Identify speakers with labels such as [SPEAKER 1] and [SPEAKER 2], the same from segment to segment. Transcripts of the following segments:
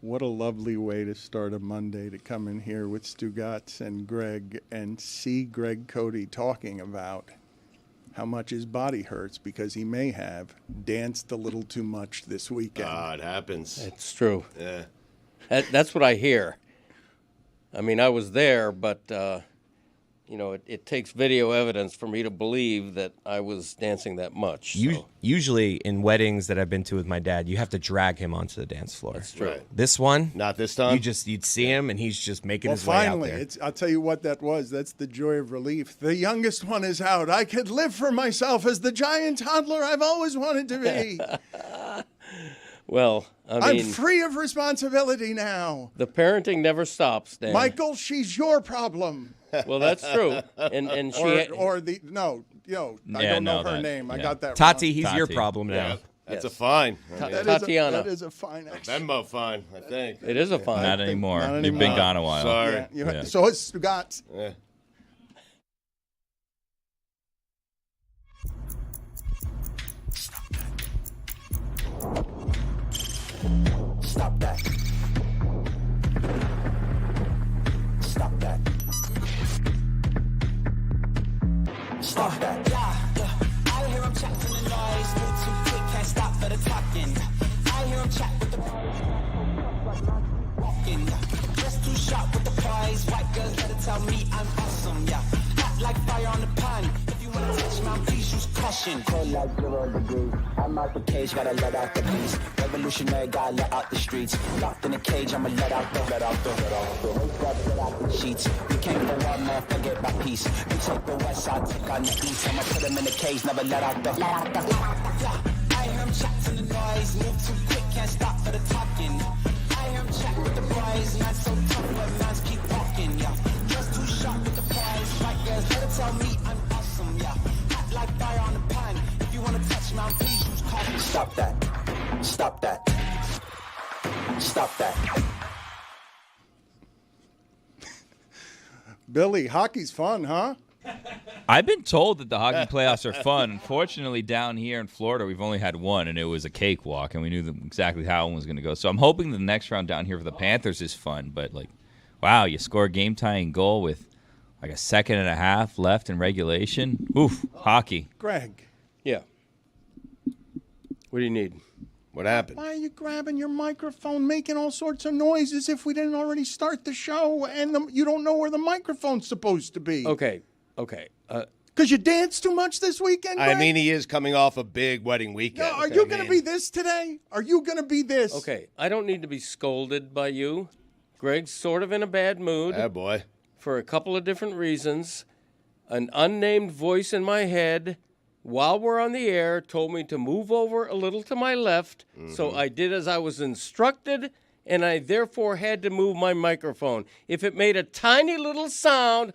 [SPEAKER 1] What a lovely way to start a Monday, to come in here with Stugotz and Greg and see Greg Cody talking about how much his body hurts because he may have danced a little too much this weekend.
[SPEAKER 2] It happens.
[SPEAKER 3] It's true.
[SPEAKER 2] Yeah.
[SPEAKER 3] That's what I hear. I mean, I was there, but, it takes video evidence for me to believe that I was dancing that much. So.
[SPEAKER 4] Usually in weddings that I've been to with my dad, you have to drag him onto the dance floor.
[SPEAKER 3] That's true.
[SPEAKER 2] Right.
[SPEAKER 4] This one,
[SPEAKER 2] Not this time?
[SPEAKER 4] you'd see him and he's just making
[SPEAKER 1] Well,
[SPEAKER 4] his way out
[SPEAKER 1] finally,
[SPEAKER 4] there.
[SPEAKER 1] I'll tell you what that was. That's the joy of relief. The youngest one is out. I could live for myself as the giant toddler I've always wanted to be.
[SPEAKER 3] Well,
[SPEAKER 1] I'm free of responsibility now.
[SPEAKER 3] the parenting never stops, Dan.
[SPEAKER 1] Michael, she's your problem.
[SPEAKER 3] Well, that's true. And she
[SPEAKER 1] I don't know her name. I got that
[SPEAKER 4] Tati,
[SPEAKER 1] wrong.
[SPEAKER 4] he's your problem now.
[SPEAKER 2] Yeah. That's
[SPEAKER 3] Yes.
[SPEAKER 2] a fine.
[SPEAKER 3] Tatiana.
[SPEAKER 1] That is a fine extra.
[SPEAKER 2] Venmo fine, I think.
[SPEAKER 3] It is a fine.
[SPEAKER 5] Not anymore.
[SPEAKER 1] not
[SPEAKER 5] You've
[SPEAKER 1] anymore.
[SPEAKER 5] been gone a while.
[SPEAKER 2] Sorry.
[SPEAKER 1] Yeah, so it's Stugotz.
[SPEAKER 2] Yeah.
[SPEAKER 6] Stop that. Stop that. Stop that. I hear him chat to the noise. Move too quick, can't stop for the talking. I hear him chat with the walking. Just too sharp with the prize. White girls better tell me I'm awesome. Yeah, hot like fire on the pan. If you wanna touch my please use caution. Cold like 0 degrees. I'm out the cage, gotta let out the beast. Revolutionary, gotta let out the streets. Locked in a cage, I'ma let out the sheets. We came for war, man, forget my peace. We take the west side, take on the east. I'ma put them in the cage, never let out the. Yeah, I hear him chat to the noise. Move too quick, can't stop for the talking. I hear him chat with the boys. Not so tough, but mans keep walking. Yeah, just too sharp with the prize. White girls better tell me I'm awesome. Yeah, hot like fire on the pan. If you wanna touch me, please use caution. Stop that. Stop that. Stop that.
[SPEAKER 1] Billy, hockey's fun, huh?
[SPEAKER 5] I've been told that the hockey playoffs are fun. Unfortunately, down here in Florida, we've only had one, and it was a cakewalk, and we knew exactly how one was going to go. So I'm hoping the next round down here for the Panthers is fun. But, wow, you score a game-tying goal with, a second and a half left in regulation. Oof, hockey.
[SPEAKER 1] Greg.
[SPEAKER 3] Yeah. What do you need?
[SPEAKER 2] What happened?
[SPEAKER 1] Why are you grabbing your microphone, making all sorts of noise as if we didn't already start the show and you don't know where the microphone's supposed to be?
[SPEAKER 3] Okay.
[SPEAKER 1] Because you danced too much this weekend, Greg?
[SPEAKER 2] I mean, he is coming off a big wedding weekend.
[SPEAKER 1] No, are you going to be this today? Are you going to be this?
[SPEAKER 3] Okay, I don't need to be scolded by you. Greg's sort of in a bad mood
[SPEAKER 2] Yeah, boy.
[SPEAKER 3] for a couple of different reasons. An unnamed voice in my head while we're on the air told me to move over a little to my left, so I did as I was instructed, and I therefore had to move my microphone. If it made a tiny little sound,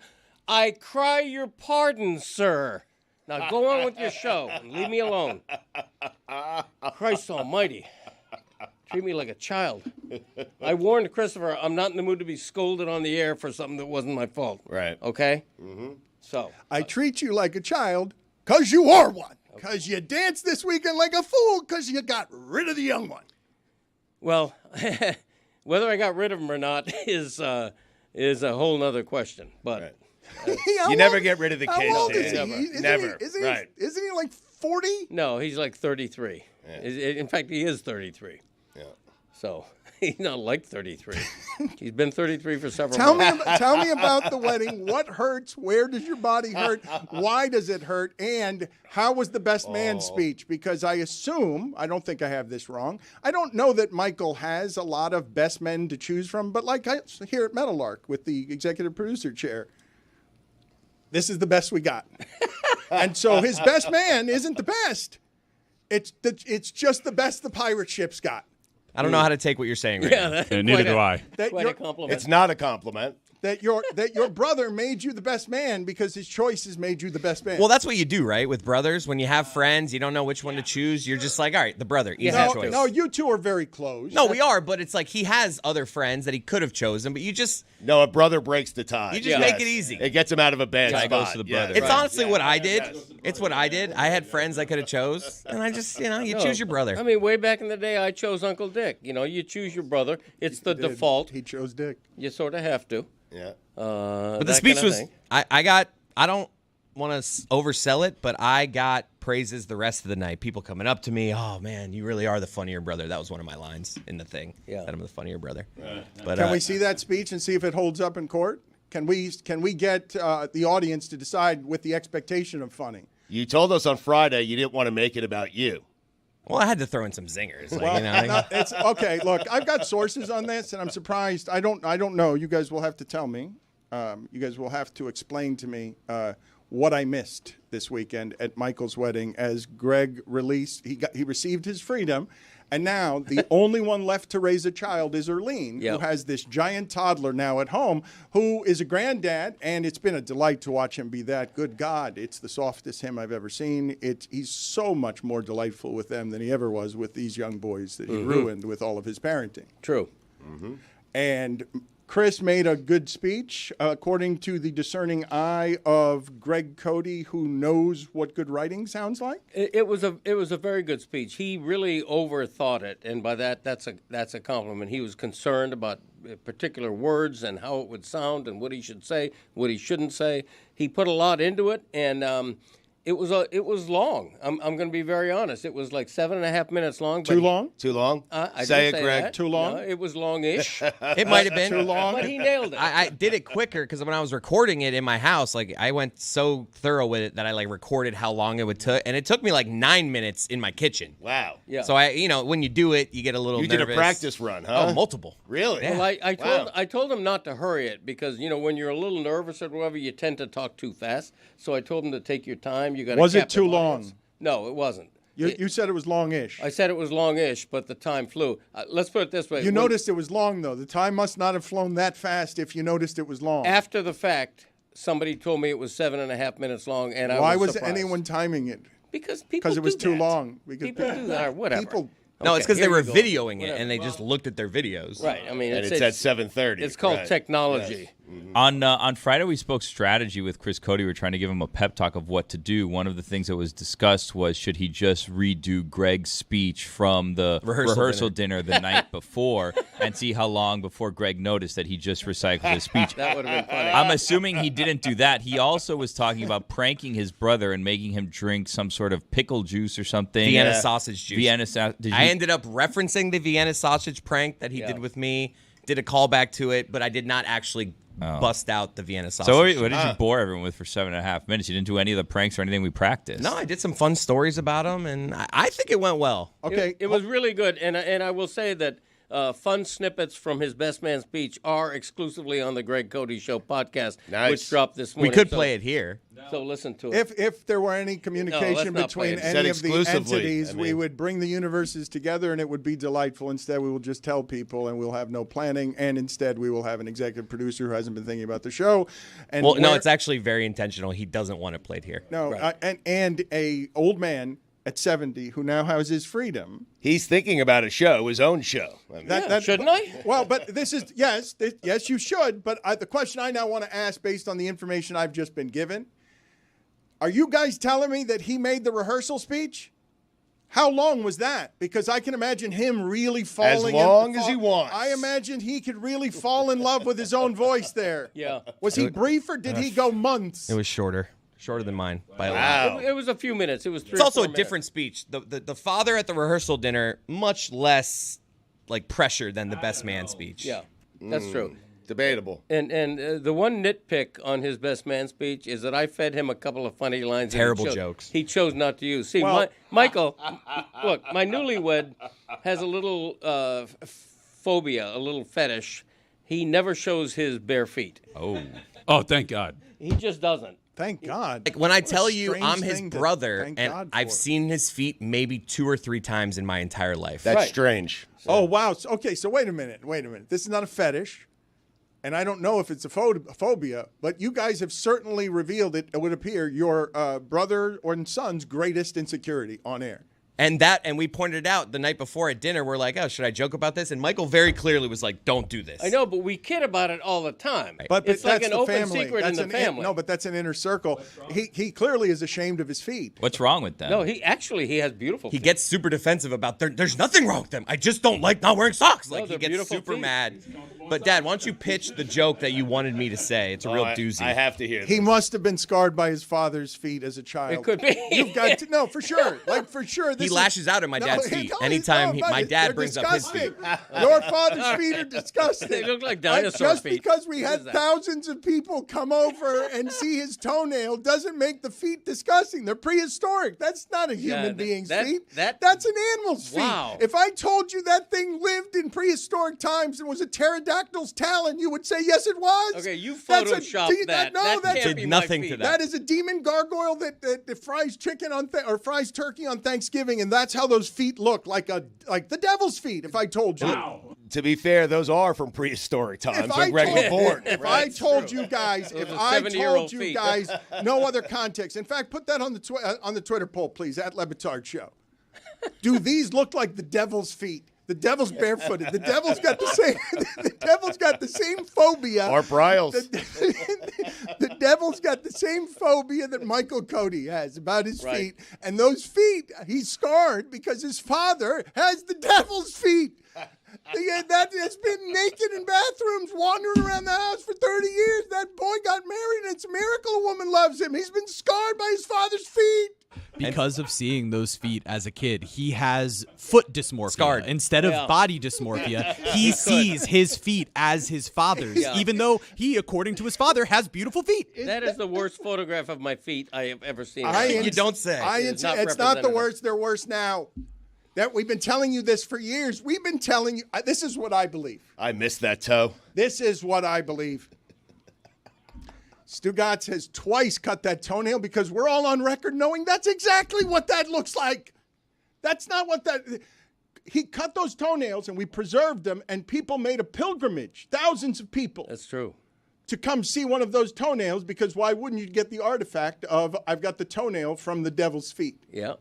[SPEAKER 3] I cry your pardon, sir. Now go on with your show and leave me alone. Christ almighty. Treat me like a child. I warned Christopher I'm not in the mood to be scolded on the air for something that wasn't my fault.
[SPEAKER 2] Right.
[SPEAKER 3] Okay? Mm-hmm. So.
[SPEAKER 1] I treat you like a child because you are one. Because you danced this weekend like a fool because you got rid of the young one.
[SPEAKER 3] Well, whether I got rid of him or not is a whole nother question. But
[SPEAKER 2] Right.
[SPEAKER 1] How
[SPEAKER 2] You never
[SPEAKER 1] old-
[SPEAKER 2] get rid of the
[SPEAKER 1] how
[SPEAKER 2] kids,
[SPEAKER 1] old
[SPEAKER 2] Dan.
[SPEAKER 1] is he?
[SPEAKER 3] Never.
[SPEAKER 1] Isn't
[SPEAKER 2] Never.
[SPEAKER 1] Isn't
[SPEAKER 2] Right.
[SPEAKER 1] Isn't he like 40?
[SPEAKER 3] no, he's like 33.
[SPEAKER 2] Yeah.
[SPEAKER 3] In fact, he is 33.
[SPEAKER 2] Yeah.
[SPEAKER 3] So he's not like 33. He's been 33 for several
[SPEAKER 1] Tell
[SPEAKER 3] months.
[SPEAKER 1] me about the wedding. What hurts? Where does your body hurt? Why does it hurt? And how was the best man speech? Because I assume, I don't think I have this wrong, I don't know that Michael has a lot of best men to choose from, but like here at Meadowlark with the executive producer chair, this is the best we got. And so his best man isn't the best. It's just the best the pirate ship's got.
[SPEAKER 4] I don't know how to take what you're saying right now.
[SPEAKER 3] That's
[SPEAKER 7] And neither do I.
[SPEAKER 3] Quite a compliment.
[SPEAKER 2] It's not a compliment.
[SPEAKER 1] that your brother made you the best man because his choices made you the best man.
[SPEAKER 4] Well, that's what you do, right? With brothers, when you have friends, you don't know which one to choose. You're just like, all right, the brother, easy choice.
[SPEAKER 1] No, you two are very close.
[SPEAKER 4] No, we are, but it's like he has other friends that he could have chosen, but you just
[SPEAKER 2] No, a brother breaks the tie.
[SPEAKER 4] You just make it easy.
[SPEAKER 2] It gets him out of a bad
[SPEAKER 5] Tie
[SPEAKER 2] spot.
[SPEAKER 5] goes to the brother.
[SPEAKER 4] It's honestly what I did. It's what I did. I had friends I could have chose, and I just, you choose your brother.
[SPEAKER 3] I mean, way back in the day, I chose Uncle Dick. You choose your brother. It's the default.
[SPEAKER 1] He chose Dick.
[SPEAKER 3] You sort of have to.
[SPEAKER 2] Yeah.
[SPEAKER 4] But the speech was, I don't want to oversell it, but I got praises the rest of the night. People coming up to me, oh man, you really are the funnier brother. That was one of my lines in the thing.
[SPEAKER 3] Yeah.
[SPEAKER 4] That I'm the funnier brother. But
[SPEAKER 1] Can we see that speech and see if it holds up in court? Can we get the audience to decide with the expectation of funny?
[SPEAKER 2] You told us on Friday you didn't want to make it about you.
[SPEAKER 4] Well, I had to throw in some zingers.
[SPEAKER 1] It's okay. Look, I've got sources on this, and I'm surprised. I don't know. You guys will have to tell me. You guys will have to explain to me what I missed this weekend at Michael's wedding as Greg released. He received his freedom, and now the only one left to raise a child is Erlene, who has this giant toddler now at home, who is a granddad, and it's been a delight to watch him be that. Good God, it's the softest him I've ever seen. He's so much more delightful with them than he ever was with these young boys that he ruined with all of his parenting.
[SPEAKER 3] True.
[SPEAKER 1] And Chris made a good speech, according to the discerning eye of Greg Cody, who knows what good writing sounds like.
[SPEAKER 3] It was a very good speech. He really overthought it, and by that's a compliment. He was concerned about particular words and how it would sound and what he should say, what he shouldn't say. He put a lot into it, and it was long. I'm going to be very honest. It was like 7.5 minutes long.
[SPEAKER 1] Too long?
[SPEAKER 2] Too long?
[SPEAKER 3] I
[SPEAKER 2] Say
[SPEAKER 3] didn't
[SPEAKER 2] it, Greg.
[SPEAKER 3] that.
[SPEAKER 1] Too long?
[SPEAKER 3] No, it was long-ish.
[SPEAKER 4] It might have been
[SPEAKER 1] Too long.
[SPEAKER 3] But he nailed it.
[SPEAKER 4] I did it quicker because when I was recording it in my house, I went so thorough with it that I recorded how long it would take, and it took me 9 minutes in my kitchen.
[SPEAKER 2] Wow.
[SPEAKER 3] Yeah.
[SPEAKER 4] So when you do it, you get a little
[SPEAKER 2] You
[SPEAKER 4] nervous.
[SPEAKER 2] did a practice run, huh?
[SPEAKER 4] Oh, multiple.
[SPEAKER 2] Really?
[SPEAKER 4] Yeah.
[SPEAKER 3] Well,
[SPEAKER 2] Wow.
[SPEAKER 3] I told him not to hurry it because when you're a little nervous or whatever, you tend to talk too fast. So I told him to take your time. You got.
[SPEAKER 1] Was it too long?
[SPEAKER 3] No, it wasn't.
[SPEAKER 1] You said it was long-ish.
[SPEAKER 3] I said it was long-ish, but the time flew. Let's put it this way.
[SPEAKER 1] You noticed it was long, though. The time must not have flown that fast if you noticed it was long.
[SPEAKER 3] After the fact, somebody told me it was 7.5 minutes long, and
[SPEAKER 1] Why
[SPEAKER 3] I was
[SPEAKER 1] was
[SPEAKER 3] surprised.
[SPEAKER 1] anyone timing it?
[SPEAKER 3] Because people
[SPEAKER 1] Because it was
[SPEAKER 3] do
[SPEAKER 1] too
[SPEAKER 3] that.
[SPEAKER 1] long. Because
[SPEAKER 3] People do that or whatever.
[SPEAKER 1] People.
[SPEAKER 4] No, it's because they
[SPEAKER 3] here
[SPEAKER 4] were
[SPEAKER 3] you go.
[SPEAKER 4] videoing it
[SPEAKER 3] Whatever.
[SPEAKER 4] and they just looked at their videos.
[SPEAKER 3] Right. I mean,
[SPEAKER 2] And it's at 7:30.
[SPEAKER 3] It's called
[SPEAKER 2] Right.
[SPEAKER 3] technology.
[SPEAKER 5] On Friday, we spoke strategy with Chris Cody. We were trying to give him a pep talk of what to do. One of the things that was discussed was should he just redo Greg's speech from the rehearsal dinner the night before and see how long before Greg noticed that he just recycled his speech.
[SPEAKER 3] That would have been funny.
[SPEAKER 5] I'm assuming he didn't do that. He also was talking about pranking his brother and making him drink some sort of pickle juice or something.
[SPEAKER 4] Vienna sausage juice.
[SPEAKER 5] Vienna sausage.
[SPEAKER 4] I ended up referencing the Vienna sausage prank that he did with me, did a callback to it, but I did not actually bust out the Vienna sausage.
[SPEAKER 5] So what did you bore everyone with for 7.5 minutes? You didn't do any of the pranks or anything we practiced?
[SPEAKER 4] No, I did some fun stories about him, and I think it went well.
[SPEAKER 1] Okay.
[SPEAKER 3] It was really good, and I will say that fun snippets from his best man speech are exclusively on the Greg Cody Show podcast,
[SPEAKER 2] Nice.
[SPEAKER 3] which dropped this
[SPEAKER 4] We
[SPEAKER 3] morning.
[SPEAKER 4] could play it here.
[SPEAKER 3] So listen to it.
[SPEAKER 1] If there were any communication
[SPEAKER 3] not play
[SPEAKER 1] between
[SPEAKER 3] it.
[SPEAKER 1] any
[SPEAKER 2] Said
[SPEAKER 1] of the
[SPEAKER 2] exclusively,
[SPEAKER 1] entities,
[SPEAKER 2] I
[SPEAKER 1] we
[SPEAKER 2] mean.
[SPEAKER 1] would bring the universes together and it would be delightful. Instead, we will just tell people and we'll have no planning. And instead, we will have an executive producer who hasn't been thinking about the show. And
[SPEAKER 4] Well, no, it's actually very intentional. He doesn't want it played here.
[SPEAKER 1] no, and a old man at 70 who now has his freedom.
[SPEAKER 2] He's thinking about a show, his own show. I mean,
[SPEAKER 3] Shouldn't I?
[SPEAKER 1] Well, but this is yes, you should. But the question I now want to ask, based on the information I've just been given, are you guys telling me that he made the rehearsal speech? How long was that? Because I can imagine him really falling.
[SPEAKER 2] As long as he wants.
[SPEAKER 1] I imagine he could really fall in love with his own voice there.
[SPEAKER 3] Yeah.
[SPEAKER 1] Was he brief or did he go months?
[SPEAKER 4] It was shorter than mine by a lot.
[SPEAKER 2] Wow.
[SPEAKER 3] It was a few minutes. It was 3
[SPEAKER 4] It's
[SPEAKER 3] or
[SPEAKER 4] also
[SPEAKER 3] 4
[SPEAKER 4] a different speech. The father at the rehearsal dinner, much less pressure than the best man speech.
[SPEAKER 3] Yeah, that's true.
[SPEAKER 2] Debatable.
[SPEAKER 3] And the one nitpick on his best man speech is that I fed him a couple of funny lines.
[SPEAKER 4] Terrible
[SPEAKER 3] he chose,
[SPEAKER 4] jokes.
[SPEAKER 3] He chose not to use. See,
[SPEAKER 1] Well-
[SPEAKER 3] Michael, look, my newlywed has a little phobia, a little fetish. He never shows his bare feet.
[SPEAKER 7] Oh, thank God.
[SPEAKER 3] He just doesn't.
[SPEAKER 1] Thank God.
[SPEAKER 4] When I
[SPEAKER 1] What a
[SPEAKER 4] tell you
[SPEAKER 1] strange
[SPEAKER 4] I'm his
[SPEAKER 1] thing to
[SPEAKER 4] brother,
[SPEAKER 1] thank
[SPEAKER 4] and
[SPEAKER 1] God
[SPEAKER 4] I've
[SPEAKER 1] for.
[SPEAKER 4] seen his feet maybe 2 or 3 times in my entire life.
[SPEAKER 2] That's
[SPEAKER 3] Right.
[SPEAKER 2] strange.
[SPEAKER 1] Oh, wow. Okay, so wait a minute. This is not a fetish. and I don't know if it's a phobia, but you guys have certainly revealed it would appear, your brother or son's greatest insecurity on air.
[SPEAKER 4] And we pointed it out the night before at dinner. We're like, oh, should I joke about this? And Michael very clearly was like, don't do this.
[SPEAKER 3] I know, but we kid about it all the time.
[SPEAKER 1] But
[SPEAKER 3] it's like
[SPEAKER 1] that's
[SPEAKER 3] an open
[SPEAKER 1] family.
[SPEAKER 3] secret in the family.
[SPEAKER 1] No, but that's an inner circle. He clearly is ashamed of his feet.
[SPEAKER 5] What's wrong with that?
[SPEAKER 3] No, he has beautiful feet.
[SPEAKER 4] He gets super defensive about there's nothing wrong with them. I just don't like not wearing socks. Like, he
[SPEAKER 3] they're
[SPEAKER 4] gets
[SPEAKER 3] beautiful
[SPEAKER 4] super
[SPEAKER 3] feet.
[SPEAKER 4] mad. But, Dad, why don't you pitch the joke that you wanted me to say? It's a real doozy.
[SPEAKER 2] I have to hear this.
[SPEAKER 1] He must have been scarred by his father's feet as a child.
[SPEAKER 3] It could be.
[SPEAKER 1] You've got to know for sure. Like, for sure.
[SPEAKER 4] He lashes out at my dad's feet anytime my dad brings up his feet.
[SPEAKER 1] Your father's feet are disgusting.
[SPEAKER 3] They look like dinosaur
[SPEAKER 1] Just
[SPEAKER 3] feet.
[SPEAKER 1] because we
[SPEAKER 3] What
[SPEAKER 1] had
[SPEAKER 3] is that?
[SPEAKER 1] thousands of people come over and see his toenail doesn't make the feet disgusting. They're prehistoric. That's not a human being's feet. That's an animal's feet.
[SPEAKER 3] Wow.
[SPEAKER 1] If I told you that thing lived in prehistoric times and was a pterodactyl's talon, you would say, yes, it was.
[SPEAKER 3] Okay, you
[SPEAKER 1] That's
[SPEAKER 3] photoshopped that.
[SPEAKER 1] No,
[SPEAKER 3] That
[SPEAKER 1] that's
[SPEAKER 3] can't
[SPEAKER 4] Did
[SPEAKER 3] be my
[SPEAKER 4] nothing
[SPEAKER 3] feet.
[SPEAKER 4] to that.
[SPEAKER 1] that is a demon gargoyle that fries chicken or fries turkey on Thanksgiving, and that's how those feet look, like the devil's feet. If I told you,
[SPEAKER 2] To be fair, those are from prehistoric times
[SPEAKER 1] I
[SPEAKER 2] when Greg was born.
[SPEAKER 1] if I told you guys,
[SPEAKER 3] Those
[SPEAKER 1] if
[SPEAKER 3] are
[SPEAKER 1] I
[SPEAKER 3] 70-year-old
[SPEAKER 1] told you
[SPEAKER 3] feet.
[SPEAKER 1] guys, no other context. In fact, put that on the Twitter poll, please, at Le Batard Show. Do these look like the devil's feet? The devil's barefooted. The devil's got the same. The devil's got the same phobia.
[SPEAKER 2] Art Briles.
[SPEAKER 1] The devil's got the same phobia that Michael Cody has about his
[SPEAKER 3] Right.
[SPEAKER 1] feet, and those feet he's scarred because his father has the devil's feet. That has been naked in bathrooms, wandering around the house for 30 years. That boy got married, and it's a miracle a woman loves him. He's been scarred by his father's feet.
[SPEAKER 8] Because of seeing those feet as a kid, he has foot dysmorphia
[SPEAKER 4] Scarred.
[SPEAKER 8] instead of body dysmorphia. He sees his feet as his father's, even though he, according to his father, has beautiful feet.
[SPEAKER 3] That is the worst photograph of my feet I have ever seen.
[SPEAKER 4] You don't say.
[SPEAKER 3] It's not
[SPEAKER 1] It's not the
[SPEAKER 3] representative.
[SPEAKER 1] worst. They're worse now. That we've been telling you this for years. We've been telling you. This is what I believe.
[SPEAKER 2] I missed that toe.
[SPEAKER 1] This is what I believe. Stugotz has twice cut that toenail because we're all on record knowing that's exactly what that looks like. That's not what that. He cut those toenails and we preserved them, and people made a pilgrimage, thousands of people,
[SPEAKER 3] That's true.
[SPEAKER 1] to come see one of those toenails, because why wouldn't you get the artifact of I've got the toenail from the devil's feet?
[SPEAKER 3] Yeah,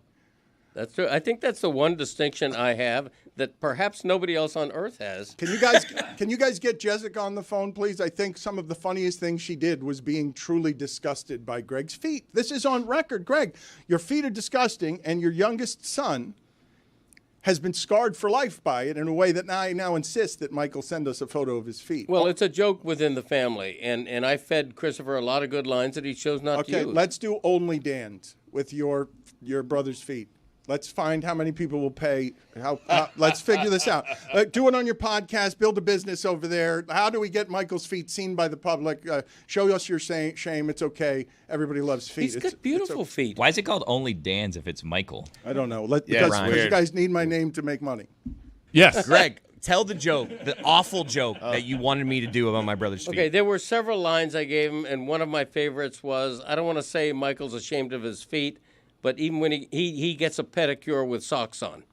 [SPEAKER 3] that's true. I think that's the one distinction I have that perhaps nobody else on earth has.
[SPEAKER 1] Can you guys get Jessica on the phone, please? I think some of the funniest things she did was being truly disgusted by Greg's feet. This is on record. Greg, your feet are disgusting, and your youngest son has been scarred for life by it in a way that I now insist that Michael send us a photo of his feet.
[SPEAKER 3] Well, it's a joke within the family, and I fed Christopher a lot of good lines that he chose not to
[SPEAKER 1] okay,
[SPEAKER 3] use.
[SPEAKER 1] let's do only Dan's with your brother's feet. Let's find how many people will pay. Let's figure this out. Do it on your podcast. Build a business over there. How do we get Michael's feet seen by the public? Show us your shame. It's okay. Everybody loves feet.
[SPEAKER 3] He's got beautiful feet.
[SPEAKER 5] Why is it called Only Dan's if it's Michael?
[SPEAKER 1] I don't know.
[SPEAKER 2] Yeah,
[SPEAKER 1] Because
[SPEAKER 2] it's
[SPEAKER 1] you
[SPEAKER 2] weird.
[SPEAKER 1] guys need my name to make money.
[SPEAKER 7] Yes.
[SPEAKER 4] Greg, tell the joke, the awful joke that you wanted me to do about my brother's feet.
[SPEAKER 3] Okay, there were several lines I gave him, and one of my favorites was, I don't want to say Michael's ashamed of his feet, but even when he gets a pedicure with socks on.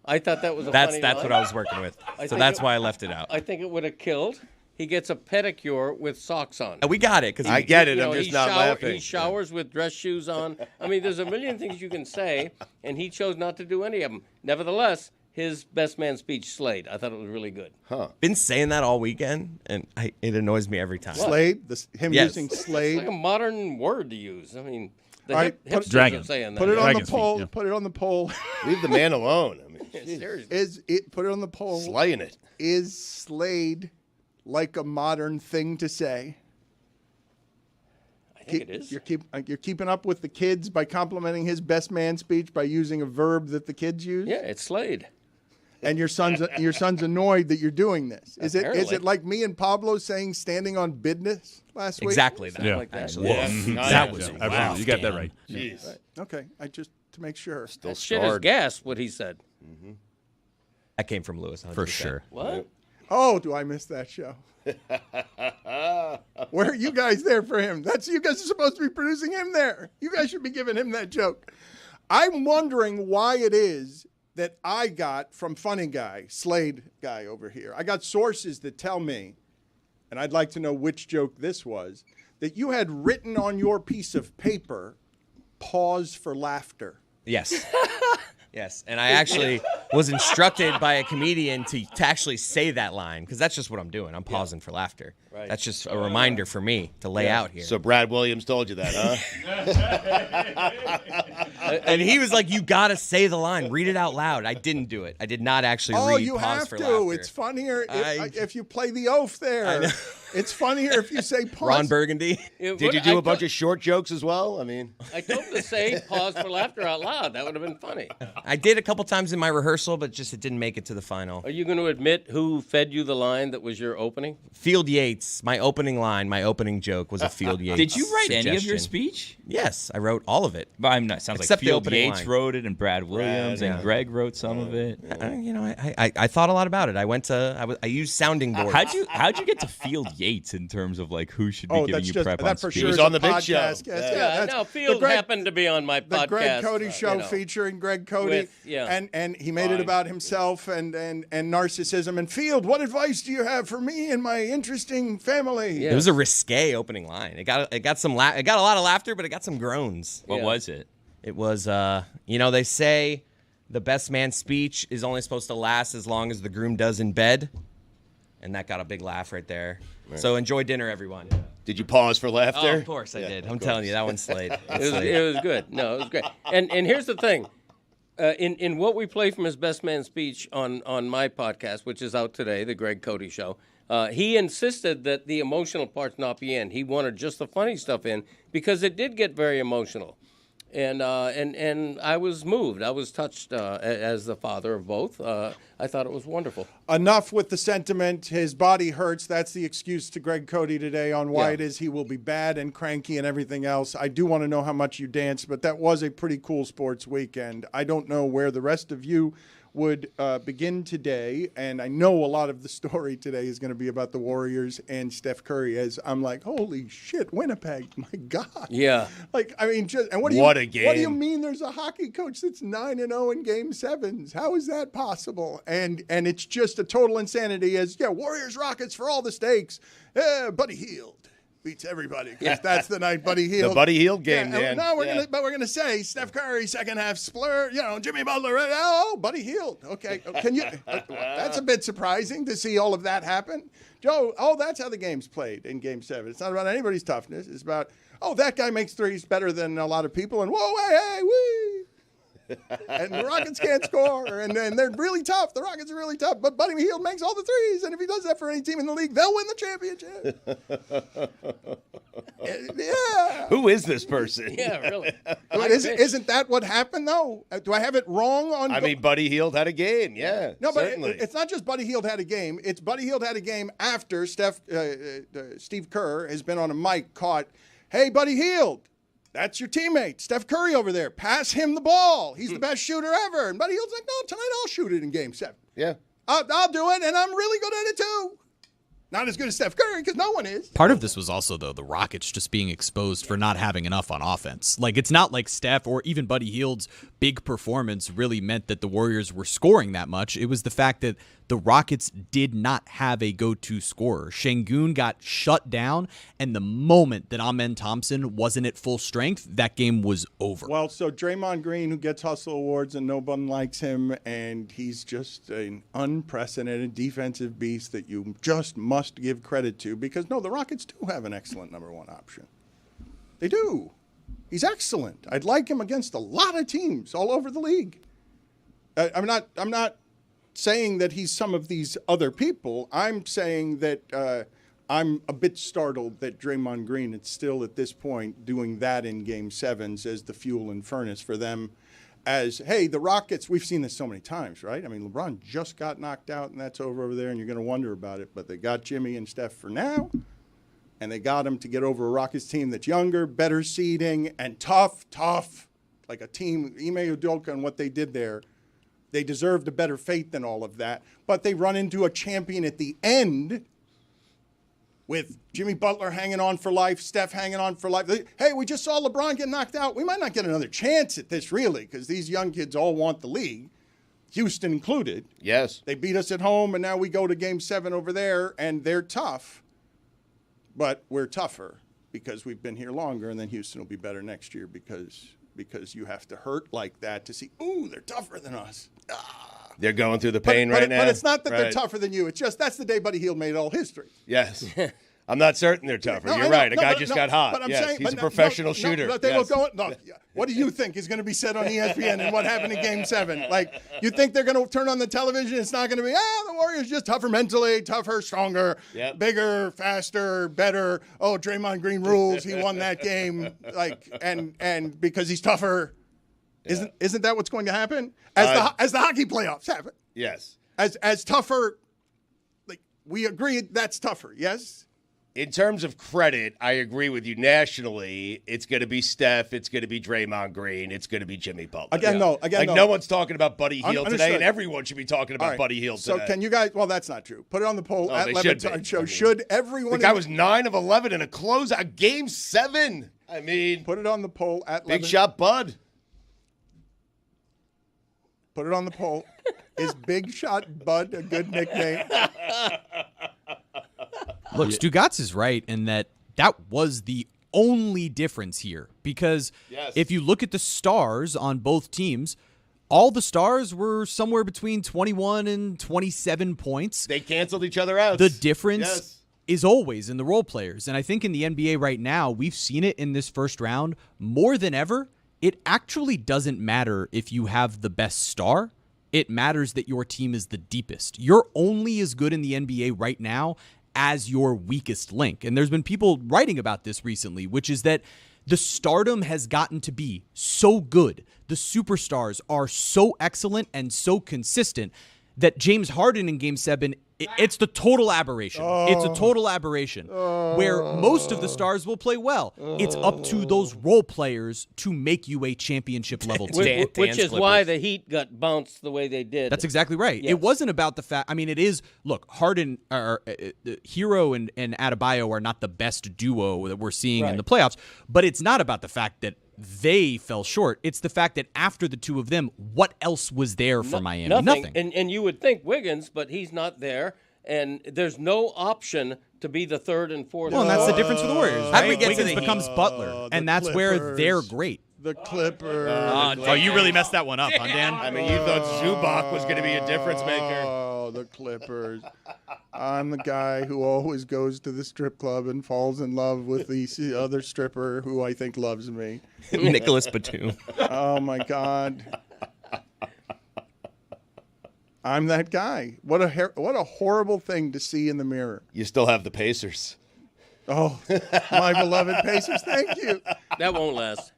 [SPEAKER 3] I thought that was a funny
[SPEAKER 4] That's
[SPEAKER 3] line.
[SPEAKER 4] what I was working with. So
[SPEAKER 3] think
[SPEAKER 4] that's
[SPEAKER 3] it-
[SPEAKER 4] why I left it out.
[SPEAKER 3] I think it would have killed. He gets a pedicure with socks on.
[SPEAKER 4] We got it.
[SPEAKER 2] I get it.
[SPEAKER 3] You
[SPEAKER 2] I'm
[SPEAKER 3] know,
[SPEAKER 2] just
[SPEAKER 3] he
[SPEAKER 2] not laughing.
[SPEAKER 3] He showers with dress shoes on. I mean, there's a million things you can say, and he chose not to do any of them. Nevertheless, his best man speech slayed. I thought it was really good.
[SPEAKER 4] Been saying that all weekend, and it annoys me every time.
[SPEAKER 1] Slade, him
[SPEAKER 4] Yes.
[SPEAKER 1] using
[SPEAKER 3] It's
[SPEAKER 1] Slade.
[SPEAKER 3] like a modern word to use. I mean, the
[SPEAKER 1] All right,
[SPEAKER 3] hipsters
[SPEAKER 7] Dragon.
[SPEAKER 3] are saying that.
[SPEAKER 1] Put it on the
[SPEAKER 7] Dragon's feet,
[SPEAKER 1] poll.
[SPEAKER 7] yeah.
[SPEAKER 1] Put it on the poll.
[SPEAKER 2] Leave the man alone. I mean,
[SPEAKER 3] Seriously.
[SPEAKER 1] Put it on the poll.
[SPEAKER 2] slaying it.
[SPEAKER 1] Is Slade like a modern thing to say?
[SPEAKER 3] I think it is.
[SPEAKER 1] You're keeping up with the kids by complimenting his best man speech by using a verb that the kids use.
[SPEAKER 3] Yeah, it's slayed.
[SPEAKER 1] And your son's annoyed that you're doing this. Is
[SPEAKER 3] Apparently.
[SPEAKER 1] it like me and Pablo saying standing on business last week?
[SPEAKER 4] Exactly that.
[SPEAKER 7] Yeah.
[SPEAKER 3] Like that.
[SPEAKER 4] Actually.
[SPEAKER 7] That was absolutely. You got that right.
[SPEAKER 2] Jeez.
[SPEAKER 1] Okay, I just to make sure.
[SPEAKER 2] Still
[SPEAKER 3] Shit is
[SPEAKER 2] scarred.
[SPEAKER 3] gas, what he said.
[SPEAKER 4] That came from Lewis. 100%.
[SPEAKER 8] For sure.
[SPEAKER 3] What?
[SPEAKER 1] Oh, do I miss that show? Where are you guys there for him? You guys are supposed to be producing him there. You guys should be giving him that joke. I'm wondering why it is that I got from Funny Guy, Slade guy over here. I got sources that tell me and I'd like to know which joke this was, that you had written on your piece of paper, pause for laughter.
[SPEAKER 4] Yes. Yes, and I actually was instructed by a comedian to actually say that line, because that's just what I'm doing. I'm pausing for laughter.
[SPEAKER 3] Right.
[SPEAKER 4] That's just a reminder for me to lay out here.
[SPEAKER 2] So Brad Williams told you that, huh?
[SPEAKER 4] And he was like, you got to say the line. Read it out loud. I didn't do it. I did not actually read
[SPEAKER 1] you
[SPEAKER 4] pause
[SPEAKER 1] have
[SPEAKER 4] for
[SPEAKER 1] to.
[SPEAKER 4] laughter.
[SPEAKER 1] It's funnier if you play the oath there. It's funnier if you say pause.
[SPEAKER 4] Ron Burgundy.
[SPEAKER 2] Did you do a bunch of short jokes as well? I mean,
[SPEAKER 3] I told him to say pause for laughter out loud. That would have been funny.
[SPEAKER 4] I did a couple times in my rehearsal, but just it didn't make it to the final.
[SPEAKER 3] Are you going to admit who fed you the line that was your opening?
[SPEAKER 4] Field Yates, my opening line, my opening joke was a Field Yates.
[SPEAKER 5] Did you write any of your
[SPEAKER 4] suggestion.
[SPEAKER 5] speech?
[SPEAKER 4] Yes, I wrote all of it.
[SPEAKER 5] But I'm not. Sounds
[SPEAKER 4] Except
[SPEAKER 5] like
[SPEAKER 4] the
[SPEAKER 5] Field
[SPEAKER 4] opening
[SPEAKER 5] Yates
[SPEAKER 4] line.
[SPEAKER 5] wrote it, and Brad Williams and
[SPEAKER 4] yeah.
[SPEAKER 5] Greg wrote some of it.
[SPEAKER 4] I thought a lot about it. I used sounding boards.
[SPEAKER 5] How'd you get to Field Yates in terms of like who should be giving you prep on
[SPEAKER 1] that for
[SPEAKER 5] speech?
[SPEAKER 1] sure
[SPEAKER 2] was
[SPEAKER 1] is
[SPEAKER 2] on
[SPEAKER 1] a
[SPEAKER 2] the Big Show.
[SPEAKER 1] podcast.
[SPEAKER 3] Yeah,
[SPEAKER 1] that's
[SPEAKER 3] no,
[SPEAKER 1] the
[SPEAKER 3] Field
[SPEAKER 1] Greg-
[SPEAKER 3] happened to be on my podcast.
[SPEAKER 1] The Greg Cody Show
[SPEAKER 3] you know.
[SPEAKER 1] featuring Greg Cody. And he made it about himself and narcissism. And Field, what advice do you have for me and my interesting family?
[SPEAKER 4] It was a risque opening line. It got a lot of laughter, but it got some groans.
[SPEAKER 5] What was it?
[SPEAKER 4] It was they say the best man's speech is only supposed to last as long as the groom does in bed. And that got a big laugh right there. Right. So enjoy dinner, everyone.
[SPEAKER 2] Did you pause for laughter?
[SPEAKER 4] Oh, of course I did. I'm telling you, that one's slayed.
[SPEAKER 3] It was good. No, it was great. And here's the thing. In what we play from his best man speech on my podcast, which is out today, the Greg Cody Show, he insisted that the emotional parts not be in. He wanted just the funny stuff in because it did get very emotional. And I was moved. I was touched as the father of both. I thought it was wonderful.
[SPEAKER 1] Enough with the sentiment. His body hurts. That's the excuse to Greg Cody today on why it is he will be bad and cranky and everything else. I do want to know how much you danced, but that was a pretty cool sports weekend. I don't know where the rest of you would begin today, and I know a lot of the story today is going to be about the Warriors and Steph Curry, as I'm like, holy shit, Winnipeg, my God.
[SPEAKER 3] Yeah.
[SPEAKER 1] Like, I mean, and
[SPEAKER 2] What a game.
[SPEAKER 1] What do you mean there's a hockey coach that's 9-0 in Game 7s? How is that possible? And it's just a total insanity as, Warriors, Rockets for all the stakes. Buddy Hield beats everybody because that's the night Buddy Hield.
[SPEAKER 2] The Buddy Hield game, Dan.
[SPEAKER 1] No, we're gonna say Steph Curry second half splur. Jimmy Butler. Oh, Buddy Hield. Okay, can you? That's a bit surprising to see all of that happen, Joe. Oh, that's how the game's played in Game 7. It's not about anybody's toughness. It's about that guy makes threes better than a lot of people, and whoa, hey, wee. And the Rockets can't score, and they're really tough. The Rockets are really tough, but Buddy Hield makes all the threes, and if he does that for any team in the league, they'll win the championship. Yeah.
[SPEAKER 2] Who is this person?
[SPEAKER 3] Yeah, really.
[SPEAKER 1] Isn't that what happened, though? Do I have it wrong?
[SPEAKER 2] I mean, Buddy Hield had a game, yeah.
[SPEAKER 1] No, but
[SPEAKER 2] certainly.
[SPEAKER 1] it's not just Buddy Hield had a game. It's Buddy Hield had a game after Steve Kerr has been on a mic caught, hey, Buddy Hield, that's your teammate, Steph Curry over there. Pass him the ball. He's the best shooter ever. And Buddy Hield's like, no, tonight I'll shoot it in Game 7.
[SPEAKER 2] Yeah.
[SPEAKER 1] I'll do it, and I'm really good at it, too. Not as good as Steph Curry, because no one is.
[SPEAKER 8] Part of this was also, though, the Rockets just being exposed for not having enough on offense. Like, it's not like Steph or even Buddy Hield's big performance really meant that the Warriors were scoring that much. It was the fact that the Rockets did not have a go-to scorer. Şengün got shut down, and the moment that Amen Thompson wasn't at full strength, that game was over.
[SPEAKER 1] Well, so Draymond Green, who gets Hustle Awards and no one likes him, and he's just an unprecedented defensive beast that you just must give credit to because, no, the Rockets do have an excellent number one option. They do. He's excellent. I'd like him against a lot of teams all over the league. I'm not saying that he's some of these other people. I'm saying that I'm a bit startled that Draymond Green is still at this point doing that in Game 7s as the fuel and furnace for them. As, hey, the Rockets, we've seen this so many times, right? I mean, LeBron just got knocked out, and that's over there, and you're going to wonder about it. But they got Jimmy and Steph for now, and they got him to get over a Rockets team that's younger, better seeding, and tough, like a team, Ime Udoka and what they did there. They deserved a better fate than all of that. But they run into a champion at the end with Jimmy Butler hanging on for life, Steph hanging on for life. Hey, we just saw LeBron get knocked out. We might not get another chance at this, really, because these young kids all want the league, Houston included.
[SPEAKER 2] Yes.
[SPEAKER 1] They beat us at home, and now we go to Game 7 over there, and they're tough. but we're tougher because we've been here longer, and then Houston will be better next year because you have to hurt like that to see, ooh, they're tougher than us.
[SPEAKER 2] They're going through the pain right now.
[SPEAKER 1] But it's not that they're tougher than you. It's just that's the day Buddy Hield made all history.
[SPEAKER 2] Yes. I'm not certain they're tougher. You're right. A guy just got hot.
[SPEAKER 1] But I'm
[SPEAKER 2] yes,
[SPEAKER 1] saying,
[SPEAKER 2] he's a professional shooter.
[SPEAKER 1] But they will go. No, what do you think is going to be said on ESPN and what happened in Game 7? Like, you think they're going to turn on the television? It's not going to be, the Warriors just tougher mentally, tougher, stronger, bigger, faster, better. Oh, Draymond Green rules. He won that game. Like, and because he's tougher. Yeah. Isn't that what's going to happen as the hockey playoffs happen?
[SPEAKER 2] Yes.
[SPEAKER 1] As tougher. Like, we agree that's tougher. Yes.
[SPEAKER 2] In terms of credit, I agree with you. Nationally, it's going to be Steph, it's going to be Draymond Green, it's going to be Jimmy Butler. No one's talking about Buddy Hield today, and everyone should be talking about Buddy Hield today.
[SPEAKER 1] So can you guys? Well, that's not true. Put it on the poll at Le Batard Show. Should everyone?
[SPEAKER 2] The guy was 9 of 11 in a closeout, Game 7. I mean,
[SPEAKER 1] put it on the poll at
[SPEAKER 2] Big Shot Bud.
[SPEAKER 1] Put it on the poll. Is Big Shot Bud a good nickname?
[SPEAKER 8] Look, Stugotz is right in that was the only difference here. Because if you look at the stars on both teams, all the stars were somewhere between 21 and 27 points.
[SPEAKER 2] They canceled each other out.
[SPEAKER 8] The difference is always in the role players. And I think in the NBA right now, we've seen it in this first round more than ever. It actually doesn't matter if you have the best star. It matters that your team is the deepest. You're only as good in the NBA right now as your weakest link. And there's been people writing about this recently, which is that the stardom has gotten to be so good. The superstars are so excellent and so consistent that James Harden in Game 7, it's the total aberration. It's a total aberration where most of the stars will play well. It's up to those role players to make you a championship level team.
[SPEAKER 3] Which is why the Heat got bounced the way they did.
[SPEAKER 8] That's exactly right. Yes. It wasn't about the fact. I mean, it is. Look, Harden, Hero and Adebayo are not the best duo that we're seeing in the playoffs, but it's not about the fact that they fell short. It's the fact that after the two of them, what else was there for Miami? Nothing.
[SPEAKER 3] And you would think Wiggins, but he's not there. And there's no option to be the third and fourth.
[SPEAKER 8] Well, and that's the difference for the Warriors. Right? Wiggins becomes Butler, and that's where they're great.
[SPEAKER 1] The Clippers.
[SPEAKER 8] You really messed that one up, huh, Dan?
[SPEAKER 2] I mean, you thought Zubac was going to be a difference maker.
[SPEAKER 1] Oh, the Clippers. I'm the guy who always goes to the strip club and falls in love with the other stripper who I think loves me.
[SPEAKER 4] Nicholas Batum.
[SPEAKER 1] Oh, my God. I'm that guy. What a horrible thing to see in the mirror.
[SPEAKER 2] You still have the Pacers.
[SPEAKER 1] Oh, my beloved Pacers. Thank you.
[SPEAKER 3] That won't last.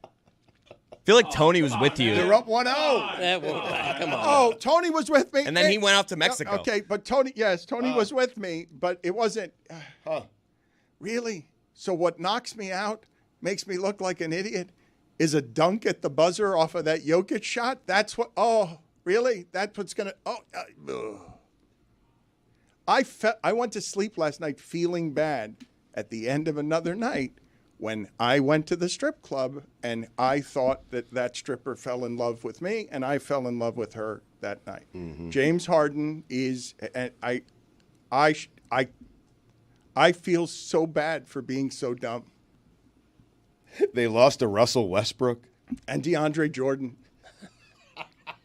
[SPEAKER 4] I feel like Tony was with you.
[SPEAKER 2] They're up 1-0.
[SPEAKER 3] That won't last. Come on.
[SPEAKER 1] Oh, Tony was with me.
[SPEAKER 4] And then he went off to Mexico.
[SPEAKER 1] Okay, but Tony was with me, but it wasn't. Really? So what knocks me out, makes me look like an idiot, is a dunk at the buzzer off of that Jokic shot? That's what. Oh, really? That's what's going to. I went to sleep last night feeling bad at the end of another night when I went to the strip club and I thought that stripper fell in love with me and I fell in love with her that night. Mm-hmm. James Harden is, and I feel so bad for being so dumb.
[SPEAKER 2] They lost to Russell Westbrook
[SPEAKER 1] and DeAndre Jordan.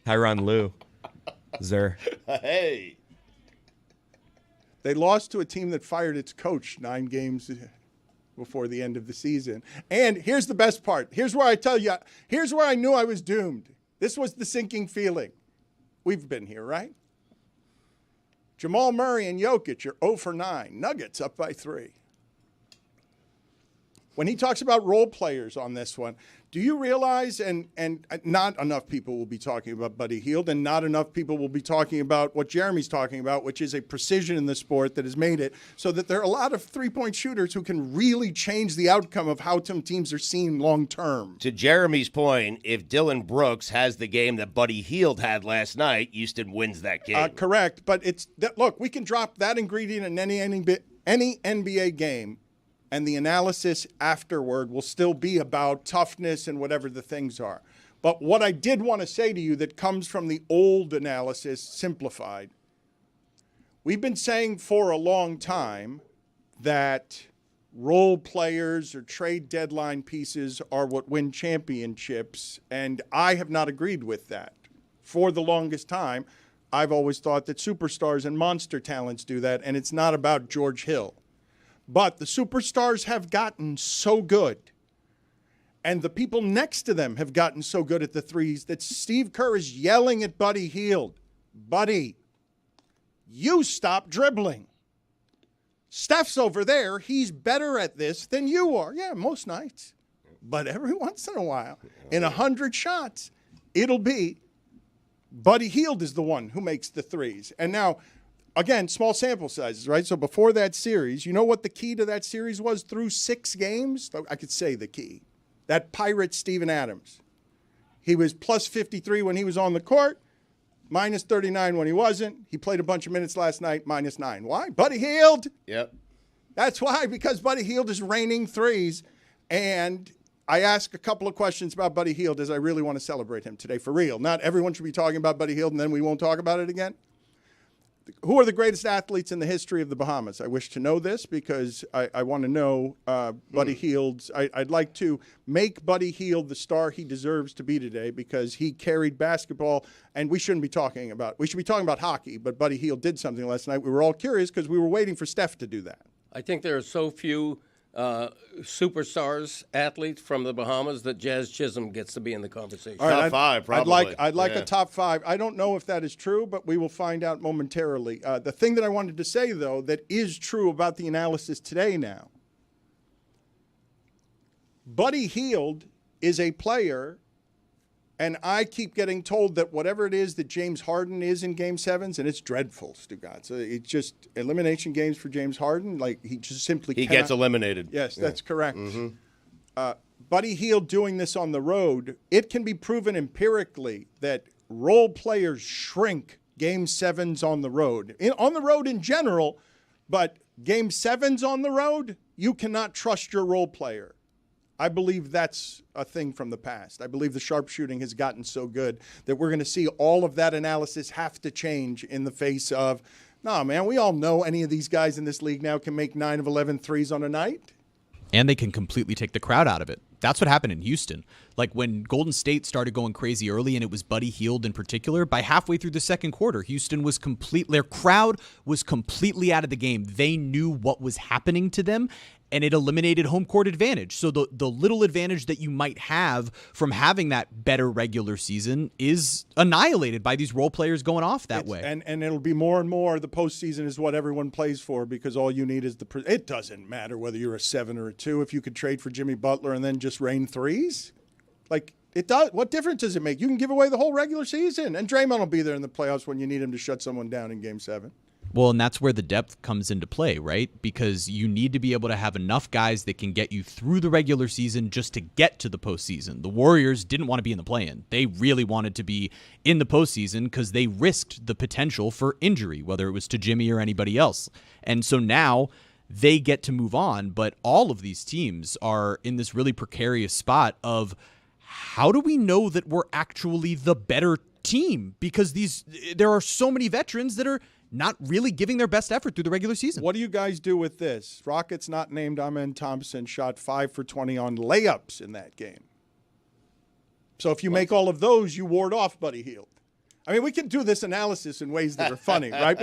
[SPEAKER 4] Tyronn Lue. Zer.
[SPEAKER 2] Hey.
[SPEAKER 1] They lost to a team that fired its coach 9 games before the end of the season. And here's the best part. Here's where I knew I was doomed. This was the sinking feeling. We've been here, right? Jamal Murray and Jokic are 0 for 9. Nuggets up by 3. When he talks about role players on this one, do you realize, and not enough people will be talking about Buddy Hield, and not enough people will be talking about what Jeremy's talking about, which is a precision in the sport that has made it so that there are a lot of three-point shooters who can really change the outcome of how teams are seen long term.
[SPEAKER 2] To Jeremy's point, if Dylan Brooks has the game that Buddy Hield had last night, Houston wins that game.
[SPEAKER 1] Correct, but look, we can drop that ingredient in any NBA game, and the analysis afterward will still be about toughness and whatever the things are. But what I did want to say to you that comes from the old analysis simplified, we've been saying for a long time that role players or trade deadline pieces are what win championships, and I have not agreed with that. For the longest time, I've always thought that superstars and monster talents do that, and it's not about George Hill. But the superstars have gotten so good, and the people next to them have gotten so good at the threes that Steve Kerr is yelling at Buddy Hield, "Buddy, you stop dribbling. Steph's over there. He's better at this than you are." Yeah, most nights. But every once in a while, in 100 shots, it'll be Buddy Hield is the one who makes the threes. And now, again, small sample sizes, right? So before that series, you know what the key to that series was through 6 games? I could say the key. That pirate Steven Adams. He was plus 53 when he was on the court, minus 39 when he wasn't. He played a bunch of minutes last night, minus 9. Why? Buddy Hield.
[SPEAKER 2] Yep.
[SPEAKER 1] That's why, because Buddy Hield is raining threes. And I ask a couple of questions about Buddy Hield as I really want to celebrate him today for real. Not everyone should be talking about Buddy Hield and then we won't talk about it again. Who are the greatest athletes in the history of the Bahamas? I wish to know this because I want to know Buddy Hield's. I'd like to make Buddy Hield the star he deserves to be today because he carried basketball, and we should be talking about hockey, but Buddy Hield did something last night. We were all curious because we were waiting for Steph to do that.
[SPEAKER 3] I think there are so few superstars, athletes from the Bahamas that Jazz Chisholm gets to be in the conversation.
[SPEAKER 1] All right,
[SPEAKER 2] top 5, probably.
[SPEAKER 1] I'd like a top 5. I don't know if that is true, but we will find out momentarily. The thing that I wanted to say, though, that is true about the analysis today now, Buddy Hield is a player, and I keep getting told that whatever it is that James Harden is in Game 7s, and it's dreadful, Stugotz. It's just elimination games for James Harden. Like, he just simply
[SPEAKER 2] He gets eliminated.
[SPEAKER 1] Yes, that's correct. Buddy Hield doing this on the road, it can be proven empirically that role players shrink Game 7s on the road. On the road in general, but Game 7s on the road, you cannot trust your role player. I believe that's a thing from the past. I believe the sharpshooting has gotten so good that we're going to see all of that analysis have to change in the face of, no, man, we all know any of these guys in this league now can make 9 of 11 threes on a night.
[SPEAKER 8] And they can completely take the crowd out of it. That's what happened in Houston. Like when Golden State started going crazy early, and it was Buddy Hield in particular, by halfway through the second quarter, Houston was their crowd was completely out of the game. They knew what was happening to them, and it eliminated home court advantage. So the little advantage that you might have from having that better regular season is annihilated by these role players going off that way.
[SPEAKER 1] And it'll be more and more the postseason is what everyone plays for because all you need is it doesn't matter whether you're a 7 or a 2 if you could trade for Jimmy Butler and then just rain threes. Like, it does. What difference does it make? You can give away the whole regular season, and Draymond will be there in the playoffs when you need him to shut someone down in Game 7.
[SPEAKER 8] Well, and that's where the depth comes into play, right? Because you need to be able to have enough guys that can get you through the regular season just to get to the postseason. The Warriors didn't want to be in the play-in. They really wanted to be in the postseason because they risked the potential for injury, whether it was to Jimmy or anybody else. And so now they get to move on, but all of these teams are in this really precarious spot of how do we know that we're actually the better team? Because there are so many veterans that are not really giving their best effort through the regular season.
[SPEAKER 1] What do you guys do with this? Rockets not named Amen Thompson shot 5 for 20 on layups in that game. So if you make all of those, you ward off Buddy Hield. I mean, we can do this analysis in ways that are funny, right?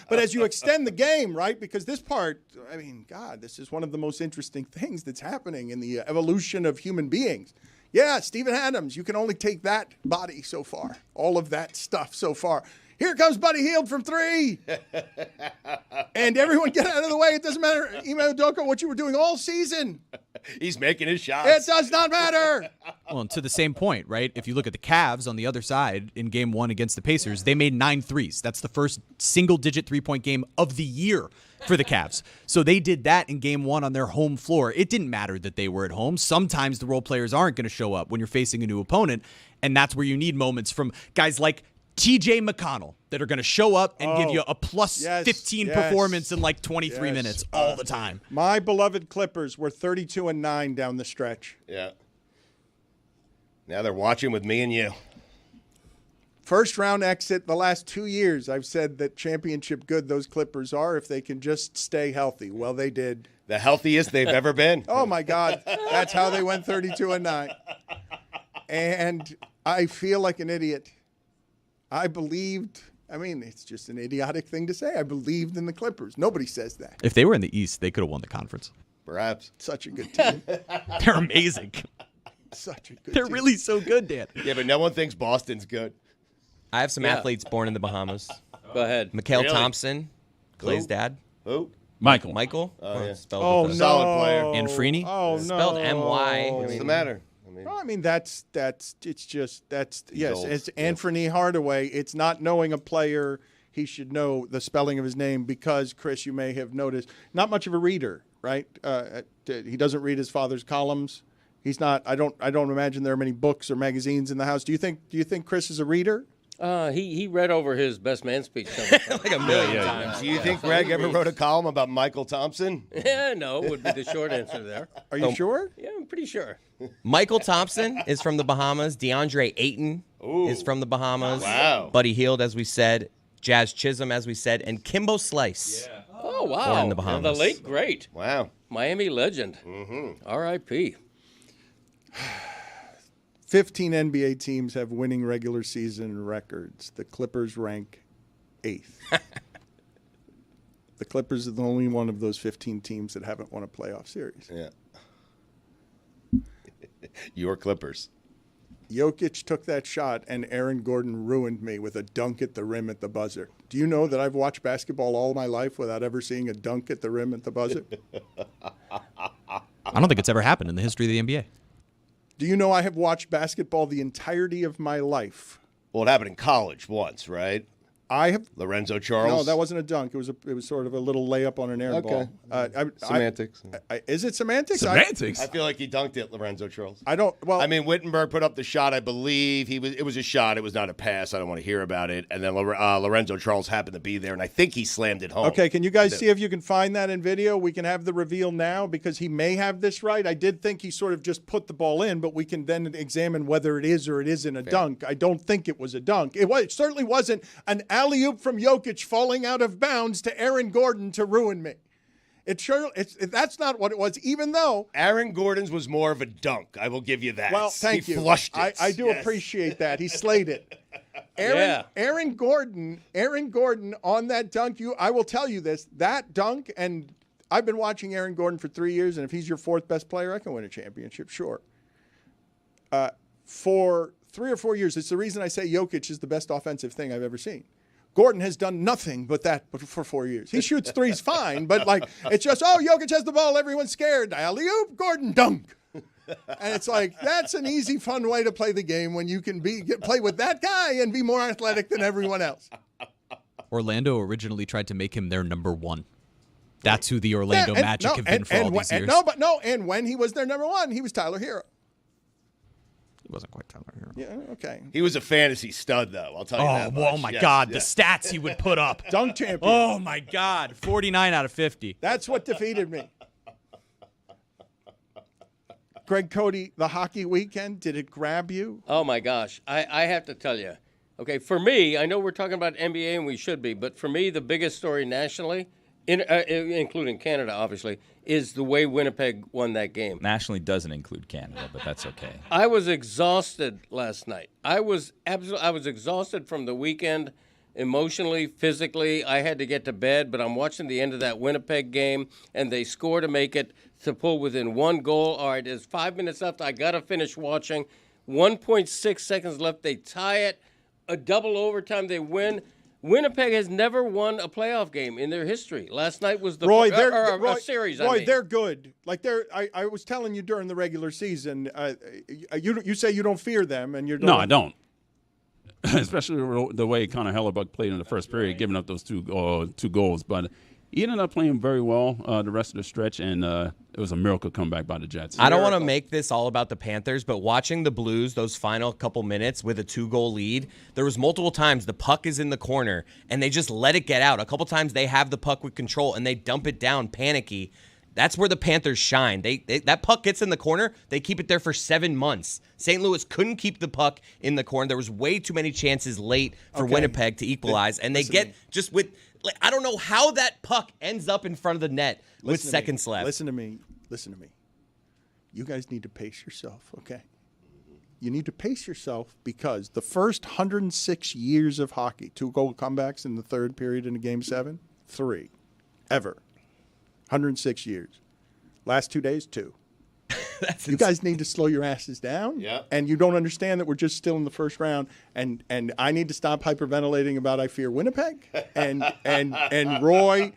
[SPEAKER 1] But as you extend the game, right? Because this part, I mean, God, this is one of the most interesting things that's happening in the evolution of human beings. Yeah, Steven Adams, you can only take that body so far, all of that stuff so far. Here comes Buddy Hield from 3. And everyone get out of the way. It doesn't matter, Ime Udoka, what you were doing all season.
[SPEAKER 2] He's making his shots.
[SPEAKER 1] It does not matter.
[SPEAKER 8] Well, and to the same point, right? If you look at the Cavs on the other side in Game 1 against the Pacers, they made 9 threes. That's the first single-digit three-point game of the year for the Cavs. So they did that in Game 1 on their home floor. It didn't matter that they were at home. Sometimes the role players aren't going to show up when you're facing a new opponent, and that's where you need moments from guys like TJ McConnell that are going to show up and give you a plus 15 performance in like 23 minutes all the time.
[SPEAKER 1] My beloved Clippers were 32-9 down the stretch.
[SPEAKER 2] Yeah. Now they're watching with me and you.
[SPEAKER 1] First round exit. The last 2 years, I've said that championship good those Clippers are if they can just stay healthy. Well, they did.
[SPEAKER 2] The healthiest they've ever been.
[SPEAKER 1] Oh, my God. That's how they went 32-9. And I feel like an idiot. I believed. I mean, it's just an idiotic thing to say. I believed in the Clippers. Nobody says that.
[SPEAKER 8] If they were in the East, they could have won the conference.
[SPEAKER 2] Perhaps.
[SPEAKER 1] Such a good team.
[SPEAKER 8] They're amazing.
[SPEAKER 1] Such a good
[SPEAKER 8] They're
[SPEAKER 1] team.
[SPEAKER 8] really so good, Dan.
[SPEAKER 2] Yeah, but no one thinks Boston's good.
[SPEAKER 4] I have some athletes born in the Bahamas.
[SPEAKER 3] Go ahead.
[SPEAKER 4] Mikhail
[SPEAKER 2] Really?
[SPEAKER 4] Thompson, Clay's
[SPEAKER 2] Who?
[SPEAKER 4] dad.
[SPEAKER 2] Who?
[SPEAKER 7] Michael.
[SPEAKER 4] Michael?
[SPEAKER 2] Oh, yeah.
[SPEAKER 4] Spelled
[SPEAKER 1] Oh,
[SPEAKER 4] with
[SPEAKER 1] no.
[SPEAKER 4] a-
[SPEAKER 2] Solid player.
[SPEAKER 8] And Freeney?
[SPEAKER 1] Oh, no.
[SPEAKER 4] Spelled M-Y.
[SPEAKER 2] What's the matter?
[SPEAKER 1] Well, I mean, that's yes,
[SPEAKER 2] old.
[SPEAKER 1] it's Anthony Hardaway. It's not knowing a player. He should know the spelling of his name because, Chris, you may have noticed, not much of a reader, right? He doesn't read his father's columns. He's not. I don't imagine there are many books or magazines in the house. Do you think Chris is a reader?
[SPEAKER 3] He read over his best man speech
[SPEAKER 4] like a million times.
[SPEAKER 2] Do you think Greg ever wrote a column about Michael Thompson?
[SPEAKER 3] Yeah, no, would be the short answer there.
[SPEAKER 1] Are you sure?
[SPEAKER 3] Yeah, I'm pretty sure.
[SPEAKER 4] Michael Thompson is from the Bahamas. DeAndre Ayton is from the Bahamas.
[SPEAKER 2] Wow.
[SPEAKER 4] Buddy Hield, as we said. Jazz Chisholm, as we said. And Kimbo Slice.
[SPEAKER 5] Yeah.
[SPEAKER 3] Oh, wow.
[SPEAKER 4] Born in the
[SPEAKER 3] And
[SPEAKER 4] Bahamas.
[SPEAKER 3] the late great
[SPEAKER 2] Wow.
[SPEAKER 3] Miami legend. R.I.P.
[SPEAKER 1] 15 NBA teams have winning regular season records. The Clippers rank 8th. The Clippers are the only one of those 15 teams that haven't won a playoff series.
[SPEAKER 2] Yeah. Your Clippers.
[SPEAKER 1] Jokic took that shot, and Aaron Gordon ruined me with a dunk at the rim at the buzzer. Do you know that I've watched basketball all my life without ever seeing a dunk at the rim at the buzzer?
[SPEAKER 8] I don't think it's ever happened in the history of the NBA.
[SPEAKER 1] Do you know I have watched basketball the entirety of my life?
[SPEAKER 2] Well, it happened in college once, right?
[SPEAKER 1] I have.
[SPEAKER 2] Lorenzo Charles.
[SPEAKER 1] No, that wasn't a dunk. It was sort of a little layup on an air ball.
[SPEAKER 2] Semantics.
[SPEAKER 1] Is it semantics?
[SPEAKER 7] Semantics.
[SPEAKER 2] I feel like he dunked it, Lorenzo Charles.
[SPEAKER 1] I don't. Well,
[SPEAKER 2] I mean, Wittenberg put up the shot. I believe it was a shot. It was not a pass. I don't want to hear about it. And then Lorenzo Charles happened to be there, and I think he slammed it home.
[SPEAKER 1] Okay, can you guys see if you can find that in video? We can have the reveal now because he may have this right. I did think he sort of just put the ball in, but we can then examine whether it is or it isn't a dunk. I don't think it was a dunk. It certainly wasn't an alley-oop from Jokic falling out of bounds to Aaron Gordon to ruin me. That's not what it was, even though
[SPEAKER 2] Aaron Gordon's was more of a dunk. I will give you that.
[SPEAKER 1] Well, thank
[SPEAKER 2] he
[SPEAKER 1] you.
[SPEAKER 2] Flushed it.
[SPEAKER 1] I do appreciate that. He slayed it. Aaron Gordon on that dunk. I will tell you this: that dunk, and I've been watching Aaron Gordon for 3 years, and if he's your fourth best player, I can win a championship, sure. For 3 or 4 years, it's the reason I say Jokic is the best offensive thing I've ever seen. Gordon has done nothing but that for 4 years. He shoots threes fine, but it's just, Jokic has the ball, everyone's scared. Alley-oop, Gordon dunk. And it's like, that's an easy, fun way to play the game when you can play with that guy and be more athletic than everyone else.
[SPEAKER 8] Orlando originally tried to make him their number one. That's who the Orlando Magic have been for all these years.
[SPEAKER 1] And when he was their number one, he was Tyler Hero.
[SPEAKER 8] He wasn't quite Tyler Hero.
[SPEAKER 1] Yeah, okay.
[SPEAKER 2] He was a fantasy stud, though. I'll tell you that much.
[SPEAKER 8] Oh, my God. The stats he would put up.
[SPEAKER 1] Dunk champion.
[SPEAKER 8] Oh, my God. 49 out of 50.
[SPEAKER 1] That's what defeated me. Greg Cody, the hockey weekend, did it grab you?
[SPEAKER 3] Oh, my gosh. I have to tell you. Okay, for me, I know we're talking about NBA, and we should be, but for me, the biggest story nationally, including Canada, obviously, is the way Winnipeg won that game.
[SPEAKER 5] Nationally doesn't include Canada, but that's okay.
[SPEAKER 3] I was exhausted last night. I was exhausted from the weekend, emotionally, physically. I had to get to bed, but I'm watching the end of that Winnipeg game, and they score to make it to pull within 1 goal. All right, there's 5 minutes left. I got to finish watching. 1.6 seconds left. They tie it. A double overtime. They win. Winnipeg has never won a playoff game in their history. Last night was the series.
[SPEAKER 1] Roy, they're good. I was telling you during the regular season. You say you don't fear them, and you're
[SPEAKER 7] No, I don't. Especially the way Connor Hellebuck played in the first period, giving up those two goals. But he ended up playing very well the rest of the stretch, and it was a miracle comeback by the Jets.
[SPEAKER 4] I don't want to make this all about the Panthers, but watching the Blues those final couple minutes with a 2-goal lead, there was multiple times the puck is in the corner, and they just let it get out. A couple times they have the puck with control, and they dump it down panicky. That's where the Panthers shine. They that puck gets in the corner, they keep it there for 7 months. St. Louis couldn't keep the puck in the corner. There was way too many chances late for Winnipeg to equalize, and they get just with I don't know how that puck ends up in front of the net with seconds left.
[SPEAKER 1] Listen to me. You guys need to pace yourself, okay? You need to pace yourself because the first 106 years of hockey, 2-goal comebacks in the third period in a Game 7, 3 ever. 106 years. Last 2 days, 2. You guys need to slow your asses down.
[SPEAKER 2] Yeah.
[SPEAKER 1] And you don't understand that we're just still in the first round. And I need to stop hyperventilating about I fear Winnipeg. And Roy,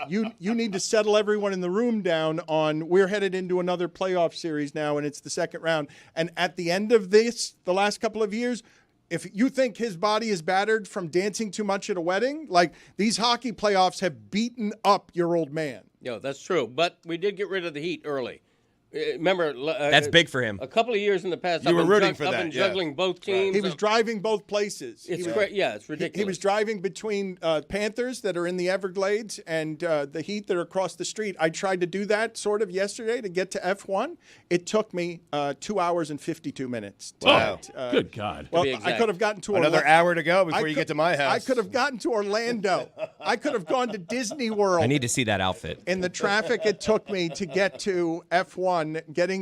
[SPEAKER 1] you need to settle everyone in the room down on we're headed into another playoff series now, and it's the second round. And at the end of this, the last couple of years, if you think his body is battered from dancing too much at a wedding, like these hockey playoffs have beaten up your old man.
[SPEAKER 3] Yeah, that's true. But we did get rid of the Heat early. Remember,
[SPEAKER 4] that's big for him.
[SPEAKER 3] A couple of years in the past,
[SPEAKER 2] you were rooting for that.
[SPEAKER 3] I've been juggling both teams.
[SPEAKER 1] He was driving both places.
[SPEAKER 3] It's great. Yeah, it's ridiculous.
[SPEAKER 1] He was driving between Panthers that are in the Everglades and the Heat that are across the street. I tried to do that sort of yesterday to get to F1. It took me 2 hours and 52 minutes.
[SPEAKER 2] Wow.
[SPEAKER 7] Good God.
[SPEAKER 1] Well, I could have gotten to
[SPEAKER 2] another hour to go before you get to my house.
[SPEAKER 1] I could have gotten to Orlando. I could have gone to Disney World.
[SPEAKER 4] I need to see that outfit.
[SPEAKER 1] In the traffic it took me to get to F1,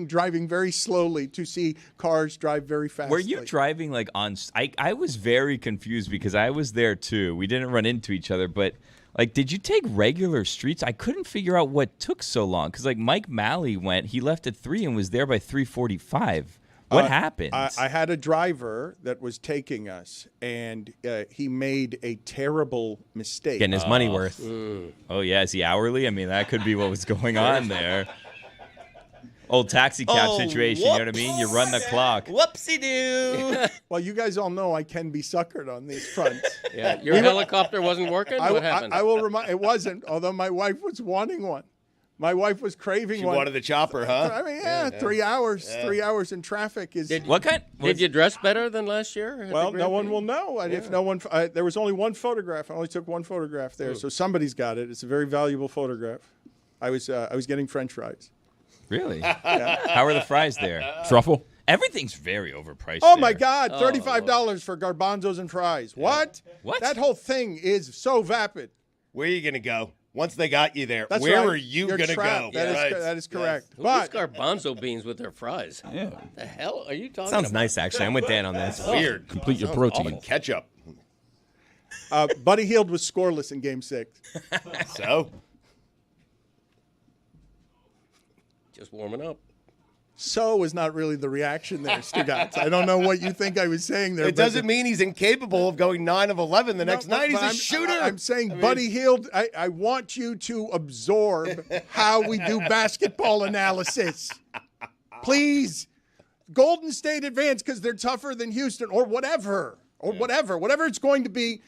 [SPEAKER 1] driving very slowly to see cars drive very fast.
[SPEAKER 5] Were you driving like on? I was very confused because I was there too. We didn't run into each other, but like, did you take regular streets? I couldn't figure out what took so long because like Mike Malley went, he left at 3 and was there by 3:45. What happened?
[SPEAKER 1] I had a driver that was taking us, and he made a terrible mistake.
[SPEAKER 4] Getting his money worth.
[SPEAKER 5] Oh yeah, is he hourly? I mean, that could be what was going on there. Old taxi cab situation, you know what I mean? You run the clock.
[SPEAKER 4] Whoopsie-doo.
[SPEAKER 1] Well, you guys all know I can be suckered on these fronts.
[SPEAKER 3] Yeah, your helicopter wasn't working? What happened?
[SPEAKER 1] I will remind, it wasn't, although my wife was wanting one. My wife was craving one.
[SPEAKER 2] She wanted the chopper, huh?
[SPEAKER 1] I mean, 3 hours. Yeah. 3 hours in traffic is.
[SPEAKER 5] What kind?
[SPEAKER 3] Did you dress better than last year?
[SPEAKER 1] Well, no one will know. And if no one, there was only one photograph. I only took one photograph there, so somebody's got it. It's a very valuable photograph. I was getting French fries.
[SPEAKER 5] Really? Yeah. How are the fries there?
[SPEAKER 7] Truffle?
[SPEAKER 5] Everything's very overpriced.
[SPEAKER 1] Oh,
[SPEAKER 5] there.
[SPEAKER 1] my God. $35 for garbanzos and fries. Yeah. What? That whole thing is so vapid.
[SPEAKER 2] Where are you going to go? Once they got you there,
[SPEAKER 1] That's
[SPEAKER 2] where
[SPEAKER 1] right.
[SPEAKER 2] are you going to go?
[SPEAKER 1] That is correct.
[SPEAKER 3] Yes. But who eats garbanzo beans with their fries?
[SPEAKER 7] Yeah.
[SPEAKER 3] What the hell are you talking
[SPEAKER 4] Sounds
[SPEAKER 3] about?
[SPEAKER 4] nice, actually. I'm with Dan on this.
[SPEAKER 2] Weird.
[SPEAKER 7] Complete your protein.
[SPEAKER 2] Ketchup.
[SPEAKER 1] Buddy Hield was scoreless in Game 6.
[SPEAKER 2] So?
[SPEAKER 3] Just warming up.
[SPEAKER 1] So was not really the reaction there, Stugotz. I don't know what you think I was saying there.
[SPEAKER 2] It doesn't mean he's incapable of going 9 of 11 the next night. He's a shooter.
[SPEAKER 1] I'm saying, Buddy Hield, I want you to absorb how we do basketball analysis. Please. Golden State advance because they're tougher than Houston or whatever. Whatever it's going to be.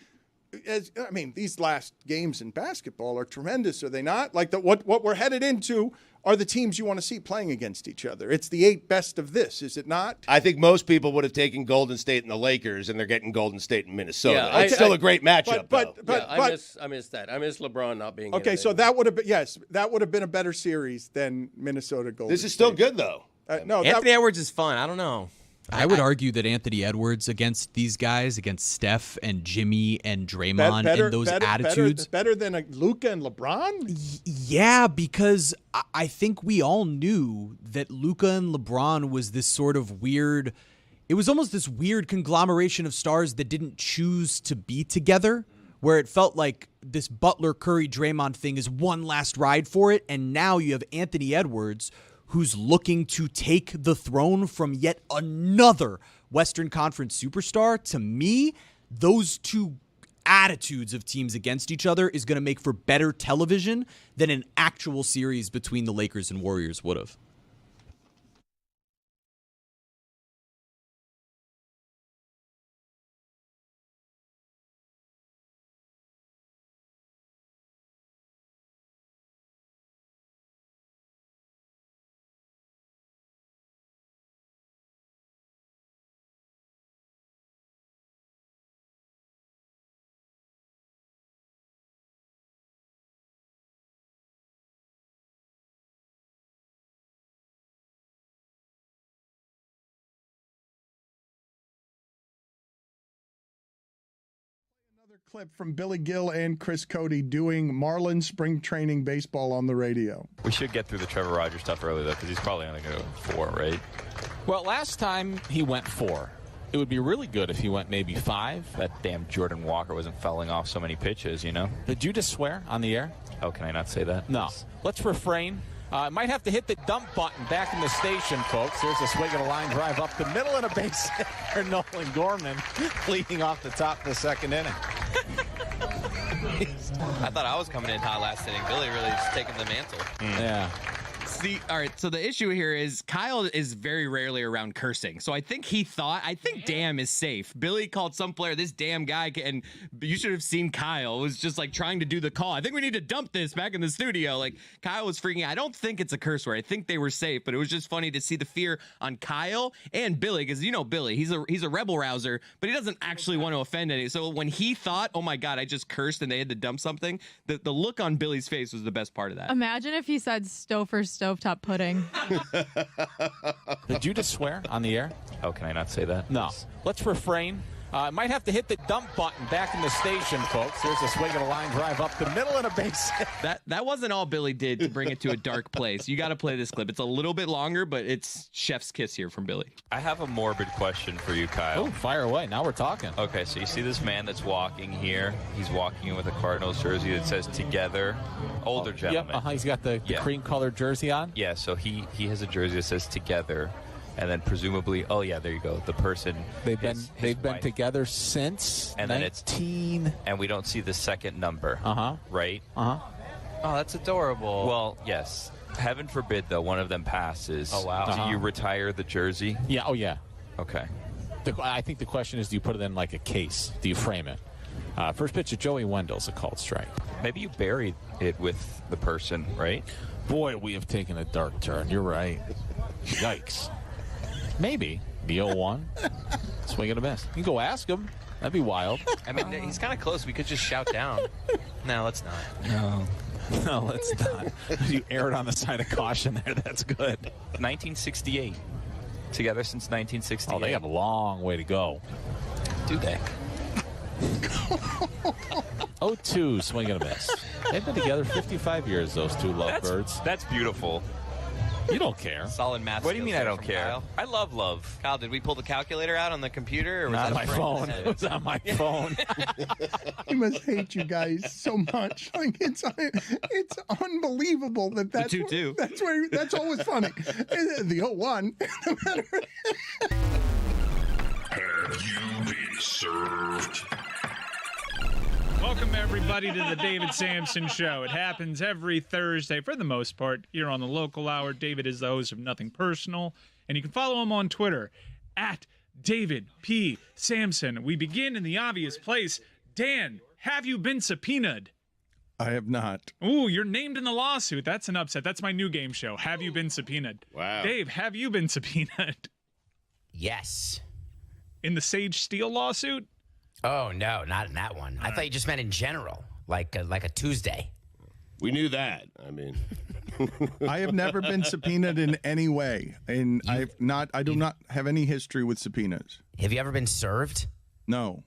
[SPEAKER 1] These last games in basketball are tremendous, are they not? Like what we're headed into are the teams you want to see playing against each other. It's the 8 best of this, is it not?
[SPEAKER 2] I think most people would have taken Golden State and the Lakers, and they're getting Golden State and Minnesota.
[SPEAKER 3] Yeah,
[SPEAKER 2] it's still a great matchup,
[SPEAKER 3] but I miss that. I miss LeBron not being
[SPEAKER 1] okay. So that would have been a better series than Minnesota Golden.
[SPEAKER 2] This is still good though.
[SPEAKER 1] No,
[SPEAKER 4] Anthony Edwards is fun. I don't know.
[SPEAKER 8] I would argue that Anthony Edwards against these guys, against Steph and Jimmy and Draymond and those attitudes.
[SPEAKER 1] Better than Luka and LeBron?
[SPEAKER 8] Yeah, because I think we all knew that Luka and LeBron was this sort of weird, it was almost this weird conglomeration of stars that didn't choose to be together, where it felt like this Butler, Curry, Draymond thing is one last ride for it. And now you have Anthony Edwards, who's looking to take the throne from yet another Western Conference superstar. To me, those two attitudes of teams against each other is going to make for better television than an actual series between the Lakers and Warriors would have.
[SPEAKER 1] Clip from Billy Gill and Chris Cody doing Marlins spring training baseball on the radio.
[SPEAKER 9] We should get through the Trevor Rogers stuff early, though, because he's probably only going to go 4, right?
[SPEAKER 10] Well, last time he went 4. It would be really good if he went maybe 5.
[SPEAKER 9] That damn Jordan Walker wasn't fouling off so many pitches, you know?
[SPEAKER 10] Did you just swear on the air?
[SPEAKER 9] Oh, can I not say that?
[SPEAKER 10] No. Let's refrain. Might have to hit the dump button back in the station, folks. There's a swing of a line drive up the middle and a base hit for Nolan Gorman leading off the top of the second inning.
[SPEAKER 4] I thought I was coming in hot last inning. Billy really just taking the mantle.
[SPEAKER 10] Yeah.
[SPEAKER 4] See, all right, so the issue here is Kyle is very rarely around cursing. So I think damn is safe. Billy called some player this damn guy, and you should have seen Kyle was just like trying to do the call. I think we need to dump this back in the studio. Like Kyle was freaking out. I don't think it's a curse word. I think they were safe, but it was just funny to see the fear on Kyle and Billy, because you know Billy, he's a rebel rouser, but he doesn't actually want to offend any. So when he thought, oh my God, I just cursed and they had to dump something, the look on Billy's face was the best part of that.
[SPEAKER 11] Imagine if he said stovetop pudding.
[SPEAKER 10] Did you just swear on the air?
[SPEAKER 9] Oh, can I not say that?
[SPEAKER 10] No. Let's refrain. Might have to hit the dump button back in the station, folks. There's a swing of a line drive up the middle and a base hit.
[SPEAKER 4] That wasn't all Billy did to bring it to a dark place. You got to play this clip. It's a little bit longer, but it's chef's kiss here from Billy.
[SPEAKER 9] I have a morbid question for you, Kyle.
[SPEAKER 10] Oh, fire away. Now we're talking.
[SPEAKER 9] Okay, so you see this man that's walking here. He's walking in with a Cardinals jersey that says "Together." Older gentleman.
[SPEAKER 10] Yep, he's got the cream-colored jersey on.
[SPEAKER 9] Yeah, so he has a jersey that says "Together." And then presumably, oh yeah, there you go. The person
[SPEAKER 10] they've been together since
[SPEAKER 9] and
[SPEAKER 10] 19.
[SPEAKER 9] Then and we don't see the second number. Right.
[SPEAKER 4] Oh, that's adorable.
[SPEAKER 9] Well, yes. Heaven forbid though, one of them passes.
[SPEAKER 4] Oh wow.
[SPEAKER 9] Do you retire the jersey?
[SPEAKER 10] Yeah. Oh yeah.
[SPEAKER 9] Okay.
[SPEAKER 10] I think the question is, do you put it in like a case? Do you frame it? First pitch of Joey Wendell's a called strike.
[SPEAKER 9] Maybe you buried it with the person, right?
[SPEAKER 10] Boy, we have taken a dark turn. You're right. Yikes. Maybe the 0-1 swing and a miss. You can go ask him. That'd be wild.
[SPEAKER 4] I mean, he's kind of close. We could just shout down. No, let's not.
[SPEAKER 10] No, let's not. You erred on the side of caution there. That's good.
[SPEAKER 9] 1968. Together since 1968.
[SPEAKER 10] Oh, they have a long way to go.
[SPEAKER 4] Do they?
[SPEAKER 10] 0-2 swing and a miss. They've been together 55 years, those two lovebirds.
[SPEAKER 9] That's beautiful.
[SPEAKER 10] You don't care.
[SPEAKER 4] Solid math.
[SPEAKER 9] What do you mean I don't care?
[SPEAKER 4] Kyle.
[SPEAKER 9] I love love.
[SPEAKER 4] Kyle, did we pull the calculator out on the computer? Or was
[SPEAKER 10] Not
[SPEAKER 4] that
[SPEAKER 10] my phone. It was on my phone.
[SPEAKER 1] He must hate you guys so much. Like it's unbelievable that's
[SPEAKER 4] the
[SPEAKER 1] 2-2. That's always funny. The 0-1.
[SPEAKER 12] Have you been served?
[SPEAKER 13] Welcome, everybody, to the David Sampson Show. It happens every Thursday, for the most part, here on the local hour. David is the host of Nothing Personal, and you can follow him on Twitter, at David P. Sampson. We begin in the obvious place. Dan, have you been subpoenaed?
[SPEAKER 1] I have not.
[SPEAKER 13] Ooh, you're named in the lawsuit. That's an upset. That's my new game show. Have you been subpoenaed?
[SPEAKER 2] Wow.
[SPEAKER 13] Dave, have you been subpoenaed?
[SPEAKER 14] Yes.
[SPEAKER 13] In the Sage Steele lawsuit?
[SPEAKER 14] Oh, no, not in that one. I thought you just meant in general, like a Tuesday.
[SPEAKER 2] We knew that. I mean,
[SPEAKER 1] I have never been subpoenaed in any way, and I do not have any history with subpoenas.
[SPEAKER 14] Have you ever been served?
[SPEAKER 1] No.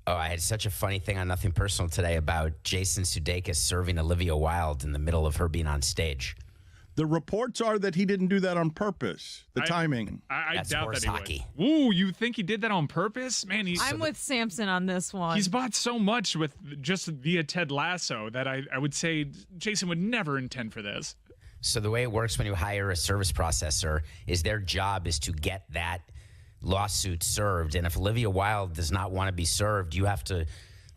[SPEAKER 14] Oh, I had such a funny thing on Nothing Personal today about Jason Sudeikis serving Olivia Wilde in the middle of her being on stage.
[SPEAKER 1] The reports are that he didn't do that on purpose. The timing.
[SPEAKER 13] I
[SPEAKER 14] That's
[SPEAKER 13] doubt
[SPEAKER 14] horse
[SPEAKER 13] that he
[SPEAKER 14] hockey.
[SPEAKER 13] would. Ooh, you think he did that on purpose? Man,
[SPEAKER 11] I'm with Samson on this one.
[SPEAKER 13] He's bought so much with just via Ted Lasso that I would say Jason would never intend for this.
[SPEAKER 14] So the way it works when you hire a service processor is their job is to get that lawsuit served. And if Olivia Wilde does not want to be served, you have to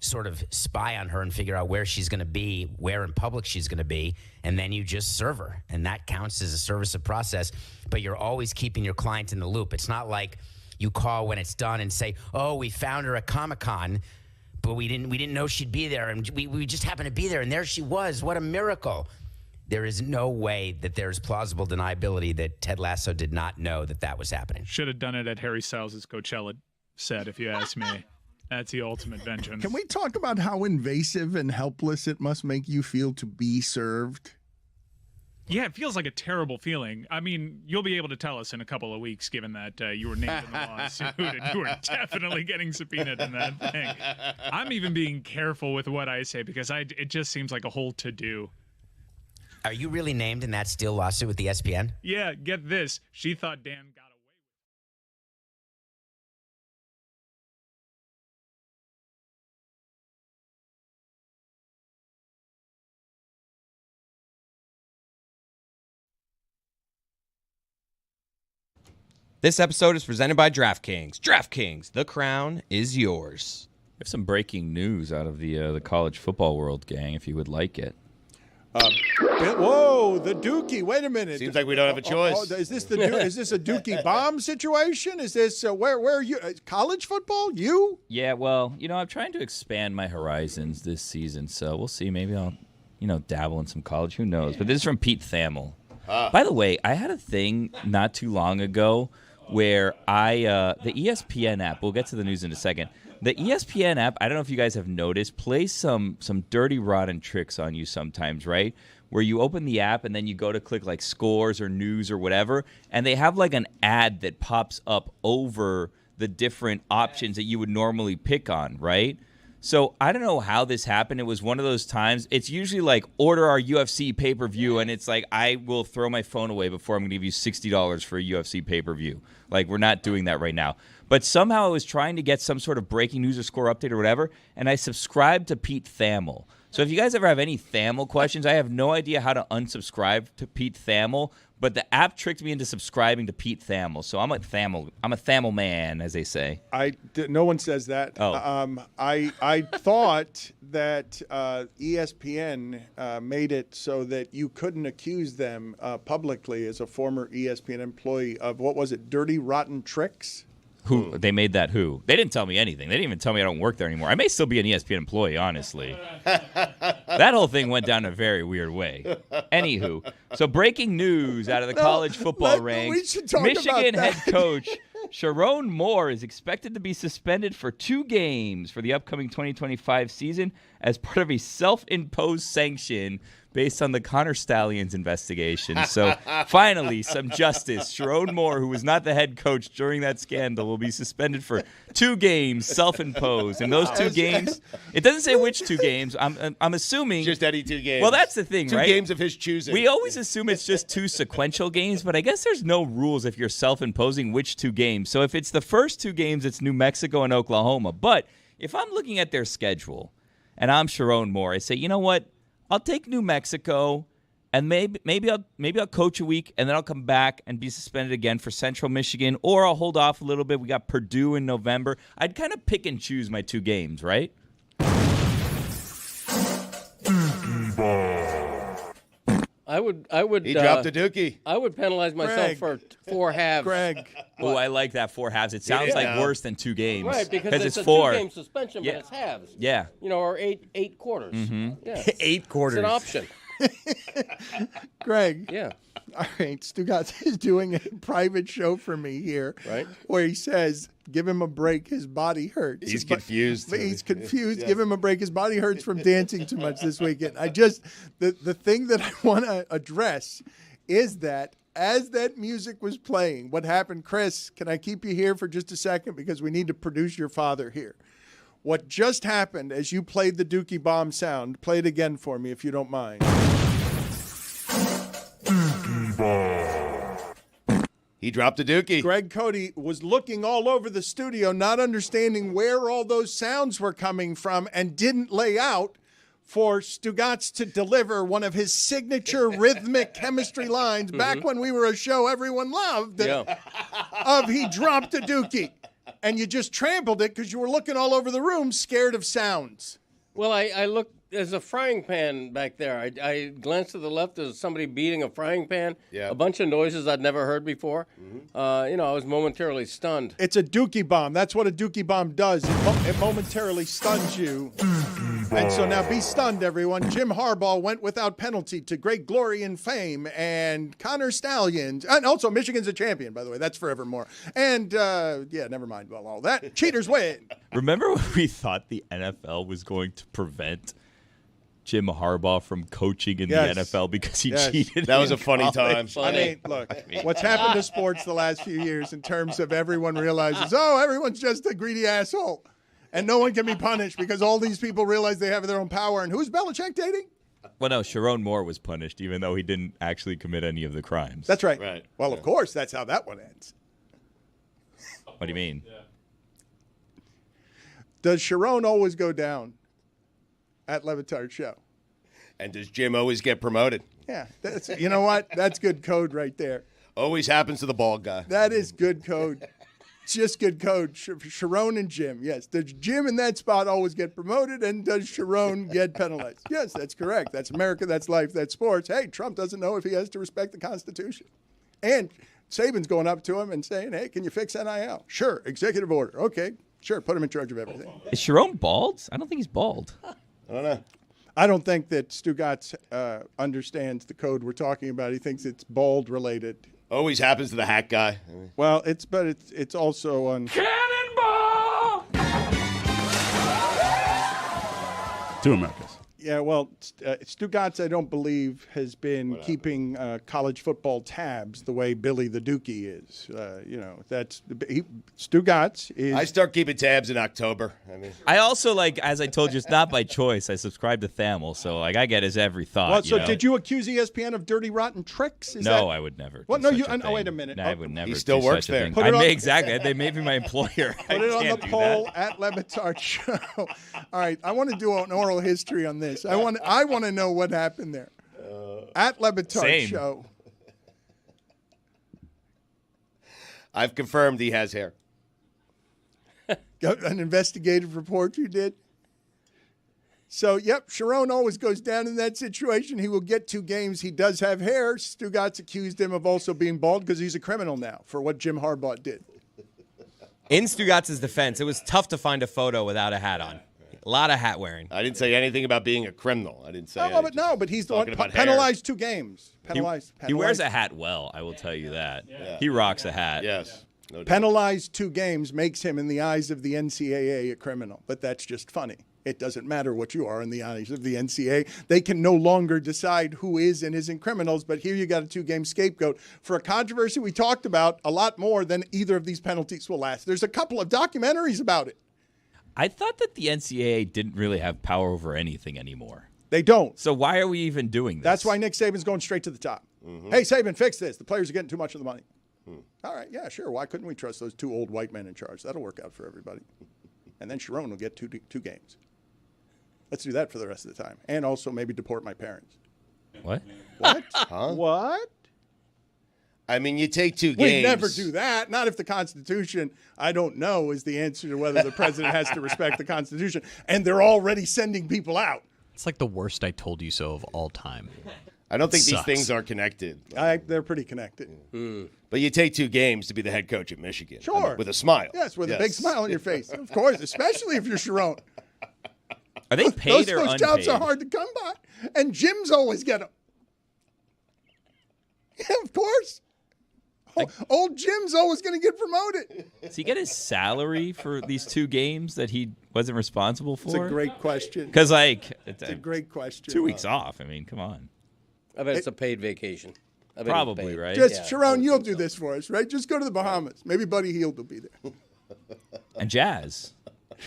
[SPEAKER 14] sort of spy on her and figure out where she's going to be, where in public she's going to be, and then you just serve her. And that counts as a service of process, but you're always keeping your client in the loop. It's not like you call when it's done and say, oh, we found her at Comic-Con, but we didn't know she'd be there, and we just happened to be there, and there she was. What a miracle. There is no way that there's plausible deniability that Ted Lasso did not know that was happening.
[SPEAKER 13] Should have done it at Harry Styles' Coachella set, if you ask me. That's the ultimate vengeance.
[SPEAKER 1] Can we talk about how invasive and helpless it must make you feel to be served?
[SPEAKER 13] Yeah, it feels like a terrible feeling. I mean, you'll be able to tell us in a couple of weeks, given that you were named in the lawsuit and you were definitely getting subpoenaed in that thing. I'm even being careful with what I say because it just seems like a whole to-do.
[SPEAKER 14] Are you really named in that Steele lawsuit with the ESPN?
[SPEAKER 13] Yeah, get this. She thought Dan got away.
[SPEAKER 4] This episode is presented by DraftKings. DraftKings, the crown is yours.
[SPEAKER 5] We have some breaking news out of the college football world, gang, if you would like it.
[SPEAKER 1] Whoa, the Dookie. Wait a minute.
[SPEAKER 2] Seems like we don't have a choice.
[SPEAKER 1] Is this a Dookie bomb situation? Is this where are you? College football? You?
[SPEAKER 5] Yeah, well, I'm trying to expand my horizons this season, so we'll see. Maybe I'll, dabble in some college. Who knows? But this is from Pete Thamel. By the way, I had a thing not too long ago where the ESPN app, we'll get to the news in a second. The ESPN app, I don't know if you guys have noticed, plays some dirty, rotten tricks on you sometimes, right? Where you open the app and then you go to click like scores or news or whatever, and they have like an ad that pops up over the different options that you would normally pick on, right? So I don't know how this happened. It was one of those times. It's usually like order our UFC pay-per-view, and it's like I will throw my phone away before I'm going to give you $60 for a UFC pay-per-view. Like we're not doing that right now. But somehow I was trying to get some sort of breaking news or score update or whatever, and I subscribed to Pete Thamel. So if you guys ever have any Thamel questions, I have no idea how to unsubscribe to Pete Thamel, but the app tricked me into subscribing to Pete Thamel. So I'm a Thamel man, as they say.
[SPEAKER 1] No one says that.
[SPEAKER 5] Oh.
[SPEAKER 1] I thought that ESPN made it so that you couldn't accuse them publicly as a former ESPN employee of, what was it, dirty, rotten tricks?
[SPEAKER 5] Who they made that? Who? They didn't tell me anything. They didn't even tell me I don't work there anymore. I may still be an ESPN employee, honestly. That whole thing went down a very weird way. Anywho, so breaking news out of the college football ranks. Michigan head coach Sharon Moore is expected to be suspended for 2 games for the upcoming 2025 season as part of a self-imposed sanction based on the Connor Stallions investigation. So finally, some justice. Sharon Moore, who was not the head coach during that scandal, will be suspended for 2 games, self-imposed. And those 2 games, it doesn't say which 2 games. I'm assuming.
[SPEAKER 2] Just any 2 games.
[SPEAKER 5] Well, that's the thing, right?
[SPEAKER 2] 2 games of his choosing.
[SPEAKER 5] We always assume it's just 2 sequential games, but I guess there's no rules if you're self-imposing which 2 games. So if it's the first 2 games, it's New Mexico and Oklahoma. But if I'm looking at their schedule and I'm Sharon Moore, I say, you know what? I'll take New Mexico, and maybe I'll coach a week, and then I'll come back and be suspended again for Central Michigan, or I'll hold off a little bit. We got Purdue in November. I'd kind of pick and choose my 2 games, right?
[SPEAKER 3] I would.
[SPEAKER 2] He dropped a dookie.
[SPEAKER 3] I would penalize myself for 4 halves.
[SPEAKER 1] Greg.
[SPEAKER 5] Oh, I like that 4 halves. It sounds like worse than 2 games.
[SPEAKER 3] Right, because it's a
[SPEAKER 5] 4.
[SPEAKER 3] 2-game suspension, but it's halves.
[SPEAKER 5] Yeah.
[SPEAKER 3] Or 8 quarters.
[SPEAKER 5] Mm-hmm.
[SPEAKER 3] Yeah.
[SPEAKER 4] 8 quarters.
[SPEAKER 3] It's an option.
[SPEAKER 1] Greg.
[SPEAKER 3] Yeah.
[SPEAKER 1] All right, Stugotz is doing a private show for me here,
[SPEAKER 3] right?
[SPEAKER 1] Where he says, "Give him a break, his body hurts."
[SPEAKER 2] He's confused.
[SPEAKER 1] He's confused. Yes. Give him a break, his body hurts from dancing too much this weekend. The thing that I want to address is that as that music was playing, what happened, Chris? Can I keep you here for just a second because we need to produce your father here? What just happened as you played the Dookie Bomb sound? Play it again for me if you don't mind.
[SPEAKER 2] He dropped a dookie.
[SPEAKER 1] Greg Cody was looking all over the studio, not understanding where all those sounds were coming from, and didn't lay out for Stugotz to deliver one of his signature rhythmic chemistry lines back when we were a show everyone loved of he dropped a dookie. And you just trampled it because you were looking all over the room scared of sounds.
[SPEAKER 3] Well, I looked. There's a frying pan back there. I glanced to the left. There's somebody beating a frying pan.
[SPEAKER 2] Yeah.
[SPEAKER 3] A bunch of noises I'd never heard before. Mm-hmm. I was momentarily stunned.
[SPEAKER 1] It's a Dookie bomb. That's what a Dookie bomb does. It momentarily stuns you. And so now be stunned, everyone. Jim Harbaugh went without penalty to great glory and fame. And Connor Stallions. And also Michigan's a champion, by the way. That's forevermore. And, never mind. Well, all that. Cheaters win.
[SPEAKER 5] Remember when we thought the NFL was going to prevent Jim Harbaugh from coaching in the NFL because he cheated.
[SPEAKER 2] That was a funny time.
[SPEAKER 1] I mean, look, what's happened to sports the last few years in terms of everyone realizes, everyone's just a greedy asshole. And no one can be punished because all these people realize they have their own power. And who's Belichick dating?
[SPEAKER 5] Well, no, Sharon Moore was punished, even though he didn't actually commit any of the crimes.
[SPEAKER 1] That's right. Well, of course, that's how that one ends.
[SPEAKER 5] What do you mean? Yeah.
[SPEAKER 1] Does Sharon always go down at Le Batard Show?
[SPEAKER 2] And does Jim always get promoted?
[SPEAKER 1] Yeah. You know what? That's good code right there.
[SPEAKER 2] Always happens to the bald guy.
[SPEAKER 1] That is good code. Just good code. Sharon and Jim. Yes. Does Jim in that spot always get promoted, and does Sharon get penalized? Yes, that's correct. That's America. That's life. That's sports. Hey, Trump doesn't know if he has to respect the Constitution. And Saban's going up to him and saying, hey, can you fix NIL? Sure. Executive order. Okay. Sure. Put him in charge of everything.
[SPEAKER 5] Is Sharon bald? I don't think he's bald.
[SPEAKER 2] I don't know.
[SPEAKER 1] I don't think that Stugotz understands the code we're talking about. He thinks it's bald related.
[SPEAKER 2] Always happens to the hat guy.
[SPEAKER 1] Well, it's also on
[SPEAKER 12] Cannonball!
[SPEAKER 7] 2 Americas.
[SPEAKER 1] Yeah, well, Stugotz, I don't believe, has been keeping college football tabs the way Billy the Dookie is. Stugotz is.
[SPEAKER 2] I start keeping tabs in October.
[SPEAKER 5] I also, as I told you, it's not by choice. I subscribe to Thamel, so I get his every thought.
[SPEAKER 1] Well, so did you accuse ESPN of dirty, rotten tricks?
[SPEAKER 5] I would never.
[SPEAKER 1] Well, no, you. Oh, wait a minute.
[SPEAKER 5] No, I would never.
[SPEAKER 2] He still
[SPEAKER 5] do
[SPEAKER 2] works
[SPEAKER 5] such
[SPEAKER 2] there.
[SPEAKER 5] A thing. Exactly. They made me my employer.
[SPEAKER 1] Put it on the poll at Le Batard Show. All right, I want to do an oral history on this. I want to know what happened there. At Le Batard Show.
[SPEAKER 2] I've confirmed he has hair.
[SPEAKER 1] Got an investigative report you did? So, yep, Sharon always goes down in that situation. He will get 2 games. He does have hair. Stugotz accused him of also being bald because he's a criminal now for what Jim Harbaugh did.
[SPEAKER 4] In Stugotz's defense, it was tough to find a photo without a hat on. A lot of hat wearing.
[SPEAKER 2] I didn't say anything about being a criminal. I didn't say
[SPEAKER 1] but he's the one penalized 2 games. Penalized.
[SPEAKER 5] He wears a hat well, I will tell you that. Yeah. He rocks a hat.
[SPEAKER 2] Yes. No doubt.
[SPEAKER 1] Penalized 2 games makes him, in the eyes of the NCAA, a criminal. But that's just funny. It doesn't matter what you are in the eyes of the NCAA. They can no longer decide who is and isn't criminals, but here you got a 2-game scapegoat for a controversy we talked about a lot more than either of these penalties will last. There's a couple of documentaries about it.
[SPEAKER 5] I thought that the NCAA didn't really have power over anything anymore.
[SPEAKER 1] They don't.
[SPEAKER 5] So why are we even doing this?
[SPEAKER 1] That's why Nick Saban's going straight to the top. Mm-hmm. Hey, Saban, fix this. The players are getting too much of the money. All right, yeah, sure. Why couldn't we trust those 2 old white men in charge? That'll work out for everybody. And then Sharon will get 2 games. Let's do that for the rest of the time. And also maybe deport my parents.
[SPEAKER 5] What?
[SPEAKER 1] What?
[SPEAKER 2] Huh?
[SPEAKER 1] What?
[SPEAKER 2] I mean, you take 2 games.
[SPEAKER 1] We never do that. Not if the Constitution, I don't know, is the answer to whether the president has to respect the Constitution. And they're already sending people out.
[SPEAKER 8] It's like the worst I told you so of all time.
[SPEAKER 2] I don't think these things are connected.
[SPEAKER 1] They're pretty connected.
[SPEAKER 2] But you take 2 games to be the head coach at Michigan.
[SPEAKER 1] Sure.
[SPEAKER 2] With a smile.
[SPEAKER 1] Yes, with a big smile on your face. Of course, especially if you're Sharon.
[SPEAKER 5] Are they paid or unpaid?
[SPEAKER 1] Those jobs are hard to come by. And Jim's always get them. Yeah, of course. Old Jim's always going to get promoted.
[SPEAKER 5] Does he get his salary for these 2 games that he wasn't responsible for?
[SPEAKER 1] It's a great question.
[SPEAKER 5] Because,
[SPEAKER 1] it's a great question.
[SPEAKER 5] 2 weeks off. I mean, come on.
[SPEAKER 3] I bet it's a paid vacation.
[SPEAKER 5] Probably, right?
[SPEAKER 1] Sharon, you'll do this for us, right? Just go to the Bahamas. Maybe Buddy Hield will be there.
[SPEAKER 5] And Jazz.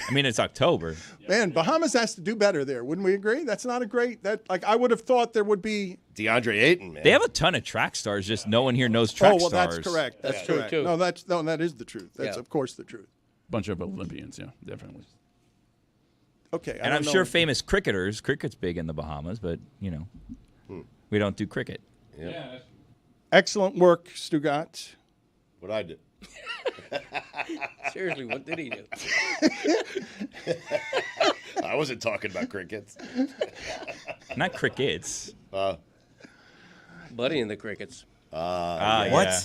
[SPEAKER 5] I mean, it's October.
[SPEAKER 1] Man, Bahamas has to do better there. Wouldn't we agree? That's not a great. I would have thought there would be
[SPEAKER 2] DeAndre Ayton. Man,
[SPEAKER 5] they have a ton of track stars. Just no one here knows track stars.
[SPEAKER 1] That's correct. That's true
[SPEAKER 3] too.
[SPEAKER 1] No, that is the truth. That's of course the truth.
[SPEAKER 7] Bunch of Olympians, yeah, definitely.
[SPEAKER 1] Okay,
[SPEAKER 5] and I'm sure famous cricketers. Cricket's big in the Bahamas, but we don't do cricket.
[SPEAKER 2] Yeah.
[SPEAKER 1] Excellent work, Stugotz.
[SPEAKER 2] What I did.
[SPEAKER 3] Seriously, what did he do?
[SPEAKER 2] I wasn't talking about crickets.
[SPEAKER 5] Not crickets.
[SPEAKER 3] Buddy and the Crickets.
[SPEAKER 5] What?
[SPEAKER 2] Yeah.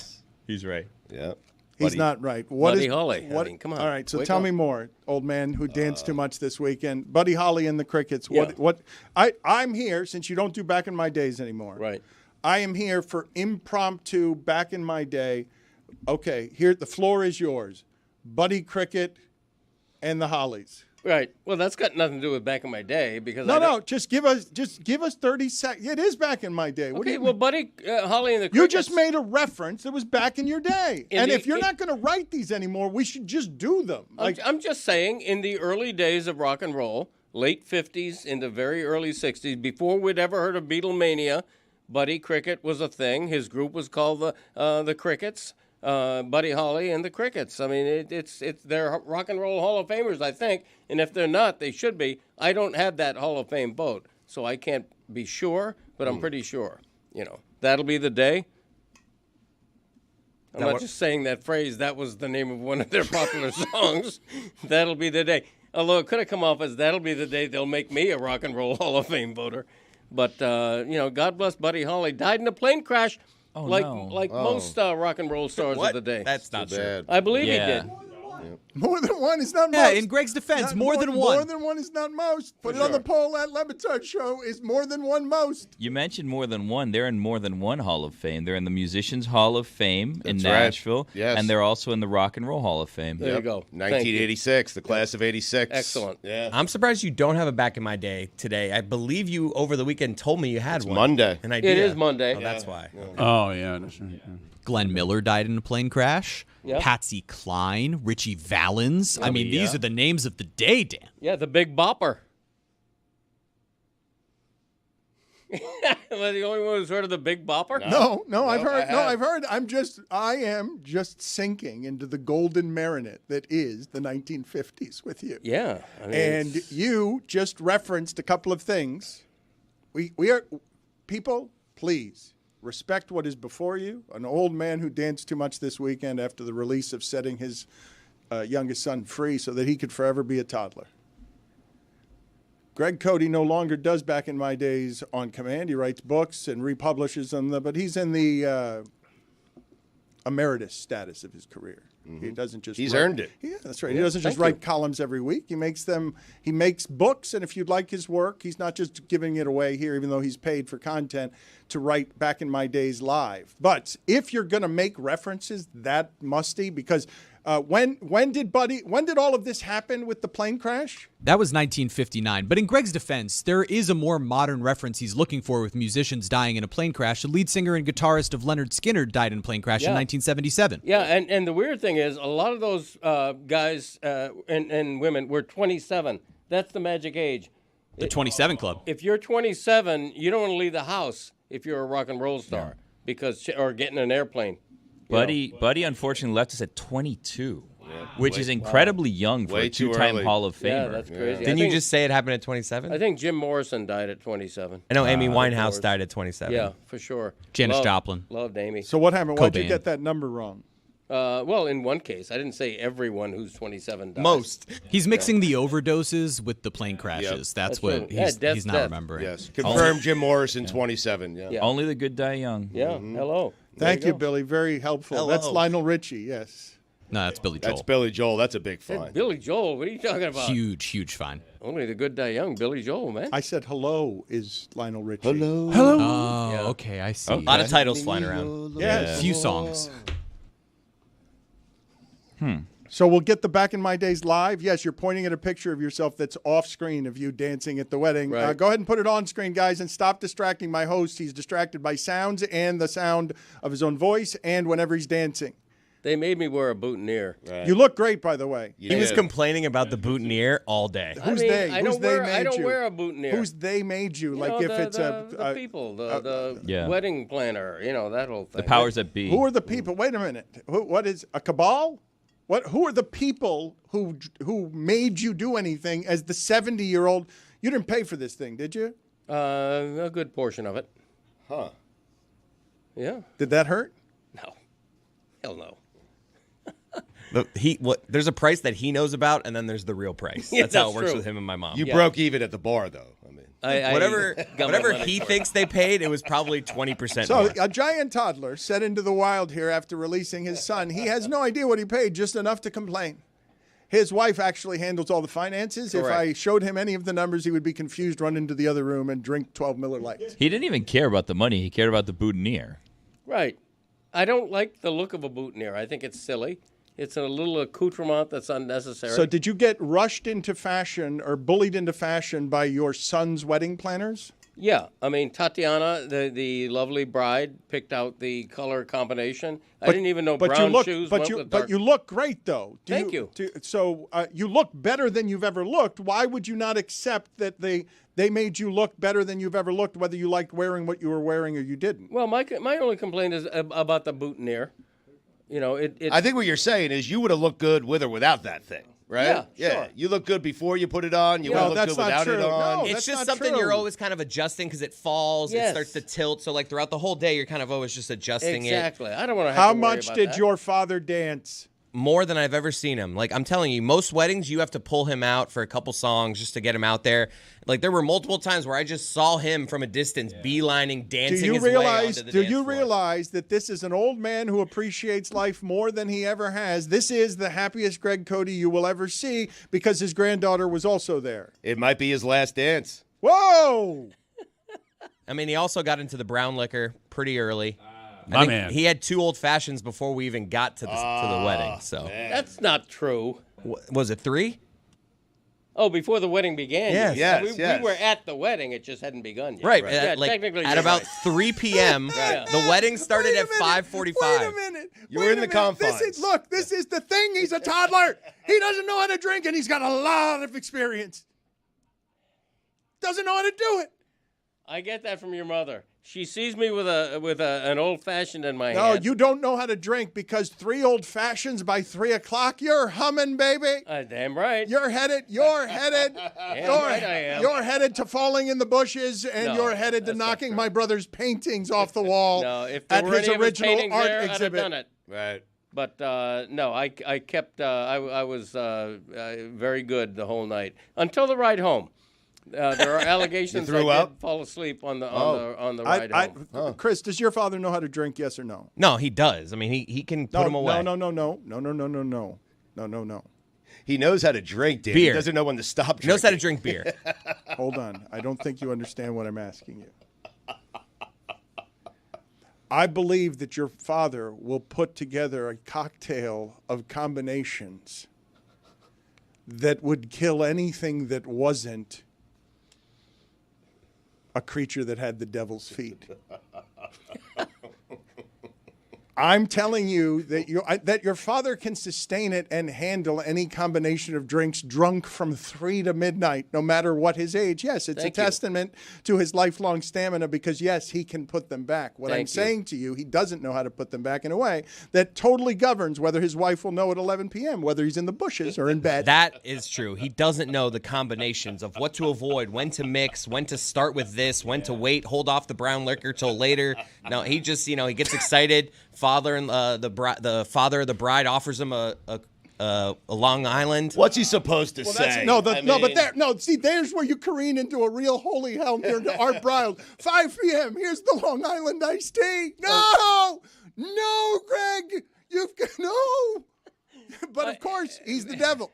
[SPEAKER 5] He's right.
[SPEAKER 2] Yeah.
[SPEAKER 1] He's not right.
[SPEAKER 3] Buddy Holly. I mean, come on.
[SPEAKER 1] All right, so tell me more, old man who danced too much this weekend. Buddy Holly and the Crickets. What? I'm here since you don't do Back in My Days anymore.
[SPEAKER 3] Right.
[SPEAKER 1] I am here for impromptu Back in My Day. Okay, here the floor is yours. Buddy Cricket and the Hollies.
[SPEAKER 3] Right. Well, that's got nothing to do with back in my day because
[SPEAKER 1] No, just give us 30 seconds. It is back in my day.
[SPEAKER 3] Okay, well, Buddy Holly and the Crickets.
[SPEAKER 1] You just made a reference that was back in your day. And if you're not going to write these anymore, we should just do them.
[SPEAKER 3] I'm just saying, in the early days of rock and roll, late 50s into very early 60s, before we'd ever heard of Beatlemania, Buddy Cricket was a thing. His group was called the Crickets. Buddy Holly and the Crickets. I mean, they're Rock and Roll Hall of Famers, I think. And if they're not, they should be. I don't have that Hall of Fame vote, so I can't be sure, but I'm pretty sure. That'll be the day. I'm not just saying that phrase. That was the name of one of their popular songs. That'll be the day. Although it could have come off as that'll be the day they'll make me a Rock and Roll Hall of Fame voter. But, God bless Buddy Holly. Died in a plane crash. Most rock and roll stars of the day.
[SPEAKER 4] That's not true.
[SPEAKER 3] I believe he did.
[SPEAKER 1] More than one is not most.
[SPEAKER 8] Yeah, in Greg's defense, more than one.
[SPEAKER 1] More than one is not most. Put it on the poll at Le Batard Show. Is more than one most?
[SPEAKER 5] You mentioned more than one. They're in more than one Hall of Fame. They're in the Musicians Hall of Fame in Nashville.
[SPEAKER 2] Yes.
[SPEAKER 5] And they're also in the Rock and Roll Hall of Fame.
[SPEAKER 3] There you go.
[SPEAKER 2] 1986, the class of 86.
[SPEAKER 3] Excellent.
[SPEAKER 2] Yeah.
[SPEAKER 4] I'm surprised you don't have a back in my day today. I believe you over the weekend told me you had one.
[SPEAKER 2] Monday.
[SPEAKER 4] An idea.
[SPEAKER 3] It is Monday.
[SPEAKER 4] Oh, that's why.
[SPEAKER 7] Oh, yeah. That's right. Yeah.
[SPEAKER 8] Glenn Miller died in a plane crash.
[SPEAKER 3] Yeah.
[SPEAKER 8] Patsy Cline, Richie Valens. I mean, these are the names of the day, Dan.
[SPEAKER 3] Yeah, the Big Bopper. Am I the only one who's heard of the Big Bopper?
[SPEAKER 1] No, I've heard. I am just sinking into the golden marinade that is the 1950s with you.
[SPEAKER 3] Yeah.
[SPEAKER 1] And you just referenced a couple of things. We are, people, please. Respect what is before you. An old man who danced too much this weekend after the release of setting his youngest son free so that he could forever be a toddler. Greg Cody no longer does Back in My Days on command. He writes books and republishes them, but he's in the emeritus status of his career. He doesn't just
[SPEAKER 2] He's earned it.
[SPEAKER 1] Yeah, that's right. He doesn't just write columns every week. He makes books, and if you'd like his work, he's not just giving it away here, even though he's paid for content to write Back in My Days live. But if you're going to make references that musty, because when did all of this happen with the plane crash?
[SPEAKER 8] That was 1959. But in Greg's defense, there is a more modern reference he's looking for with musicians dying in a plane crash. The lead singer and guitarist of Lynyrd Skynyrd died in a plane crash in 1977.
[SPEAKER 3] Yeah, and the weird thing is, a lot of those guys and women were 27. That's the magic age.
[SPEAKER 8] The 27 Club.
[SPEAKER 3] If you're 27, you don't want to leave the house if you're a rock and roll star or getting an airplane.
[SPEAKER 5] Buddy unfortunately left us at 22, which is incredibly young for a two-time Hall of Famer.
[SPEAKER 3] Yeah, that's crazy.
[SPEAKER 4] Didn't you just say it happened at 27?
[SPEAKER 3] I think Jim Morrison died at 27.
[SPEAKER 4] I know Amy Winehouse died at 27.
[SPEAKER 3] Yeah, for sure.
[SPEAKER 8] Janis Joplin.
[SPEAKER 3] Loved Amy.
[SPEAKER 1] So what happened? Why'd you get that number wrong?
[SPEAKER 3] Well, in one case, I didn't say everyone who's 27 dies.
[SPEAKER 4] Most.
[SPEAKER 8] He's mixing the overdoses with the plane crashes. That's what he's not remembering.
[SPEAKER 2] Yes. Confirmed Jim Morrison, 27. Yeah.
[SPEAKER 5] Only the good die young.
[SPEAKER 3] Yeah. Hello.
[SPEAKER 1] Thank you, Billy. Very helpful.
[SPEAKER 4] Hello.
[SPEAKER 1] That's Lionel Richie, yes.
[SPEAKER 8] No, that's Billy Joel.
[SPEAKER 2] That's Billy Joel. That's a big fine.
[SPEAKER 3] Billy Joel, what are you talking about?
[SPEAKER 8] Huge fine.
[SPEAKER 3] Only the good die young, Billy Joel, man.
[SPEAKER 1] I said hello is Lionel Richie.
[SPEAKER 2] Hello.
[SPEAKER 8] Oh, okay, I see.
[SPEAKER 4] A lot of titles flying around.
[SPEAKER 1] Yes.
[SPEAKER 8] A few songs.
[SPEAKER 1] So we'll get the Back in My Days live. Yes, you're pointing at a picture of yourself that's off screen of you dancing at the wedding.
[SPEAKER 3] Right.
[SPEAKER 1] Go ahead and put it on screen, guys, and stop distracting my host. He's distracted by sounds and the sound of his own voice and whenever he's dancing.
[SPEAKER 3] They made me wear a boutonniere.
[SPEAKER 2] Right.
[SPEAKER 1] You look great, by the way.
[SPEAKER 4] He was complaining about the boutonniere all day.
[SPEAKER 1] Who's they?
[SPEAKER 3] I
[SPEAKER 1] Who's
[SPEAKER 3] don't
[SPEAKER 1] they
[SPEAKER 3] wear,
[SPEAKER 1] made
[SPEAKER 3] I don't
[SPEAKER 1] you?
[SPEAKER 3] wear a boutonniere.
[SPEAKER 1] Who's they made you? Like
[SPEAKER 3] know,
[SPEAKER 1] if it's
[SPEAKER 3] the people, the wedding planner, that whole thing.
[SPEAKER 5] The powers that be.
[SPEAKER 1] Who are the people? Wait a minute. What is a cabal? Who are the people who made you do anything as the 70-year-old? You didn't pay for this thing, did you?
[SPEAKER 3] A good portion of it.
[SPEAKER 2] Huh.
[SPEAKER 3] Yeah.
[SPEAKER 1] Did that hurt?
[SPEAKER 3] No. Hell no.
[SPEAKER 4] There's a price that he knows about, and then there's the real price. That's how it works with him and my mom.
[SPEAKER 2] You broke even at the bar, though. I mean,
[SPEAKER 4] whatever he thinks they paid, it was probably 20%
[SPEAKER 1] So
[SPEAKER 4] more.
[SPEAKER 1] a giant toddler set into the wild here after releasing his son. He has no idea what he paid, just enough to complain. His wife actually handles all the finances.
[SPEAKER 3] Correct.
[SPEAKER 1] If I showed him any of the numbers, he would be confused, run into the other room, and drink 12 Miller Lights.
[SPEAKER 5] He didn't even care about the money. He cared about the boutonniere.
[SPEAKER 3] Right. I don't like the look of a boutonniere. I think it's silly. It's a little accoutrement that's unnecessary.
[SPEAKER 1] So did you get rushed into fashion or bullied into fashion by your son's wedding planners?
[SPEAKER 3] Yeah. I mean, Tatiana, the lovely bride, picked out the color combination. I didn't even know brown shoes went with dark.
[SPEAKER 1] But you look great, though.
[SPEAKER 3] Thank you.
[SPEAKER 1] So you look better than you've ever looked. Why would you not accept that they made you look better than you've ever looked, whether you liked wearing what you were wearing or you didn't?
[SPEAKER 3] Well, my only complaint is about the boutonniere. You know,
[SPEAKER 2] I think what you're saying is you would have looked good with or without that thing, right?
[SPEAKER 3] Yeah, sure.
[SPEAKER 2] You look good before you put it on. You would look good without it on.
[SPEAKER 1] No,
[SPEAKER 4] it's just something you're always kind of adjusting because it falls.
[SPEAKER 3] Yes.
[SPEAKER 4] It starts to tilt. So like throughout the whole day, you're kind of always just adjusting
[SPEAKER 3] Exactly. I don't want to have
[SPEAKER 1] How
[SPEAKER 3] to worry
[SPEAKER 1] much
[SPEAKER 3] about
[SPEAKER 1] did
[SPEAKER 3] that.
[SPEAKER 1] your father dance?
[SPEAKER 4] More than I've ever seen him. Like, I'm telling you, most weddings, you have to pull him out for a couple songs just to get him out there. Like, there were multiple times where I just saw him from a distance, beelining, dancing his way onto the
[SPEAKER 1] Do
[SPEAKER 4] dance
[SPEAKER 1] you
[SPEAKER 4] floor.
[SPEAKER 1] realize that this is an old man who appreciates life more than he ever has? This is the happiest Greg Cody you will ever see because his granddaughter was also there.
[SPEAKER 2] It might be his last dance.
[SPEAKER 1] Whoa!
[SPEAKER 4] I mean, he also got into the brown liquor pretty early.
[SPEAKER 7] My
[SPEAKER 4] I think
[SPEAKER 7] man.
[SPEAKER 4] He had 2 old fashions before we even got to the wedding. So
[SPEAKER 3] That's not true.
[SPEAKER 4] was it 3?
[SPEAKER 3] Oh, before the wedding began.
[SPEAKER 4] Yes.
[SPEAKER 3] Yes.
[SPEAKER 2] Yes.
[SPEAKER 3] We were at the wedding. It just hadn't begun yet.
[SPEAKER 4] Right.
[SPEAKER 3] Yeah,
[SPEAKER 4] Like,
[SPEAKER 3] technically
[SPEAKER 4] at
[SPEAKER 3] you're
[SPEAKER 4] about
[SPEAKER 3] right.
[SPEAKER 4] 3 p.m., the wedding started at 5:45.
[SPEAKER 1] Wait a minute.
[SPEAKER 2] You were in the confines.
[SPEAKER 1] This is the thing. He's a toddler. He doesn't know how to drink, and he's got a lot of experience. Doesn't know how to do it.
[SPEAKER 3] I get that from your mother. She sees me with an old fashioned in my
[SPEAKER 1] No,
[SPEAKER 3] hand.
[SPEAKER 1] you don't know how to drink because 3 old fashions by 3 o'clock. You're humming, baby.
[SPEAKER 3] Damn right.
[SPEAKER 1] You're headed.
[SPEAKER 3] Right I am.
[SPEAKER 1] You're headed to falling in the bushes, and
[SPEAKER 3] No,
[SPEAKER 1] you're headed to
[SPEAKER 3] that's not
[SPEAKER 1] knocking
[SPEAKER 3] true.
[SPEAKER 1] my brother's paintings off the wall
[SPEAKER 3] No, if there
[SPEAKER 1] at
[SPEAKER 3] were
[SPEAKER 1] his
[SPEAKER 3] any of his
[SPEAKER 1] original
[SPEAKER 3] paintings
[SPEAKER 1] art
[SPEAKER 3] there, I'd have
[SPEAKER 1] exhibit.
[SPEAKER 3] done it.
[SPEAKER 2] Right.
[SPEAKER 3] But no, I kept. I was very good the whole night until the ride home. There are allegations
[SPEAKER 2] You threw
[SPEAKER 3] I
[SPEAKER 2] up?
[SPEAKER 3] did fall asleep on the ride home.
[SPEAKER 1] Chris, does your father know how to drink? Yes or no?
[SPEAKER 4] No, he does. I mean, he can put them away.
[SPEAKER 1] No.
[SPEAKER 2] He knows how to drink, Dan.
[SPEAKER 4] Beer.
[SPEAKER 2] He doesn't know when to stop drinking.
[SPEAKER 4] He knows how to drink beer.
[SPEAKER 1] Hold on. I don't think you understand what I'm asking you. I believe that your father will put together a cocktail of combinations that would kill anything that wasn't a creature that had the devil's feet. I'm telling you that your father can sustain it and handle any combination of drinks drunk from 3 to midnight, no matter what his age. Yes, it's
[SPEAKER 3] Thank
[SPEAKER 1] a
[SPEAKER 3] you.
[SPEAKER 1] testament to his lifelong stamina because, yes, he can put them back. What I'm
[SPEAKER 3] Thank you.
[SPEAKER 1] saying to you, he doesn't know how to put them back in a way that totally governs whether his wife will know at 11 p.m., whether he's in the bushes or in bed.
[SPEAKER 4] That is true. He doesn't know the combinations of what to avoid, when to mix, when to start with this, when to wait, hold off the brown liquor till later. No, he just, he gets excited. The father of the bride offers him a Long Island.
[SPEAKER 2] What's he supposed to say?
[SPEAKER 1] There's where you careen into a real holy hell near to Art Briles. 5 p.m. Here's the Long Island iced tea. No, Greg, no. But of course, he's the devil.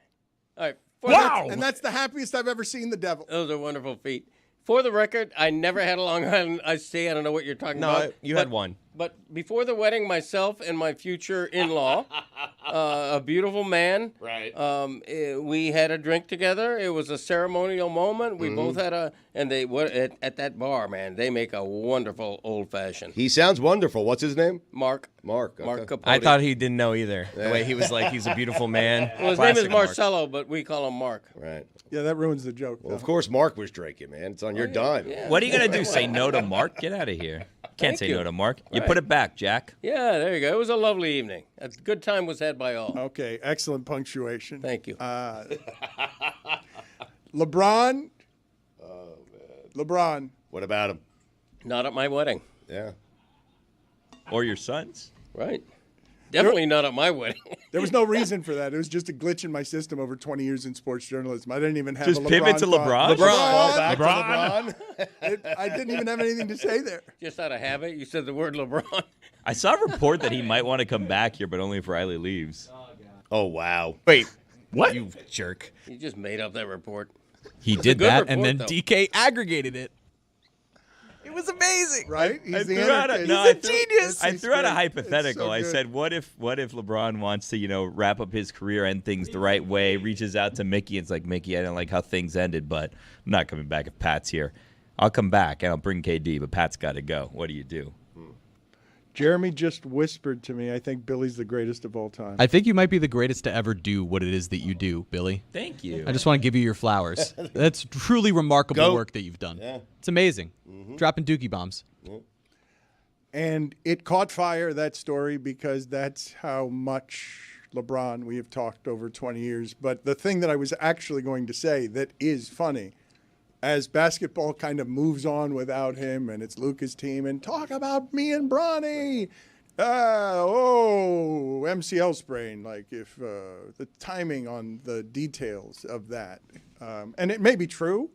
[SPEAKER 3] All right.
[SPEAKER 1] Wow! And that's the happiest I've ever seen the devil.
[SPEAKER 3] Those are wonderful feet. For the record, I never had a Long Island iced tea. I don't know what you're talking about.
[SPEAKER 4] No, you had one.
[SPEAKER 3] But before the wedding, myself and my future in-law, a beautiful man,
[SPEAKER 2] Right.
[SPEAKER 3] We had a drink together. It was a ceremonial moment. We both had at that bar, man, they make a wonderful old-fashioned.
[SPEAKER 2] He sounds wonderful. What's his name?
[SPEAKER 3] Mark.
[SPEAKER 2] Okay.
[SPEAKER 3] Mark Capote.
[SPEAKER 4] I thought he didn't know either. The way he was like, he's a beautiful man.
[SPEAKER 3] Well, his name is Marcelo, but we call him Mark.
[SPEAKER 2] Right.
[SPEAKER 1] Yeah, that ruins the joke.
[SPEAKER 2] Well, of course, Mark was drinking, man. It's on your dime.
[SPEAKER 3] Yeah.
[SPEAKER 5] What are you going to do? Say no to Mark? Get out of here. Can't say no to Mark. You put it back, Jack.
[SPEAKER 3] Yeah, there you go. It was a lovely evening. A good time was had by all.
[SPEAKER 1] Okay, excellent punctuation.
[SPEAKER 3] Thank you.
[SPEAKER 1] LeBron. Oh, man. LeBron.
[SPEAKER 2] What about him?
[SPEAKER 3] Not at my wedding.
[SPEAKER 2] Yeah.
[SPEAKER 5] Or your sons.
[SPEAKER 3] Right. Definitely not at my wedding.
[SPEAKER 1] There was no reason for that. It was just a glitch in my system over 20 years in sports journalism. I didn't even have
[SPEAKER 5] Just
[SPEAKER 1] a LeBron
[SPEAKER 5] pivot to
[SPEAKER 1] thought.
[SPEAKER 5] LeBron?
[SPEAKER 2] Fall back to
[SPEAKER 5] LeBron.
[SPEAKER 2] LeBron.
[SPEAKER 1] I didn't even have anything to say there.
[SPEAKER 3] Just out of habit, you said the word LeBron.
[SPEAKER 5] I saw a report that he might want to come back here, but only if Riley leaves.
[SPEAKER 2] Oh, wow.
[SPEAKER 4] Wait,
[SPEAKER 5] what?
[SPEAKER 4] You jerk.
[SPEAKER 3] You just made up that report.
[SPEAKER 8] He
[SPEAKER 3] It's a
[SPEAKER 8] did
[SPEAKER 3] good
[SPEAKER 8] that,
[SPEAKER 3] report,
[SPEAKER 8] and then
[SPEAKER 3] though.
[SPEAKER 8] DK aggregated it.
[SPEAKER 4] It was amazing.
[SPEAKER 1] Right? He's
[SPEAKER 5] He's a
[SPEAKER 4] genius.
[SPEAKER 5] I threw out a hypothetical.
[SPEAKER 1] So
[SPEAKER 5] I
[SPEAKER 1] good.
[SPEAKER 5] said, what if LeBron wants to, wrap up his career, end things the right way, reaches out to Mickey, and it's like, Mickey, I don't like how things ended, but I'm not coming back if Pat's here. I'll come back and I'll bring KD, but Pat's got to go. What do you do?
[SPEAKER 1] Jeremy just whispered to me, I think Billy's the greatest of all time.
[SPEAKER 8] I think you might be the greatest to ever do what it is that you do, Billy.
[SPEAKER 5] Thank you.
[SPEAKER 8] I just want to give you your flowers. That's truly remarkable work that you've done.
[SPEAKER 2] Yeah.
[SPEAKER 8] It's amazing. Dropping dookie bombs.
[SPEAKER 1] And it caught fire, that story, because that's how much LeBron we have talked over 20 years. But the thing that I was actually going to say that is funny, as basketball kind of moves on without him and it's Luka's team, and talk about me and Bronny. MCL sprain, like if the timing on the details of that. And it may be true,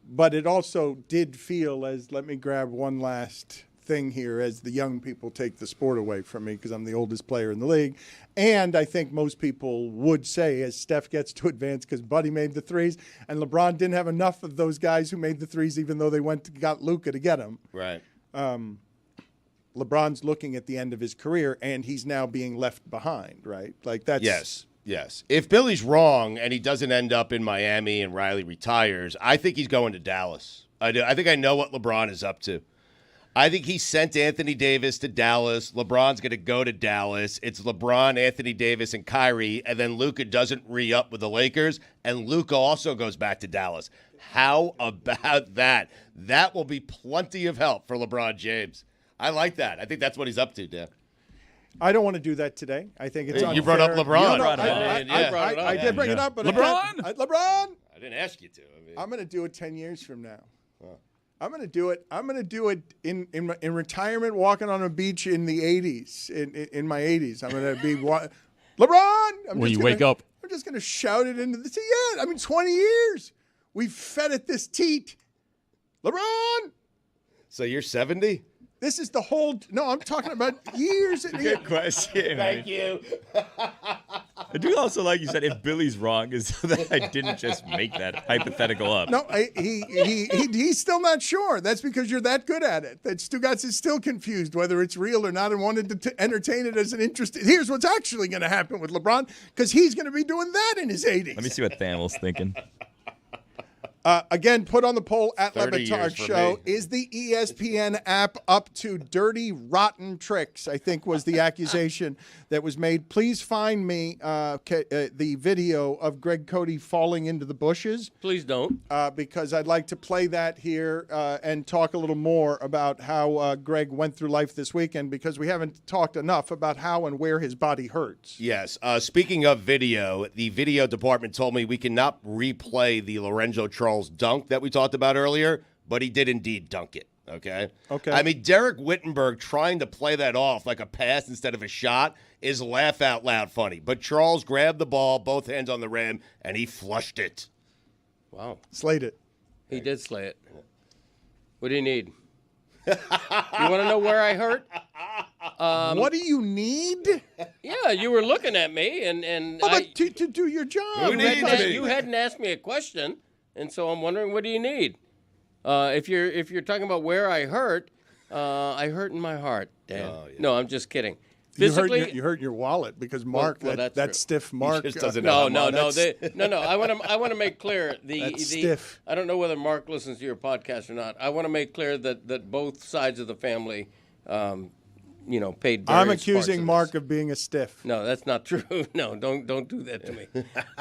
[SPEAKER 1] but it also did feel as, let me grab one last thing here as the young people take the sport away from me because I'm the oldest player in the league. And I think most people would say as Steph gets to advance because Buddy made the threes and LeBron didn't have enough of those guys who made the threes even though they went to got Luka to get them.
[SPEAKER 2] Right.
[SPEAKER 1] LeBron's looking at the end of his career and he's now being left behind, right? Like that's
[SPEAKER 2] Yes. If Billy's wrong and he doesn't end up in Miami and Riley retires, I think he's going to Dallas. I do. I think I know what LeBron is up to. I think he sent Anthony Davis to Dallas. LeBron's going to go to Dallas. It's LeBron, Anthony Davis, and Kyrie, and then Luka doesn't re-up with the Lakers, and Luka also goes back to Dallas. How about that? That will be plenty of help for LeBron James. I like that. I think that's what he's up to, Dan.
[SPEAKER 1] I don't want to do that today. I think it's unfair.
[SPEAKER 2] You brought up LeBron.
[SPEAKER 1] I did bring it up, but
[SPEAKER 13] LeBron?
[SPEAKER 1] LeBron.
[SPEAKER 2] I didn't ask you to.
[SPEAKER 1] I'm going to do it 10 years from now. I'm going to do it. I'm going to do it in retirement, walking on a beach in the 80s, in my 80s. I'm going to be LeBron.
[SPEAKER 7] When you wake up.
[SPEAKER 1] I'm just going to shout it into the sea. Yeah, 20 years. We've fed it this teat. LeBron.
[SPEAKER 2] So you're 70?
[SPEAKER 1] This is the whole. No, I'm talking about years.
[SPEAKER 5] Good question.
[SPEAKER 2] Thank you.
[SPEAKER 5] I do also like you said if Billy's wrong is that I didn't just make that hypothetical up.
[SPEAKER 1] No, he's still not sure. That's because you're that good at it. That Stugotz is still confused whether it's real or not and wanted to entertain it as an interest. Here's what's actually going to happen with LeBron because he's going to be doing that in his 80s.
[SPEAKER 5] Let me see what Thamel's thinking.
[SPEAKER 1] Again, put on the poll at Le
[SPEAKER 2] 30
[SPEAKER 1] Batard
[SPEAKER 2] years
[SPEAKER 1] Show.
[SPEAKER 2] for me.
[SPEAKER 1] Is the ESPN app up to dirty, rotten tricks? I think was the accusation that was made. Please find me the video of Greg Cody falling into the bushes.
[SPEAKER 3] Please don't.
[SPEAKER 1] Because I'd like to play that here and talk a little more about how Greg went through life this weekend because we haven't talked enough about how and where his body hurts.
[SPEAKER 2] Yes. Speaking of video, the video department told me we cannot replay the Lorenzo Charles dunk that we talked about earlier, but he did indeed dunk it. Okay. I mean, Derek Whittenberg trying to play that off like a pass instead of a shot is laugh out loud funny. But Charles grabbed the ball, both hands on the rim, and he flushed it.
[SPEAKER 3] Wow.
[SPEAKER 1] Slayed it.
[SPEAKER 3] He did slay it. What do you need? You want to know where I hurt?
[SPEAKER 1] What do you need?
[SPEAKER 3] Yeah, you were looking at me, and
[SPEAKER 1] but to do your job.
[SPEAKER 3] you hadn't asked me a question, and so I'm wondering, what do you need? If you're talking about where I hurt in my heart, Dan.
[SPEAKER 2] Oh, yeah.
[SPEAKER 3] No, I'm just kidding. Physically,
[SPEAKER 1] you hurt your wallet because Mark, that stiff Mark.
[SPEAKER 2] He just doesn't
[SPEAKER 3] no.
[SPEAKER 2] know.
[SPEAKER 3] I want to make clear
[SPEAKER 1] That's stiff.
[SPEAKER 3] I don't know whether Mark listens to your podcast or not. I want to make clear that both sides of the family, paid.
[SPEAKER 1] I'm accusing Mark of being a stiff.
[SPEAKER 3] No, that's not true. No, don't do that to me.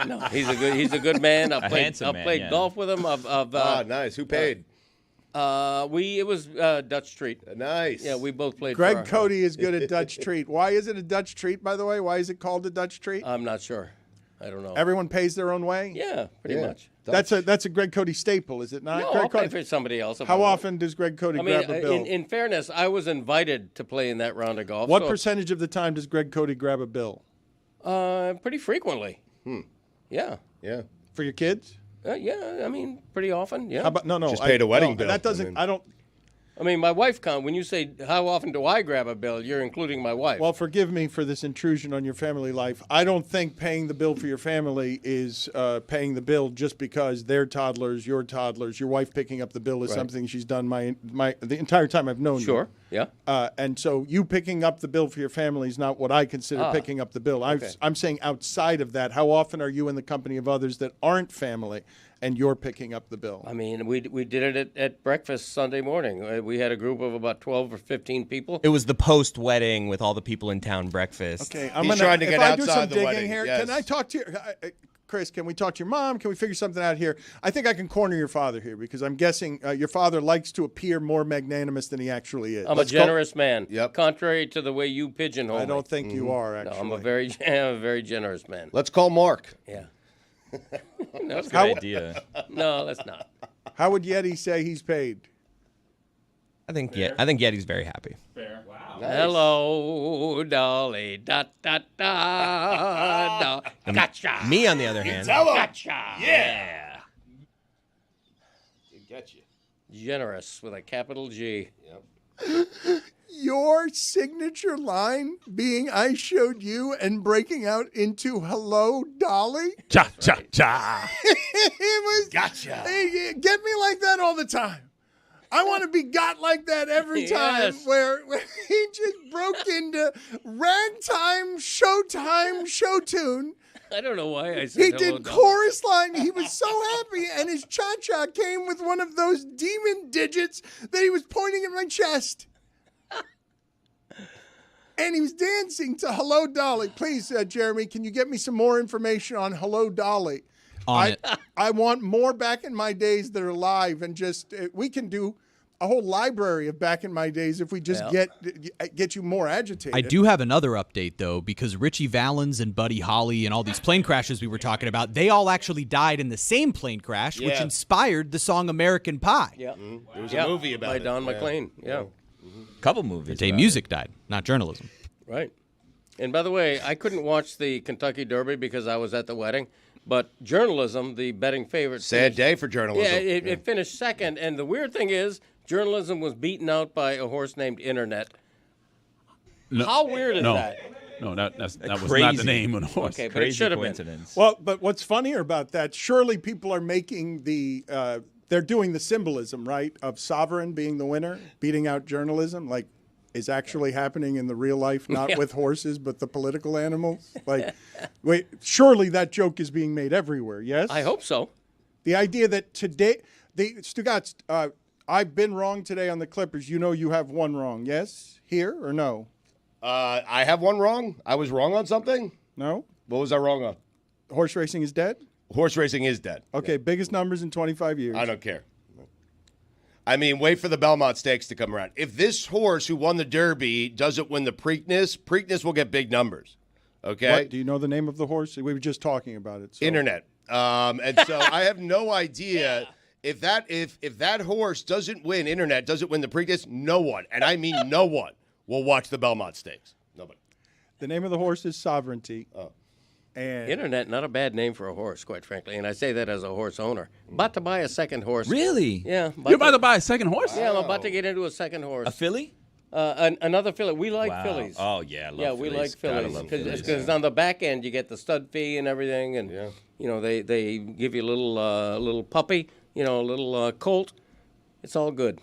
[SPEAKER 3] No, he's a good man. I've played golf with him.
[SPEAKER 2] Nice. Who paid?
[SPEAKER 3] It was Dutch Treat.
[SPEAKER 2] Nice.
[SPEAKER 3] Yeah, we both played.
[SPEAKER 1] Greg Cody is good at Dutch Treat. Why is it a Dutch Treat, by the way? Why is it called a Dutch Treat?
[SPEAKER 3] I'm not sure. I don't know.
[SPEAKER 1] Everyone pays their own way?
[SPEAKER 3] Yeah, pretty much.
[SPEAKER 1] That's a Greg Cody staple, is it not?
[SPEAKER 3] No,
[SPEAKER 1] Greg
[SPEAKER 3] I'll
[SPEAKER 1] Cody.
[SPEAKER 3] pay for somebody else.
[SPEAKER 1] How often does Greg Cody grab a bill?
[SPEAKER 3] In fairness, I was invited to play in that round of golf.
[SPEAKER 1] What percentage of the time does Greg Cody grab a bill?
[SPEAKER 3] Pretty frequently. Yeah.
[SPEAKER 2] Yeah.
[SPEAKER 1] For your kids?
[SPEAKER 3] Yeah, pretty often. Yeah.
[SPEAKER 1] How about, no.
[SPEAKER 2] Just paid a wedding bill.
[SPEAKER 1] That doesn't. I don't.
[SPEAKER 3] I mean, my wife when you say, how often do I grab a bill, you're including my wife.
[SPEAKER 1] Well, forgive me for this intrusion on your family life. I don't think paying the bill for your family is paying the bill just because they're toddlers, you're toddlers. Your wife picking up the bill is something she's done the entire time I've known you.
[SPEAKER 3] Sure, yeah.
[SPEAKER 1] And so you picking up the bill for your family is not what I consider picking up the bill.
[SPEAKER 3] Okay.
[SPEAKER 1] I'm saying outside of that, how often are you in the company of others that aren't family and you're picking up the bill?
[SPEAKER 3] I mean, we did it at breakfast Sunday morning. We had a group of about 12 or 15 people.
[SPEAKER 4] It was the post-wedding with all the people in town breakfast.
[SPEAKER 1] Okay,
[SPEAKER 2] He's trying to get
[SPEAKER 1] if I do some
[SPEAKER 2] outside the
[SPEAKER 1] digging
[SPEAKER 2] wedding,
[SPEAKER 1] here,
[SPEAKER 2] yes.
[SPEAKER 1] can I talk to you? Chris, can we talk to your mom? Can we figure something out here? I think I can corner your father here because I'm guessing your father likes to appear more magnanimous than he actually is.
[SPEAKER 3] I'm a generous man. Yep. Contrary to the way you pigeonhole me.
[SPEAKER 1] I don't think you are, actually.
[SPEAKER 3] No, I'm a very generous man.
[SPEAKER 2] Let's call Mark.
[SPEAKER 3] Yeah.
[SPEAKER 5] That's a good idea.
[SPEAKER 3] No, that's not.
[SPEAKER 1] How would Yeti say he's paid?
[SPEAKER 4] I think Yeti's very happy.
[SPEAKER 13] Fair. Wow.
[SPEAKER 2] Nice.
[SPEAKER 3] Hello, Dolly. Da da da da. Gotcha.
[SPEAKER 4] Me, on the other hand,
[SPEAKER 3] Gotcha.
[SPEAKER 2] Yeah. He get you.
[SPEAKER 3] Generous with a capital G.
[SPEAKER 2] Yep.
[SPEAKER 1] Your signature line being I showed you and breaking out into hello, Dolly.
[SPEAKER 7] Cha, cha, cha.
[SPEAKER 1] It was
[SPEAKER 2] Gotcha.
[SPEAKER 1] Hey, get me like that all the time. I want to be got like that every time where he just broke into ragtime, showtime, show tune.
[SPEAKER 3] I don't know why I said
[SPEAKER 1] He
[SPEAKER 3] hello,
[SPEAKER 1] did
[SPEAKER 3] Dolly.
[SPEAKER 1] chorus line. He was so happy, and his cha-cha came with one of those demon digits that he was pointing at my chest. And he was dancing to Hello, Dolly. Please, Jeremy, can you get me some more information on Hello, Dolly? I want more Back in My Days that are live, and just we can do a whole library of Back in My Days if we just get you more agitated.
[SPEAKER 8] I do have another update, though, because Richie Valens and Buddy Holly and all these plane crashes we were talking about, they all actually died in the same plane crash, which inspired the song American Pie.
[SPEAKER 3] Yeah.
[SPEAKER 2] There was a movie about
[SPEAKER 3] by
[SPEAKER 2] it.
[SPEAKER 3] Don McLean. Yeah.
[SPEAKER 5] Couple movies.
[SPEAKER 8] Today music died, not journalism.
[SPEAKER 3] Right. And by the way, I couldn't watch the Kentucky Derby because I was at the wedding. But journalism, the betting favorite.
[SPEAKER 2] Sad day for journalism.
[SPEAKER 3] Yeah, it finished second. And the weird thing is, journalism was beaten out by a horse named Internet.
[SPEAKER 7] No,
[SPEAKER 3] How weird is that?
[SPEAKER 7] No, that was not the name of the horse.
[SPEAKER 3] Okay, but it should have been.
[SPEAKER 1] Well, but what's funnier about that, surely people are making they're doing the symbolism, right, of Sovereign being the winner, beating out journalism, like is actually happening in the real life, not with horses, but the political animals. Like, wait, surely that joke is being made everywhere, yes?
[SPEAKER 3] I hope so.
[SPEAKER 1] The idea that today, Stugotz, I've been wrong today on the Clippers. You know you have one wrong, yes? Here or no?
[SPEAKER 2] I have one wrong. I was wrong on something.
[SPEAKER 1] No?
[SPEAKER 2] What was I wrong on?
[SPEAKER 1] Horse racing is dead?
[SPEAKER 2] Horse racing is dead.
[SPEAKER 1] Okay, biggest numbers in 25 years.
[SPEAKER 2] I don't care. I mean, wait for the Belmont Stakes to come around. If this horse who won the Derby doesn't win the Preakness will get big numbers. Okay?
[SPEAKER 1] What? Do you know the name of the horse? We were just talking about it. So.
[SPEAKER 2] Internet. And so I have no idea if that horse doesn't win, Internet doesn't win the Preakness, no one, and I mean no one, will watch the Belmont Stakes. Nobody.
[SPEAKER 1] The name of the horse is Sovereignty.
[SPEAKER 2] Oh.
[SPEAKER 1] And
[SPEAKER 3] Internet, not a bad name for a horse, quite frankly. And I say that as a horse owner. About to buy a second horse.
[SPEAKER 5] Really?
[SPEAKER 3] Yeah.
[SPEAKER 7] You're about to buy a second horse?
[SPEAKER 3] Yeah, I'm about to get into a second horse.
[SPEAKER 5] A filly?
[SPEAKER 3] Another filly. We like
[SPEAKER 5] Wow.
[SPEAKER 3] fillies.
[SPEAKER 5] Oh, yeah. I love
[SPEAKER 3] Yeah, we
[SPEAKER 5] fillies.
[SPEAKER 3] like
[SPEAKER 5] Gotta
[SPEAKER 3] fillies.
[SPEAKER 5] love fillies.
[SPEAKER 3] Because on the back end, you get the stud fee and everything. And, you know, they give you a little puppy, you know, a little colt. It's all good.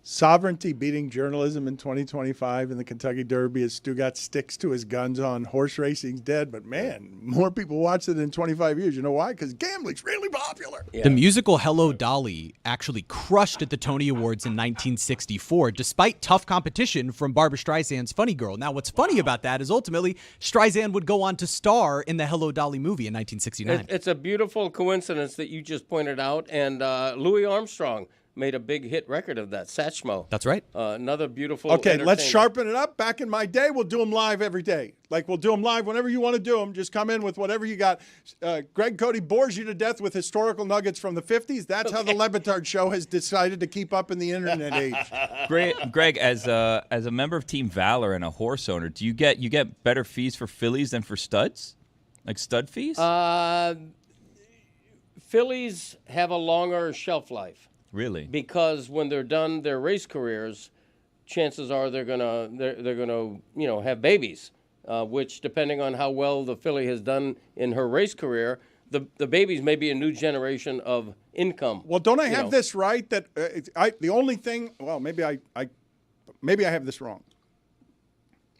[SPEAKER 1] Sovereignty beating journalism in 2025 in the Kentucky Derby as Stugotz sticks to his guns on horse racing's dead. But, man, more people watch it in 25 years. You know why? Because gambling's really popular.
[SPEAKER 3] Yeah.
[SPEAKER 8] The musical Hello, Dolly actually crushed at the Tony Awards in 1964, despite tough competition from Barbra Streisand's Funny Girl. Now, what's funny about that is ultimately Streisand would go on to star in the Hello, Dolly movie in 1969.
[SPEAKER 3] It's a beautiful coincidence that you just pointed out. And Louis Armstrong made a big hit record of that, Satchmo.
[SPEAKER 8] That's right.
[SPEAKER 3] Another beautiful.
[SPEAKER 1] Okay, let's sharpen it up. Back in my day, we'll do them live every day. Like, we'll do them live whenever you want to do them. Just come in with whatever you got. Greg Cody bores you to death with historical nuggets from the 50s. That's how the Le Batard Show has decided to keep up in the internet age.
[SPEAKER 5] Greg, as a member of Team Valor and a horse owner, do you get better fees for fillies than for studs? Like stud fees?
[SPEAKER 3] Fillies have a longer shelf life.
[SPEAKER 5] Really?
[SPEAKER 3] Because when they're done their race careers, chances are they're gonna have babies, which, depending on how well the filly has done in her race career, the babies may be a new generation of income.
[SPEAKER 1] Well, don't I have this right? That the only thing. Well, maybe I have this wrong.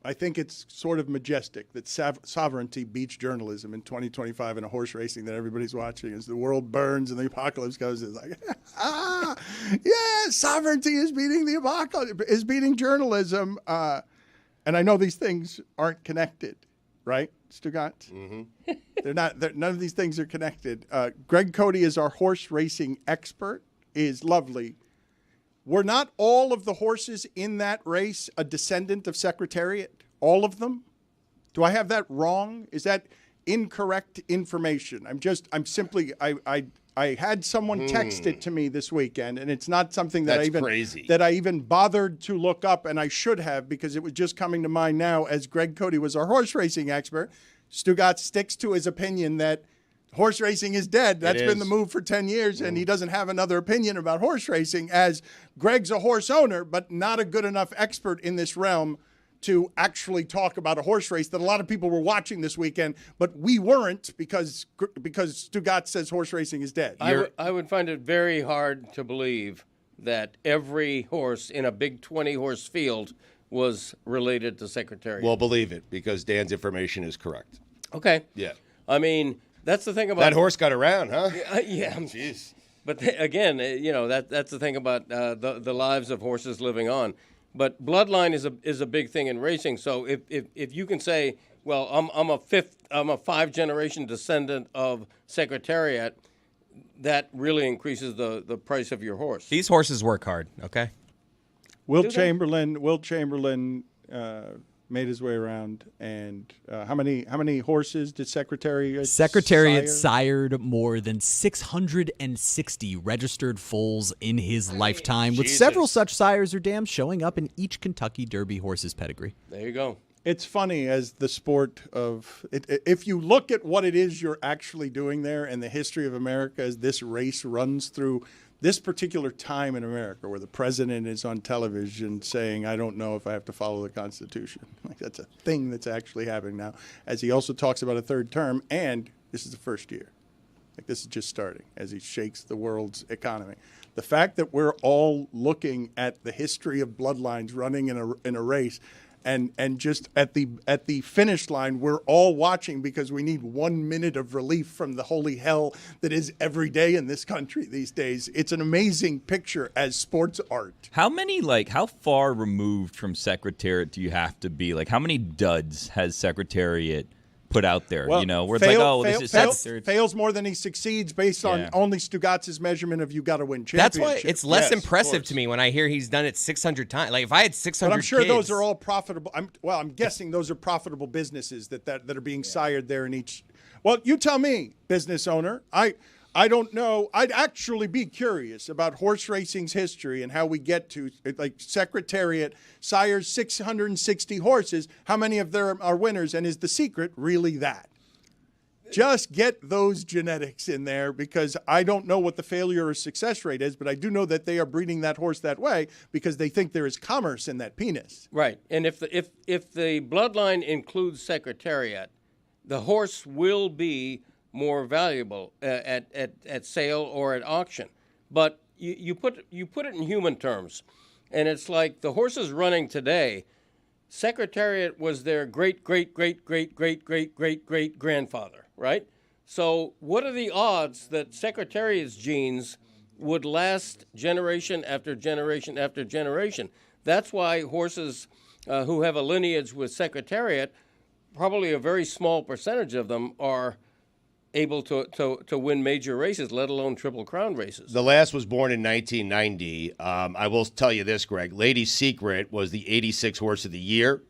[SPEAKER 1] I think it's sort of majestic that sovereignty beats journalism in 2025 in a horse racing that everybody's watching as the world burns and the apocalypse goes. It's like, sovereignty is beating the apocalypse, is beating journalism. And I know these things aren't connected, right, Stugotz? Mm-hmm. They're not. None of these things are connected. Greg Cody is our horse racing expert. Is lovely. Were not all of the horses in that race a descendant of Secretariat? All of them? Do I have that wrong? Is that incorrect information? I had someone text it to me this weekend, and it's not something that I even bothered to look up, and I should have, because it was just coming to mind now as Greg Cody was our horse racing expert. Stugotz sticks to his opinion that horse racing is dead. That's been the move for 10 years, and he doesn't have another opinion about horse racing, as Greg's a horse owner, but not a good enough expert in this realm to actually talk about a horse race that a lot of people were watching this weekend, but we weren't because Stugotz says horse racing is dead.
[SPEAKER 3] I would find it very hard to believe that every horse in a big 20-horse field was related to Secretariat.
[SPEAKER 2] Well, believe it, because Dan's information is correct.
[SPEAKER 3] Okay.
[SPEAKER 2] Yeah.
[SPEAKER 3] I mean, that's the thing about
[SPEAKER 2] that horse got around, huh?
[SPEAKER 3] Yeah.
[SPEAKER 2] Jeez.
[SPEAKER 3] But again, that's the thing about the lives of horses living on. But bloodline is a big thing in racing. So if you can say, well, I'm a 5-generation descendant of Secretariat, that really increases the price of your horse.
[SPEAKER 4] These horses work hard. Okay.
[SPEAKER 1] Wilt Chamberlain made his way around, and how many horses did Secretariat
[SPEAKER 8] sired more than 660 registered foals in his lifetime, with several such sires or dams showing up in each Kentucky Derby horse's pedigree.
[SPEAKER 3] There you go.
[SPEAKER 1] It's funny as the sport of if you look at what it is you're actually doing there and the history of America as this race runs through this particular time in America where the president is on television saying, I don't know if I have to follow the Constitution. Like, that's a thing that's actually happening now, as he also talks about a third term, and this is the first year. Like, this is just starting as he shakes the world's economy. The fact that we're all looking at the history of bloodlines running in a race, and just at the finish line, we're all watching because we need 1 minute of relief from the holy hell that is every day in this country these days. It's an amazing picture as sports art.
[SPEAKER 5] How far removed from Secretariat do you have to be? Like, how many duds has Secretariat put out there?
[SPEAKER 1] Well,
[SPEAKER 5] where it's this is Secretariat.
[SPEAKER 1] Fails more than he succeeds based on only Stugotz's measurement of you got to win championship.
[SPEAKER 4] That's why it's less impressive to me when I hear he's done it 600 times. Like, if I had 600
[SPEAKER 1] But I'm sure
[SPEAKER 4] kids,
[SPEAKER 1] those are all profitable. I'm guessing those are profitable businesses that are being sired there in each. Well, you tell me, business owner. I don't know. I'd actually be curious about horse racing's history and how we get to, like, Secretariat sires 660 horses. How many of them are winners? And is the secret really that? Just get those genetics in there, because I don't know what the failure or success rate is, but I do know that they are breeding that horse that way because they think there is commerce in that penis.
[SPEAKER 3] Right. And if the bloodline includes Secretariat, the horse will be more valuable at sale or at auction. But you put it in human terms, and it's like the horses running today, Secretariat was their great grandfather, right? So what are the odds that Secretariat's genes would last generation after generation after generation? That's why horses who have a lineage with Secretariat, probably a very small percentage of them are able to win major races, let alone Triple Crown races.
[SPEAKER 2] The last was born in 1990. I will tell you this, Greg. Lady Secret was the 86 horse of the year.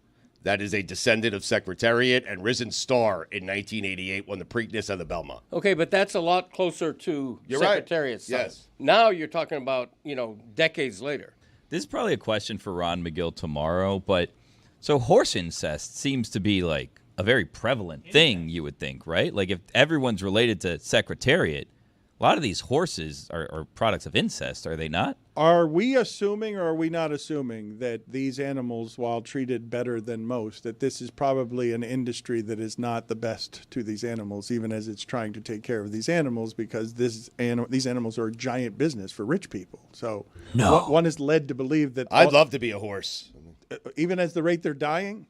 [SPEAKER 2] That is a descendant of Secretariat, and Risen Star in 1988 won the Preakness and the Belmont.
[SPEAKER 3] Okay, but that's a lot closer to Secretariat's
[SPEAKER 2] right.
[SPEAKER 3] side.
[SPEAKER 2] Yes.
[SPEAKER 3] Now you're talking about, decades later.
[SPEAKER 5] This is probably a question for Ron McGill tomorrow, but so horse incest seems to be like a very prevalent thing, you would think, right? Like, if everyone's related to Secretariat, A lot of these horses are products of incest, are they not?
[SPEAKER 1] Are we assuming or are we not assuming that these animals, while treated better than most, that this is probably an industry that is not the best to these animals, even as it's trying to take care of these animals, because these animals are a giant business for rich people. So one is led to believe that...
[SPEAKER 2] I'd love to be a horse.
[SPEAKER 1] Even at the rate they're dying?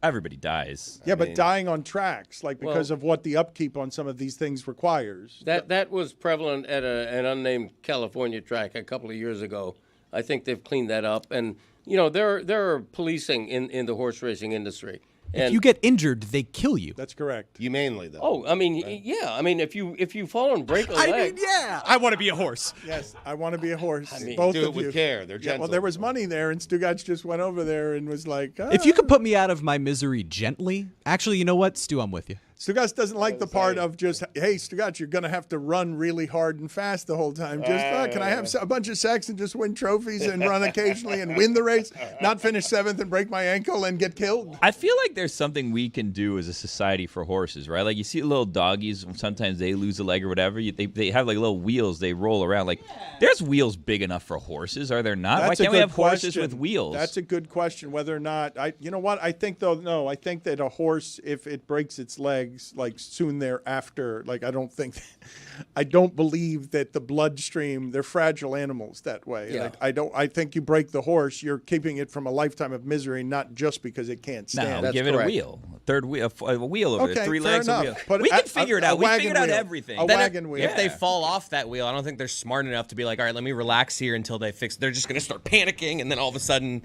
[SPEAKER 5] Everybody dies.
[SPEAKER 1] Yeah, but dying on tracks, because of what the upkeep on some of these things requires.
[SPEAKER 3] That was prevalent at an unnamed California track a couple of years ago. I think they've cleaned that up, and there are policing in the horse racing industry.
[SPEAKER 8] If you get injured, they kill you.
[SPEAKER 1] That's correct.
[SPEAKER 2] Humanely, though.
[SPEAKER 3] Oh, I mean, yeah. I mean, if you fall and break a leg.
[SPEAKER 8] I want to be a horse.
[SPEAKER 1] Yes, I want to be a horse.
[SPEAKER 3] I mean,
[SPEAKER 1] both
[SPEAKER 2] do
[SPEAKER 1] of
[SPEAKER 2] it
[SPEAKER 1] you.
[SPEAKER 2] with care. They're gentle.
[SPEAKER 1] Well, there was money there, and Stugotz just went over there and was like,
[SPEAKER 8] If you could put me out of my misery gently. Actually, you know what? Stu, I'm with you.
[SPEAKER 1] Stugotz doesn't like the part of just, hey, Stugotz, you're going to have to run really hard and fast the whole time. Just, can I have a bunch of sex and just win trophies and run occasionally and win the race, not finish 7th and break my ankle and get killed?
[SPEAKER 5] I feel like there's something we can do as a society for horses, right? Like you see little doggies, sometimes they lose a leg or whatever. They have like little wheels they roll around. Like there's wheels big enough for horses, are there not? Why can't we have horses with wheels?
[SPEAKER 1] That's a good question. Whether or not, you know what? I think that a horse, if it breaks its legs, like soon thereafter, like I don't believe that the bloodstream, they're fragile animals that way.
[SPEAKER 3] Yeah.
[SPEAKER 1] I think you break the horse, you're keeping it from a lifetime of misery, not just because it can't stand.
[SPEAKER 5] No, give it a wheel. Third wheel, a wheel over there, 3
[SPEAKER 1] fair
[SPEAKER 5] legs,
[SPEAKER 1] enough.
[SPEAKER 5] a wheel.
[SPEAKER 1] But
[SPEAKER 5] we can figure it out. We figured out everything.
[SPEAKER 1] A wagon wheel.
[SPEAKER 4] If they fall off that wheel, I don't think they're smart enough to be like, all right, let me relax here until they fix. They're just going to start panicking, and then all of a sudden,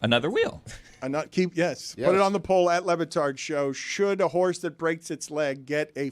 [SPEAKER 5] another wheel.
[SPEAKER 1] Put it on the poll at Le Batard Show. Should a horse that breaks its leg get a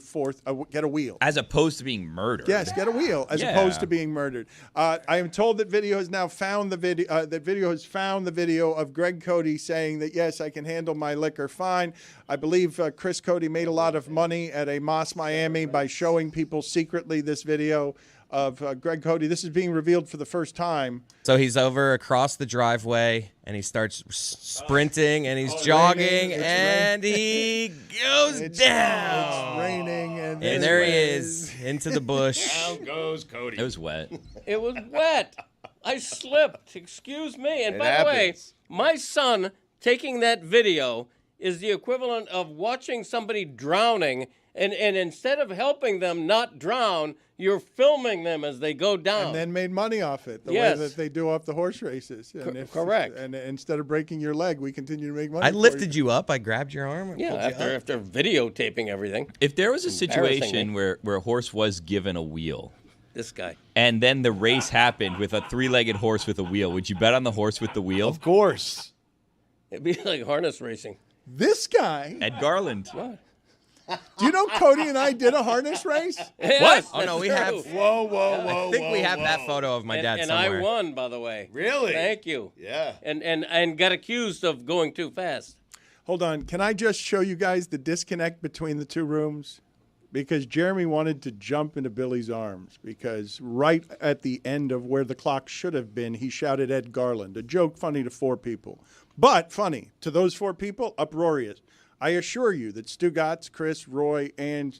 [SPEAKER 1] wheel?
[SPEAKER 5] As opposed to being murdered.
[SPEAKER 1] Yes, get a wheel as opposed to being murdered. I am told that video has now found the video. That video has found the video of Greg Cody saying that yes, I can handle my liquor fine. I believe Chris Cody made a lot of money at a Moss Miami by showing people secretly this video of Greg Cody. This is being revealed for the first time.
[SPEAKER 4] So he's over across the driveway, and he starts sprinting, and he's jogging, and he goes down.
[SPEAKER 1] It's raining, and
[SPEAKER 4] there he is, into the bush.
[SPEAKER 2] Down goes Cody.
[SPEAKER 5] It was wet.
[SPEAKER 3] It was wet. I slipped. Excuse me. And by the way, my son taking that video is the equivalent of watching somebody drowning, and instead of helping them not drown, you're filming them as they go down.
[SPEAKER 1] And then made money off it, the way that they do off the horse races. And
[SPEAKER 3] correct.
[SPEAKER 1] And instead of breaking your leg, we continue to make money.
[SPEAKER 4] I lifted you up. I grabbed your arm.
[SPEAKER 3] Yeah, after videotaping everything.
[SPEAKER 5] If there was a situation where a horse was given a wheel,
[SPEAKER 3] this guy,
[SPEAKER 5] and then the race happened with a 3-legged horse with a wheel, would you bet on the horse with the wheel?
[SPEAKER 2] Of course.
[SPEAKER 3] It'd be like harness racing.
[SPEAKER 1] This guy.
[SPEAKER 5] Ed Garland.
[SPEAKER 3] What?
[SPEAKER 1] Do you know Cody and I did a harness race?
[SPEAKER 3] Yes,
[SPEAKER 4] what? Oh, no, we have.
[SPEAKER 2] Whoa.
[SPEAKER 4] I think we have that photo of my dad somewhere.
[SPEAKER 3] And I won, by the way.
[SPEAKER 2] Really?
[SPEAKER 3] Thank you.
[SPEAKER 2] Yeah.
[SPEAKER 3] And got accused of going too fast.
[SPEAKER 1] Hold on. Can I just show you guys the disconnect between the two rooms? Because Jeremy wanted to jump into Billy's arms because right at the end of where the clock should have been, he shouted Ed Garland, a joke funny to 4 people. But funny to those 4 people, uproarious. I assure you that Stugotz, Chris, Roy, and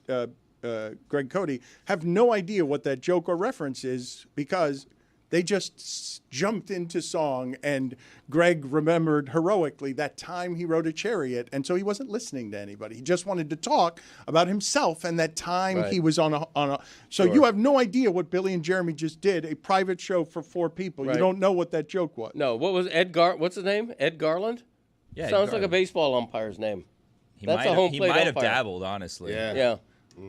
[SPEAKER 1] Greg Cody have no idea what that joke or reference is because they just jumped into song, and Greg remembered heroically that time he rode a chariot, and so he wasn't listening to anybody. He just wanted to talk about himself and that time he was on a. So you have no idea what Billy and Jeremy just did, a private show for 4 people. Right. You don't know what that joke was.
[SPEAKER 3] No, what was what's his name? Ed Garland?
[SPEAKER 5] Yeah,
[SPEAKER 3] sounds like a baseball umpire's name.
[SPEAKER 5] He might have dabbled, honestly.
[SPEAKER 3] Yeah.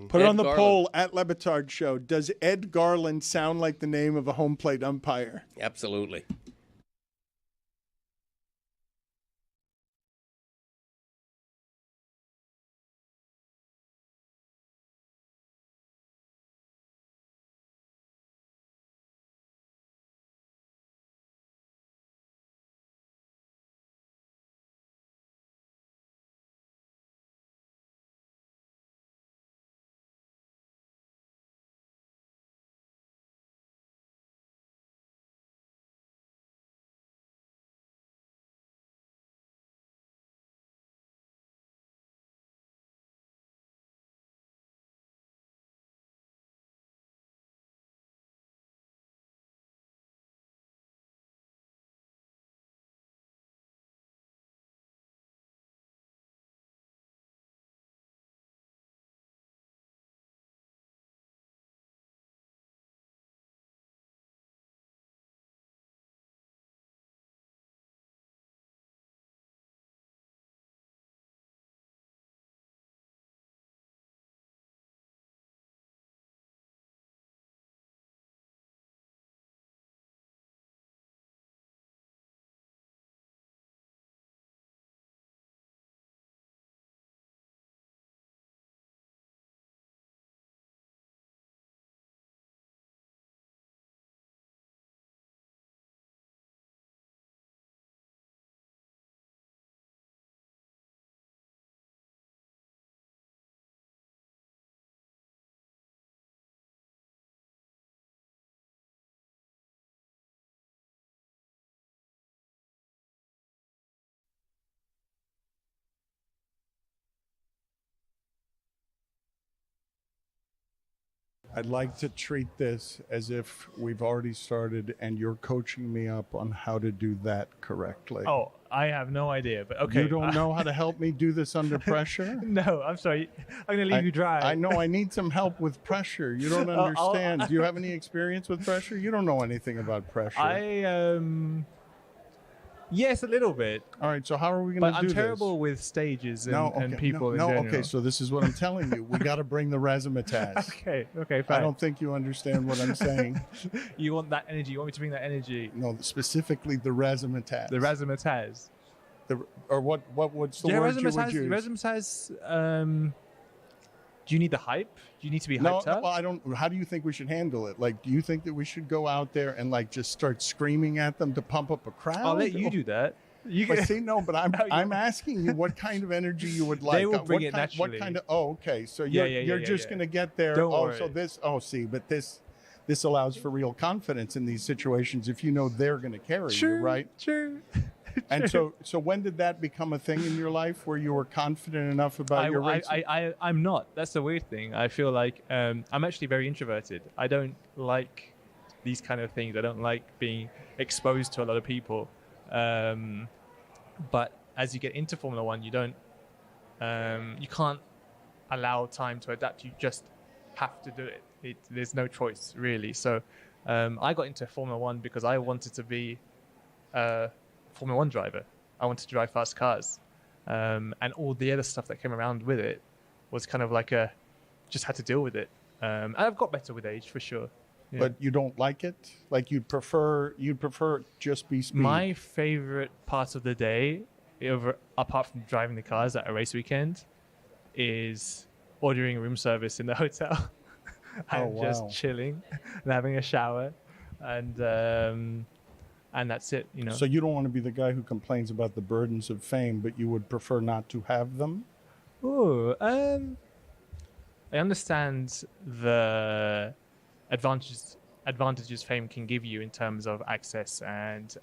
[SPEAKER 1] Put it on the poll at Le Batard Show. Does Ed Garland sound like the name of a home plate umpire?
[SPEAKER 3] Absolutely.
[SPEAKER 1] I'd like to treat this as if we've already started and you're coaching me up on how to do that correctly.
[SPEAKER 15] Oh, I have no idea, but okay.
[SPEAKER 1] You don't know how to help me do this under pressure?
[SPEAKER 15] No, I'm sorry. I'm going to leave you dry.
[SPEAKER 1] I know I need some help with pressure. You don't understand. Do you have any experience with pressure? You don't know anything about pressure.
[SPEAKER 15] Yes, a little bit.
[SPEAKER 1] All right, so how are we going to do this?
[SPEAKER 15] But I'm terrible with stages and people in general.
[SPEAKER 1] Okay, so this is what I'm telling you. We got to bring the razzmatazz.
[SPEAKER 15] Okay, fine.
[SPEAKER 1] I don't think you understand what I'm saying.
[SPEAKER 15] You want that energy. You want me to bring that energy.
[SPEAKER 1] No, specifically the razzmatazz.
[SPEAKER 15] The razzmatazz.
[SPEAKER 1] What's the word you would use?
[SPEAKER 15] Razzmatazz, do you need the hype? Do you need to be hyped up?
[SPEAKER 1] Well, I don't. How do you think we should handle it? Like, do you think that we should go out there and like just start screaming at them to pump up a crowd?
[SPEAKER 15] I'll let you do that.
[SPEAKER 1] But I'm asking you what kind of energy you would like.
[SPEAKER 15] They will bring it naturally.
[SPEAKER 1] What kind of? Oh, okay. So you're just going to get there.
[SPEAKER 15] Don't worry.
[SPEAKER 1] So this. Oh, see, but this allows for real confidence in these situations if you know they're going to carry you, right?
[SPEAKER 15] Sure.
[SPEAKER 1] And so when did that become a thing in your life where you were confident enough about your racing?
[SPEAKER 15] I'm not. That's the weird thing. I feel like I'm actually very introverted. I don't like these kind of things. I don't like being exposed to a lot of people. But as you get into Formula One, you don't, you can't allow time to adapt. You just have to do it. There's no choice really. So I got into Formula One because I wanted to be Formula One driver. I wanted to drive fast cars, and all the other stuff that came around with it was kind of like just had to deal with it. And I've got better with age for sure. Yeah.
[SPEAKER 1] But you don't like it? Like you'd prefer just be speed?
[SPEAKER 15] My favorite part of the day, apart from driving the cars at a race weekend, is ordering room service in the hotel and just chilling and having a shower and that's it, you know.
[SPEAKER 1] So you don't want to be the guy who complains about the burdens of fame, but you would prefer not to have them?
[SPEAKER 15] Oh, I understand the advantages fame can give you in terms of access and,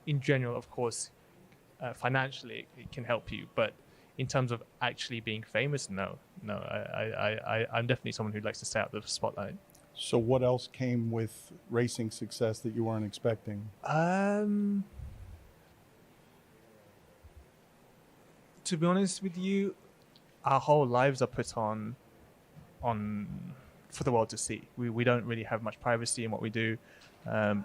[SPEAKER 15] in general, of course, financially it can help you. But in terms of actually being famous, no. I'm definitely someone who likes to stay out of the spotlight.
[SPEAKER 1] So what else came with racing success that you weren't expecting?
[SPEAKER 15] To be honest with you, our whole lives are put on for the world to see. We don't really have much privacy in what we do.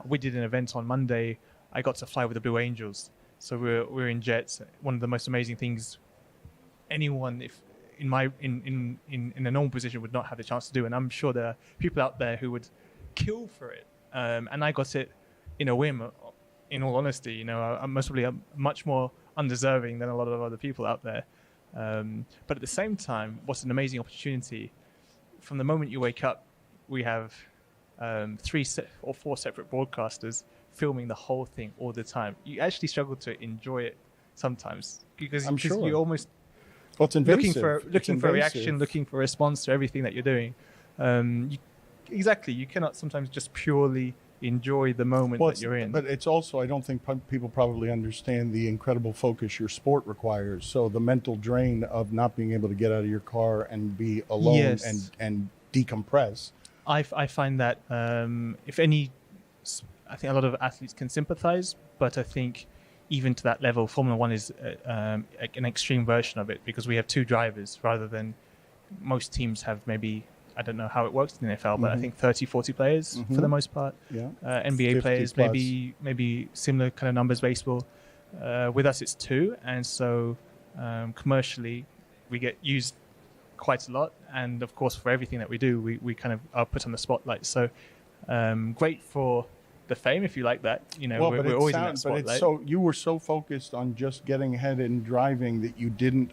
[SPEAKER 15] We did an event on Monday. I got to fly with the Blue Angels. So we're in jets. One of the most amazing things anyone in a normal position would not have the chance to do, and I'm sure there are people out there who would kill for it. And I got it in a whim. In all honesty, I'm probably much more undeserving than a lot of other people out there. But at the same time, what's an amazing opportunity? From the moment you wake up, we have 3 or 4 separate broadcasters filming the whole thing all the time. You actually struggle to enjoy it sometimes because you almost looking for a reaction, looking for a response to everything that you're doing. You cannot sometimes just purely enjoy the moment that you're in.
[SPEAKER 1] But it's also, I don't think people probably understand the incredible focus your sport requires. So the mental drain of not being able to get out of your car and be alone and decompress.
[SPEAKER 15] I find that I think a lot of athletes can sympathize, but I think even to that level, Formula One is an extreme version of it because we have 2 drivers rather than most teams have maying, I don't know how it works in the NFL, but I think 30, 40 players for the most part.
[SPEAKER 1] Yeah.
[SPEAKER 15] NBA players, maybe similar kind of numbers, baseball. With us, it's 2. And so commercially, we get used quite a lot. And of course, for everything that we do, we kind of are put on the spotlight. So great for the fame, if you like that. We're always in that spotlight.
[SPEAKER 1] But so you were so focused on just getting ahead and driving that you didn't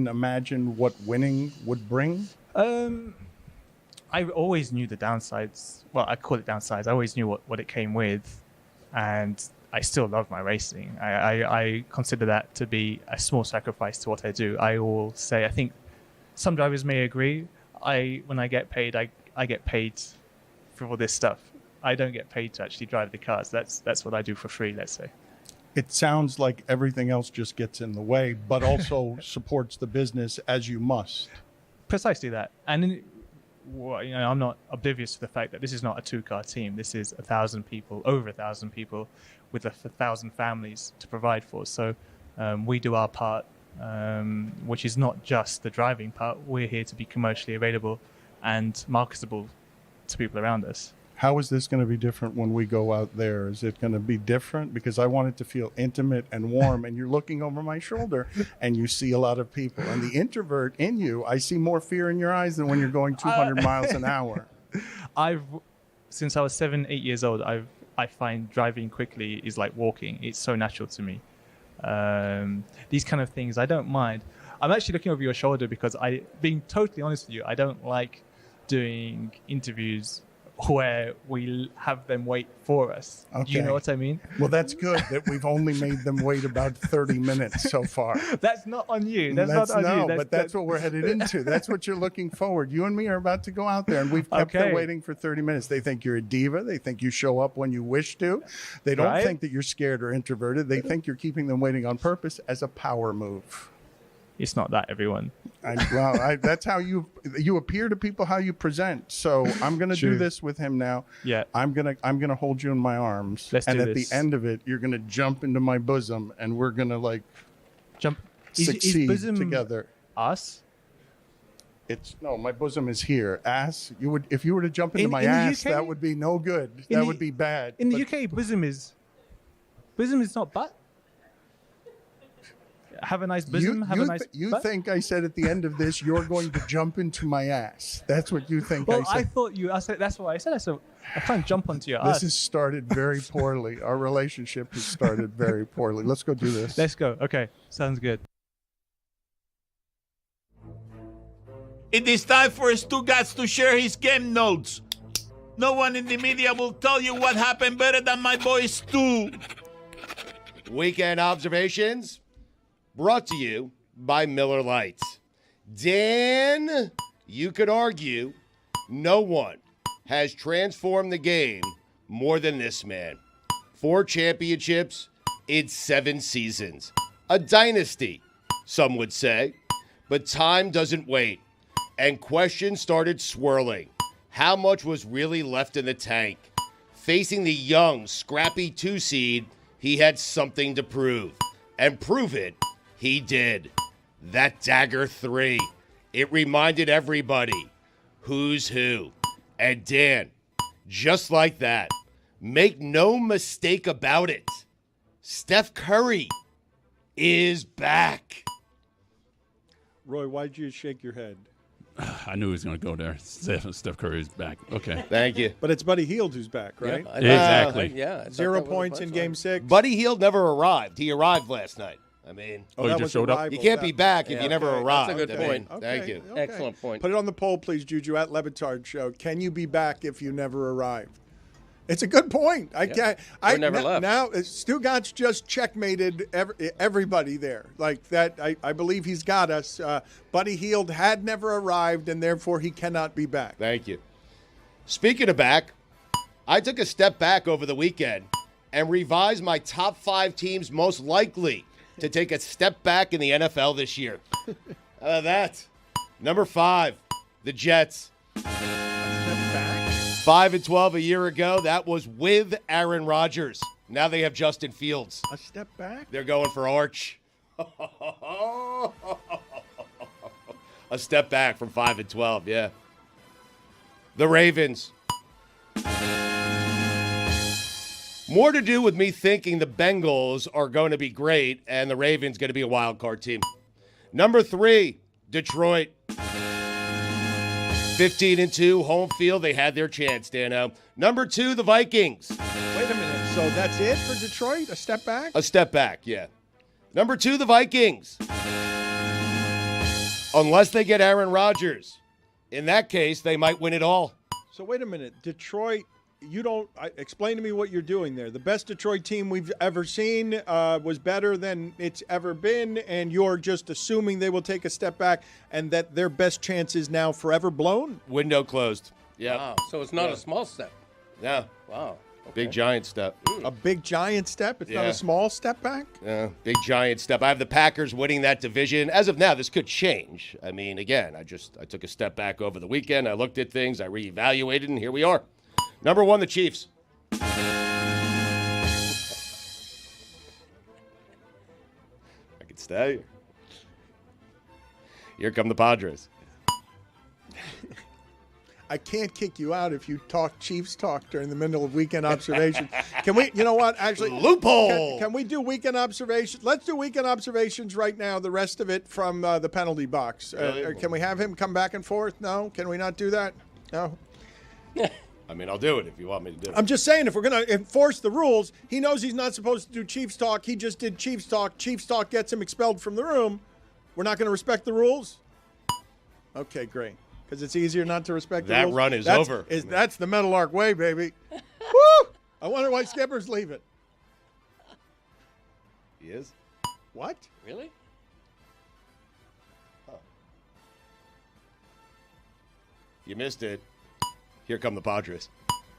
[SPEAKER 1] imagine what winning would bring?
[SPEAKER 15] I always knew the downsides. Well, I call it downsides. I always knew what it came with, and I still love my racing. I consider that to be a small sacrifice to what I do. I will say, I think some drivers may agree. When I get paid, I get paid for all this stuff. I don't get paid to actually drive the cars. That's what I do for free, let's say.
[SPEAKER 1] It sounds like everything else just gets in the way, but also supports the business as you must.
[SPEAKER 15] Precisely that. And I'm not oblivious to the fact that this is not a two-car team. This is 1,000 people, over 1,000 people, with 1,000 families to provide for. So we do our part, which is not just the driving part. We're here to be commercially available and marketable to people around us.
[SPEAKER 1] How is this going to be different when we go out there? Is it going to be different? Because I want it to feel intimate and warm, and you're looking over my shoulder and you see a lot of people. And the introvert in you, I see more fear in your eyes than when you're going 200 miles an hour.
[SPEAKER 15] Since I was 7, 8 years old, I find driving quickly is like walking. It's so natural to me. These kind of things, I don't mind. I'm actually looking over your shoulder because being totally honest with you, I don't like doing interviews where we have them wait for us. Okay. Do you know what I mean?
[SPEAKER 1] Well, that's good that we've only made them wait about 30 minutes so far.
[SPEAKER 15] That's not on you. That's not on you.
[SPEAKER 1] But that's what we're headed into. That's what you're looking forward. You and me are about to go out there, and we've kept them waiting for 30 minutes. They think you're a diva. They think you show up when you wish to. They don't think that you're scared or introverted. They think you're keeping them waiting on purpose as a power move.
[SPEAKER 15] It's not that, everyone.
[SPEAKER 1] That's how you appear to people, how you present. So I'm gonna do this with him now.
[SPEAKER 15] Yeah.
[SPEAKER 1] I'm gonna hold you in my arms.
[SPEAKER 15] Let's do
[SPEAKER 1] this. The end of it, you're gonna jump into my bosom, and we're gonna
[SPEAKER 15] jump.
[SPEAKER 1] Succeed
[SPEAKER 15] is bosom
[SPEAKER 1] together.
[SPEAKER 15] Us?
[SPEAKER 1] My bosom is here. Ass. If you were to jump into my ass, that would be no good. That would be bad.
[SPEAKER 15] In the UK, bosom is not butt. Have a nice bosom.
[SPEAKER 1] You think I said at the end of this you're going to jump into my ass? That's what you think I said.
[SPEAKER 15] I thought you. I said that's what I said. I said I can't jump onto your ass.
[SPEAKER 1] This has started very poorly. Our relationship has started very poorly. Let's go do this.
[SPEAKER 15] Let's go. Okay, sounds good.
[SPEAKER 16] It is time for Stugotz to share his game notes. No one in the media will tell you what happened better than my boy Stu.
[SPEAKER 2] Weekend observations. Brought to you by Miller Lights. Dan, you could argue no one has transformed the game more than this man. 4 championships in 7 seasons. A dynasty, some would say. But time doesn't wait, and questions started swirling. How much was really left in the tank? Facing the young, scrappy 2 seed, he had something to prove. And prove it, he did. That dagger 3. It reminded everybody who's who. And Dan, just like that, make no mistake about it, Steph Curry is back.
[SPEAKER 1] Roy, why'd you shake your head?
[SPEAKER 7] I knew he was going to go there. Steph Curry is back. Okay.
[SPEAKER 2] Thank you.
[SPEAKER 1] But it's Buddy Hield who's back, right?
[SPEAKER 7] Yeah, exactly.
[SPEAKER 1] 0 points in Game 6.
[SPEAKER 2] Buddy Hield never arrived. He arrived last night. I mean,
[SPEAKER 7] he just showed up?
[SPEAKER 2] You can't be back if you never arrived.
[SPEAKER 3] That's a good point.
[SPEAKER 2] Thank you.
[SPEAKER 1] Okay.
[SPEAKER 3] Excellent point.
[SPEAKER 1] Put it on the poll, please, Juju, at Le Batard Show. Can you be back if you never arrived? It's a good point. I
[SPEAKER 3] never left.
[SPEAKER 1] Now, Stugotz just checkmated everybody there. Like that, I believe he's got us. Buddy Hield had never arrived, and therefore he cannot be back.
[SPEAKER 2] Thank you. Speaking of back, I took a step back over the weekend and revised my top 5 teams most likely to take a step back in the NFL this year. That. Number 5, the Jets. 5-12 a year ago. That was with Aaron Rodgers. Now they have Justin Fields.
[SPEAKER 1] A step back?
[SPEAKER 2] They're going for Arch. A step back from 5-12, yeah. The Ravens. More to do with me thinking the Bengals are going to be great and the Ravens going to be a wild card team. Number 3, Detroit. 15-2, home field. They had their chance, Dano. Number 2, the Vikings.
[SPEAKER 1] Wait a minute. So that's it for Detroit? A step back?
[SPEAKER 2] A step back, yeah. Number 2, the Vikings. Unless they get Aaron Rodgers. In that case, they might win it all.
[SPEAKER 1] So wait a minute. Detroit, explain to me what you're doing there. The best Detroit team we've ever seen was better than it's ever been, and you're just assuming they will take a step back and that their best chance is now forever blown?
[SPEAKER 2] Window closed. Yeah.
[SPEAKER 3] Wow. So it's not a small step.
[SPEAKER 2] Yeah.
[SPEAKER 3] Wow.
[SPEAKER 2] Big giant step.
[SPEAKER 1] A big giant step? It's not a small step back?
[SPEAKER 2] Yeah, big giant step. I have the Packers winning that division. As of now, this could change. I mean, again, I took a step back over the weekend. I looked at things. I reevaluated, and here we are. Number 1, the Chiefs. I could stay. Here come the Padres.
[SPEAKER 1] I can't kick you out if you talk Chiefs talk during the middle of weekend observation. Can we, you know what, actually.
[SPEAKER 2] Loophole!
[SPEAKER 1] Can we do weekend observations? Let's do weekend observations right now, the rest of it from the penalty box. Can we have him come back and forth? No? Can we not do that? No?
[SPEAKER 2] I mean, I'll do it if you want me to do it.
[SPEAKER 1] I'm just saying, if we're going to enforce the rules, he knows he's not supposed to do Chiefs talk. He just did Chiefs talk. Chiefs talk gets him expelled from the room. We're not going to respect the rules? Okay, great. Because it's easier not to respect the rules.
[SPEAKER 2] That run is over.
[SPEAKER 1] That's the Metal Arc way, baby. Woo! I wonder why Skipper's leaving.
[SPEAKER 2] He is?
[SPEAKER 1] What?
[SPEAKER 3] Really?
[SPEAKER 2] Huh. You missed it. Here come the Padres.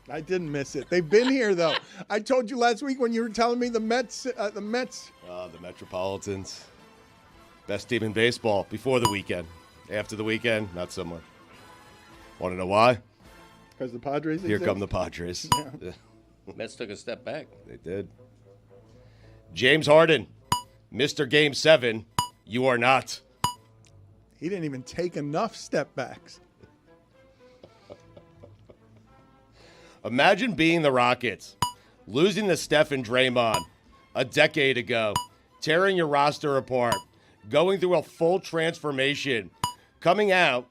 [SPEAKER 1] I didn't miss it. They've been here, though. I told you last week when you were telling me the Mets.
[SPEAKER 2] The Metropolitans. Best team in baseball before the weekend. After the weekend, not so much. Want to know why?
[SPEAKER 1] Because the Padres
[SPEAKER 2] Here
[SPEAKER 1] exist?
[SPEAKER 2] come the Padres.
[SPEAKER 1] Yeah.
[SPEAKER 3] Mets took a step back.
[SPEAKER 2] They did. James Harden, Mr. Game 7, you are not.
[SPEAKER 1] He didn't even take enough step backs.
[SPEAKER 2] Imagine being the Rockets, losing to Steph and Draymond a decade ago, tearing your roster apart, going through a full transformation, coming out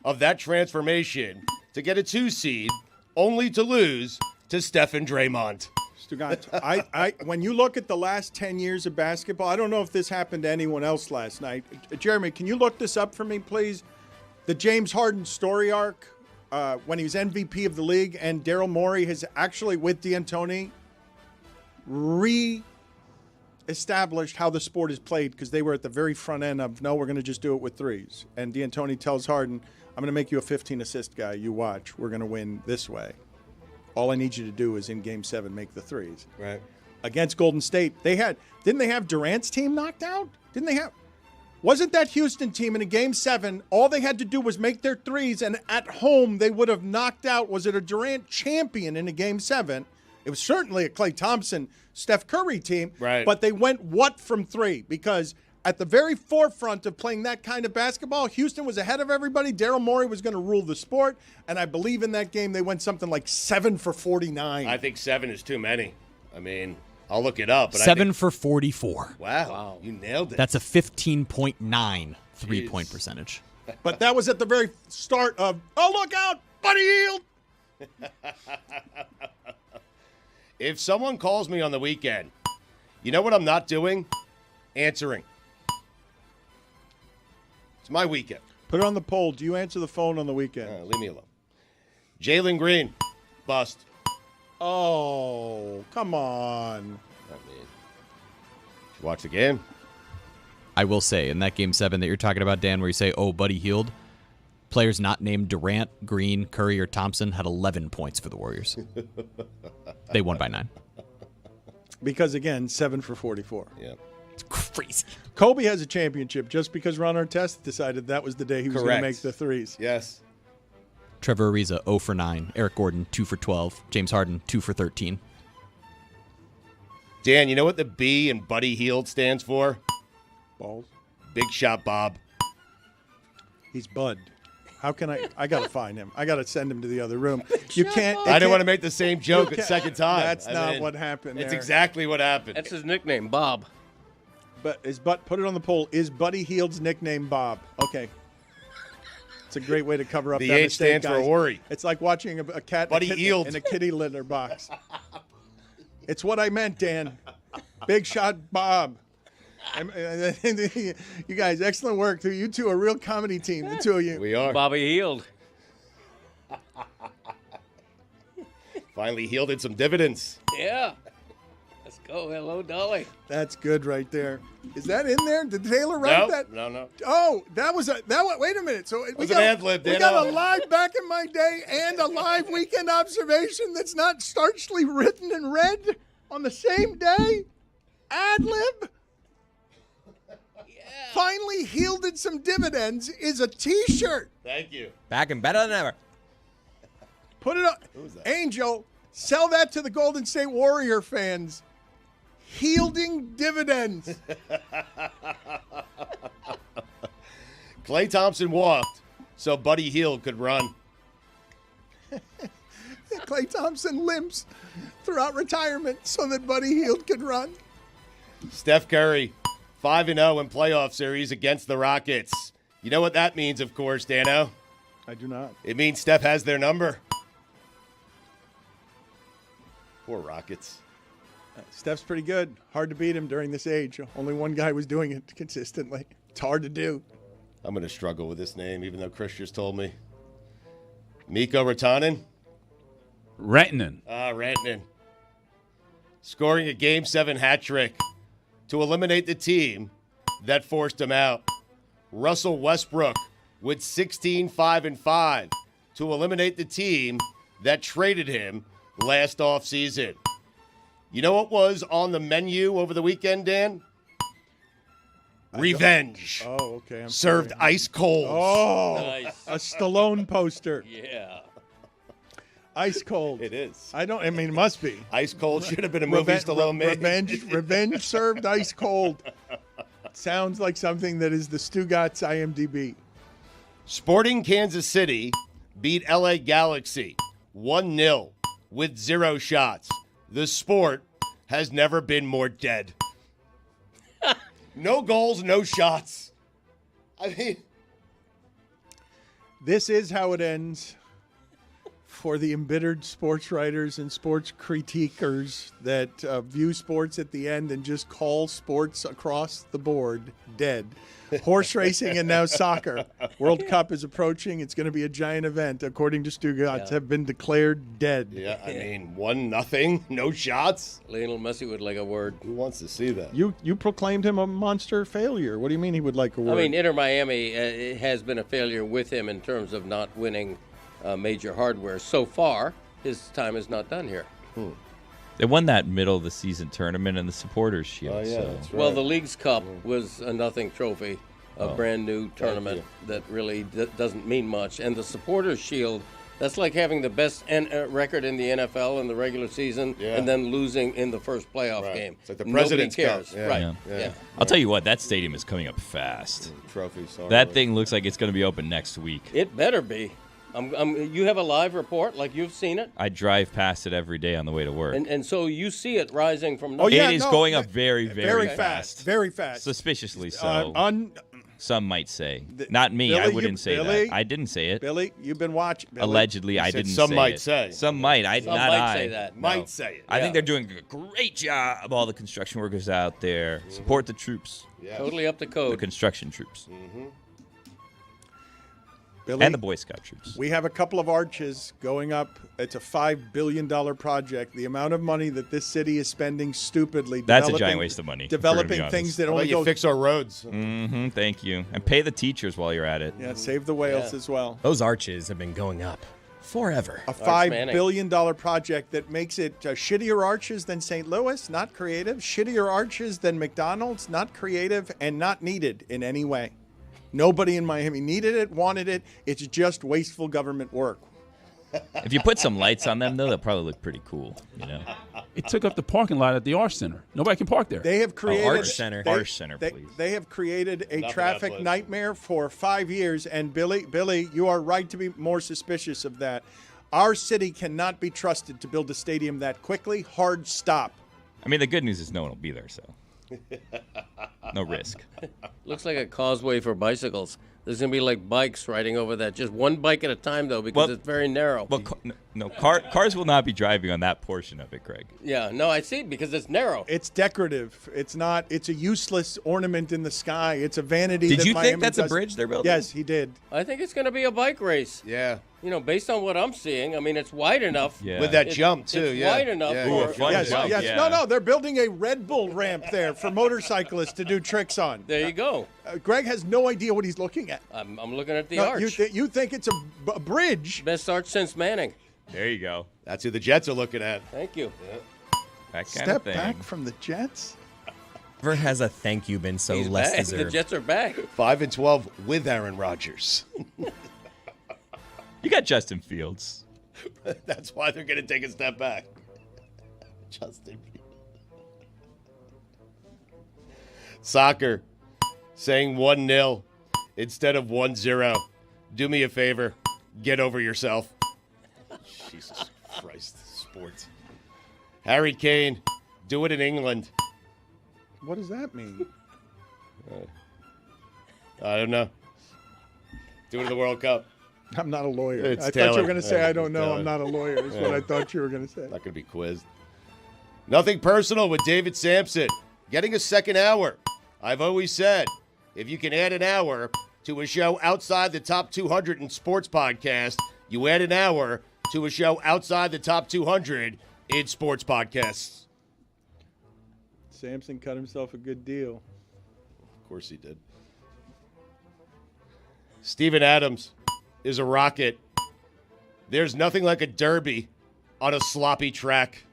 [SPEAKER 2] of that transformation to get a 2 seed, only to lose to Steph and Draymond.
[SPEAKER 1] Stugotz, when you look at the last 10 years of basketball, I don't know if this happened to anyone else last night. Jeremy, can you look this up for me, please? The James Harden story arc, when he was MVP of the league, and Daryl Morey has actually, with D'Antoni, established how the sport is played, because they were at the very front end of, no, we're going to just do it with threes. And D'Antoni tells Harden, I'm going to make you a 15-assist guy. You watch. We're going to win this way. All I need you to do is in Game 7 make the threes.
[SPEAKER 2] Right.
[SPEAKER 1] Against Golden State, didn't they have Durant's team knocked out? Wasn't that Houston team in a Game 7, all they had to do was make their threes, and at home they would have knocked out, was it a Durant champion in a Game 7? It was certainly a Klay Thompson, Steph Curry team,
[SPEAKER 2] right?
[SPEAKER 1] But they went what from 3? Because at the very forefront of playing that kind of basketball, Houston was ahead of everybody. Daryl Morey was going to rule the sport, and I believe in that game they went something like 7 for 49.
[SPEAKER 2] I think 7 is too many. I mean, I'll look it up. But
[SPEAKER 8] 7 for 44.
[SPEAKER 2] Wow, you nailed it.
[SPEAKER 8] That's a 15.9 3-point percentage.
[SPEAKER 1] But that was at the very start of, oh, look out, Buddy Hield.
[SPEAKER 2] If someone calls me on the weekend, you know what I'm not doing? Answering. It's my weekend.
[SPEAKER 1] Put it on the poll. Do you answer the phone on the weekend?
[SPEAKER 2] Leave me alone. Jalen Green, bust.
[SPEAKER 1] Oh, come on.
[SPEAKER 2] I mean, watch the game.
[SPEAKER 8] I will say, in that Game 7 that you're talking about, Dan, where you say, oh, Buddy Hield, players not named Durant, Green, Curry, or Thompson had 11 points for the Warriors. They won by 9.
[SPEAKER 1] Because, again, 7 for 44.
[SPEAKER 2] Yeah.
[SPEAKER 8] It's crazy.
[SPEAKER 1] Kobe has a championship just because Ron Artest decided that was the day he was going to make the threes.
[SPEAKER 2] Yes.
[SPEAKER 8] Trevor Ariza, 0 for 9. Eric Gordon, 2 for 12. James Harden, 2 for 13.
[SPEAKER 2] Dan, you know what the B in Buddy Hield stands for?
[SPEAKER 1] Balls.
[SPEAKER 2] Big Shot Bob.
[SPEAKER 1] He's Bud. How can I got to find him. I got to send him to the other room. You can't.
[SPEAKER 2] I didn't want to make the same joke a second time.
[SPEAKER 1] That's not what happened
[SPEAKER 2] It's
[SPEAKER 1] there.
[SPEAKER 2] exactly what happened.
[SPEAKER 3] That's his nickname, Bob.
[SPEAKER 1] But put it on the poll. Is Buddy Hield's nickname Bob? Okay. It's a great way to cover up
[SPEAKER 2] the
[SPEAKER 1] that
[SPEAKER 2] H
[SPEAKER 1] mistake,
[SPEAKER 2] stands
[SPEAKER 1] guys.
[SPEAKER 2] for Ori.
[SPEAKER 1] It's like watching a cat
[SPEAKER 2] Buddy Hield.
[SPEAKER 1] in a kitty litter box. It's what I meant, Dan. Big Shot Bob. You guys, excellent work. You two are a real comedy team, the two of you.
[SPEAKER 2] We are.
[SPEAKER 3] Bobby Hield.
[SPEAKER 2] Finally yielded some dividends.
[SPEAKER 3] Yeah. That's go. Hello, Dolly.
[SPEAKER 1] That's good right there. Is that in there? Did Taylor write that?
[SPEAKER 2] No.
[SPEAKER 1] Oh, wait a minute. So we got,
[SPEAKER 2] ad-lib,
[SPEAKER 1] we got a live back in my day and a live weekend observation that's not starchly written and read on the same day? Ad-lib? Finally yielded some dividends is a T-shirt.
[SPEAKER 2] Thank you.
[SPEAKER 4] Back and better than ever.
[SPEAKER 1] Put it up. Angel, sell that to the Golden State Warrior fans. Yielding dividends.
[SPEAKER 2] Klay Thompson walked so Buddy Hield could run.
[SPEAKER 1] Klay Thompson limps throughout retirement so that Buddy Hield could run.
[SPEAKER 2] Steph Curry, 5-0 in playoff series against the Rockets. You know what that means, of course, Dano?
[SPEAKER 1] I do not.
[SPEAKER 2] It means Steph has their number. Poor Rockets.
[SPEAKER 1] Steph's pretty good. Hard to beat him during this age. Only one guy was doing it consistently. It's hard to do.
[SPEAKER 2] I'm going to struggle with this name, even though Chris just told me. Mikko Rantanen?
[SPEAKER 7] Rantanen.
[SPEAKER 2] Rantanen. Scoring a Game 7 hat trick to eliminate the team that forced him out. Russell Westbrook with 16-5-5 to eliminate the team that traded him last offseason. You know what was on the menu over the weekend, Dan? Revenge.
[SPEAKER 1] Oh, okay. I'm
[SPEAKER 2] served
[SPEAKER 1] sorry.
[SPEAKER 2] ice cold.
[SPEAKER 1] Oh,
[SPEAKER 3] Nice.
[SPEAKER 1] a Stallone poster.
[SPEAKER 3] Yeah.
[SPEAKER 1] Ice cold.
[SPEAKER 2] It is.
[SPEAKER 1] It must be.
[SPEAKER 2] Ice cold should have been a movie Stallone made.
[SPEAKER 1] Revenge served ice cold. Sounds like something that is the Stugotz IMDb.
[SPEAKER 2] Sporting Kansas City beat LA Galaxy 1-0 with 0 shots. The sport has never been more dead. No goals, no shots. I mean,
[SPEAKER 1] this is how it ends for the embittered sports writers and sports critiquers that view sports at the end and just call sports across the board dead. Horse racing and now soccer. World Cup is approaching. It's going to be a giant event, according to Stugotz, have been declared dead.
[SPEAKER 2] Yeah, I mean, 1-0, no shots.
[SPEAKER 3] Lionel Messi would like a word.
[SPEAKER 2] Who wants to see that?
[SPEAKER 1] You proclaimed him a monster failure. What do you mean he would like a word?
[SPEAKER 3] I mean, Inter Miami has been a failure with him in terms of not winning major hardware. So far, his time is not done here.
[SPEAKER 5] They won that middle of the season tournament in the Supporters Shield.
[SPEAKER 2] Oh, yeah,
[SPEAKER 5] so.
[SPEAKER 2] that's right.
[SPEAKER 3] Well, the League's Cup was a nothing trophy, a brand new tournament that really doesn't mean much. And the Supporters Shield, that's like having the best record in the NFL in the regular season and then losing in the first playoff game.
[SPEAKER 2] It's like the President's
[SPEAKER 3] Nobody cares.
[SPEAKER 2] Cup.
[SPEAKER 3] Right.
[SPEAKER 5] Yeah. I'll tell you what, that stadium is coming up fast.
[SPEAKER 2] Trophy, sorry.
[SPEAKER 5] That thing looks like it's going to be open next week.
[SPEAKER 3] It better be. You have a live report, like you've seen it?
[SPEAKER 5] I drive past it every day on the way to work.
[SPEAKER 3] And so you see it rising from
[SPEAKER 5] it is going up very, very fast.
[SPEAKER 1] Very fast.
[SPEAKER 5] Suspiciously so. Some might say. Not me.
[SPEAKER 1] Billy,
[SPEAKER 5] I wouldn't say
[SPEAKER 1] Billy,
[SPEAKER 5] that. I didn't say it.
[SPEAKER 1] Billy, you've been watching. Billy.
[SPEAKER 5] Allegedly, I didn't say
[SPEAKER 2] some might
[SPEAKER 5] it.
[SPEAKER 2] say.
[SPEAKER 5] Some might.
[SPEAKER 3] Some
[SPEAKER 5] not
[SPEAKER 3] might
[SPEAKER 5] I.
[SPEAKER 3] say that.
[SPEAKER 2] Might say it.
[SPEAKER 5] I think they're doing a great job, all the construction workers out there. Support the troops.
[SPEAKER 2] Yeah.
[SPEAKER 3] Totally up to
[SPEAKER 5] The
[SPEAKER 3] code.
[SPEAKER 5] construction troops.
[SPEAKER 1] Billy,
[SPEAKER 5] And the Boy Scout troops.
[SPEAKER 1] we have a couple of arches going up. It's a $5 billion project. The amount of money that this city is spending stupidly.
[SPEAKER 5] That's a giant waste of money.
[SPEAKER 1] Developing things that
[SPEAKER 2] How
[SPEAKER 1] only
[SPEAKER 2] about you
[SPEAKER 1] go.
[SPEAKER 2] fix our roads?
[SPEAKER 5] Mm-hmm. Thank you. And pay the teachers while you're at it.
[SPEAKER 1] Yeah, save the whales as well.
[SPEAKER 4] Those arches have been going up forever.
[SPEAKER 1] A $5 billion project that makes it shittier arches than St. Louis, not creative. Shittier arches than McDonald's, not creative and not needed in any way. Nobody in Miami needed it, wanted it. It's just wasteful government work.
[SPEAKER 5] If you put some lights on them, though, they'll probably look pretty cool. You know,
[SPEAKER 7] It took up the parking lot at the Arch Center. Nobody can park there.
[SPEAKER 1] They have created
[SPEAKER 4] Arch Center.
[SPEAKER 5] Arch Center,
[SPEAKER 1] they,
[SPEAKER 5] please.
[SPEAKER 1] They have created a
[SPEAKER 2] Enough of
[SPEAKER 1] traffic
[SPEAKER 2] that, please.
[SPEAKER 1] nightmare for 5 years. And Billy, you are right to be more suspicious of that. Our city cannot be trusted to build a stadium that quickly. Hard stop.
[SPEAKER 5] I mean, the good news is no one will be there, so no risk.
[SPEAKER 3] Looks like a causeway for bicycles. There's going to be like bikes riding over that. Just one bike at a time, though, because it's very narrow.
[SPEAKER 5] Well, cars will not be driving on that portion of it, Craig.
[SPEAKER 3] Yeah, no, I see, because it's narrow.
[SPEAKER 1] It's decorative. It's not. It's a useless ornament in the sky. It's a vanity.
[SPEAKER 4] Did
[SPEAKER 1] that
[SPEAKER 4] you
[SPEAKER 1] Miami
[SPEAKER 4] think that's
[SPEAKER 1] does.
[SPEAKER 4] a bridge they're building?
[SPEAKER 1] Yes, he did.
[SPEAKER 3] I think it's going to be a bike race.
[SPEAKER 2] Yeah.
[SPEAKER 3] You know, based on what I'm seeing, I mean, it's wide enough.
[SPEAKER 5] Yeah.
[SPEAKER 2] With that jump, too.
[SPEAKER 3] It's wide enough for
[SPEAKER 1] Yes,
[SPEAKER 5] jump,
[SPEAKER 1] yes.
[SPEAKER 5] yeah.
[SPEAKER 1] No, they're building a Red Bull ramp there for motorcyclists to do tricks on.
[SPEAKER 3] There you go.
[SPEAKER 1] Greg has no idea what he's looking at.
[SPEAKER 3] I'm looking at the
[SPEAKER 1] No,
[SPEAKER 3] arch.
[SPEAKER 1] you think it's a bridge?
[SPEAKER 3] Best arch since Manning.
[SPEAKER 5] There you go.
[SPEAKER 2] That's who the Jets are looking at.
[SPEAKER 3] Thank you.
[SPEAKER 5] That kind
[SPEAKER 1] Step
[SPEAKER 5] of thing.
[SPEAKER 1] back from the Jets?
[SPEAKER 4] Never has a thank you been so
[SPEAKER 3] He's
[SPEAKER 4] less
[SPEAKER 3] back.
[SPEAKER 4] deserved.
[SPEAKER 3] The Jets are back.
[SPEAKER 2] 5-12 with Aaron Rodgers.
[SPEAKER 5] You got Justin Fields.
[SPEAKER 2] That's why they're going to take a step back. Justin Fields. Soccer saying 1-0 instead of 1-0. Do me a favor. Get over yourself. Jesus Christ. Sports. Harry Kane. Do it in England.
[SPEAKER 1] What does that mean?
[SPEAKER 2] I don't know. Do it in the World Cup.
[SPEAKER 1] I'm not a lawyer.
[SPEAKER 2] It's
[SPEAKER 1] I thought
[SPEAKER 2] Taylor.
[SPEAKER 1] you were going to say,
[SPEAKER 2] Yeah,
[SPEAKER 1] I don't
[SPEAKER 2] it's
[SPEAKER 1] know,
[SPEAKER 2] Taylor.
[SPEAKER 1] I'm not a lawyer, is what I thought you were going to say.
[SPEAKER 2] Not going to be quizzed. Nothing personal with David Sampson. Getting a second hour. I've always said, if you can add an hour to a show outside the top 200 in sports podcast, you add an hour to a show outside the top 200 in sports podcasts.
[SPEAKER 1] Sampson cut himself a good deal.
[SPEAKER 2] Of course he did. Steven Adams is a rocket. There's nothing like a derby on a sloppy track.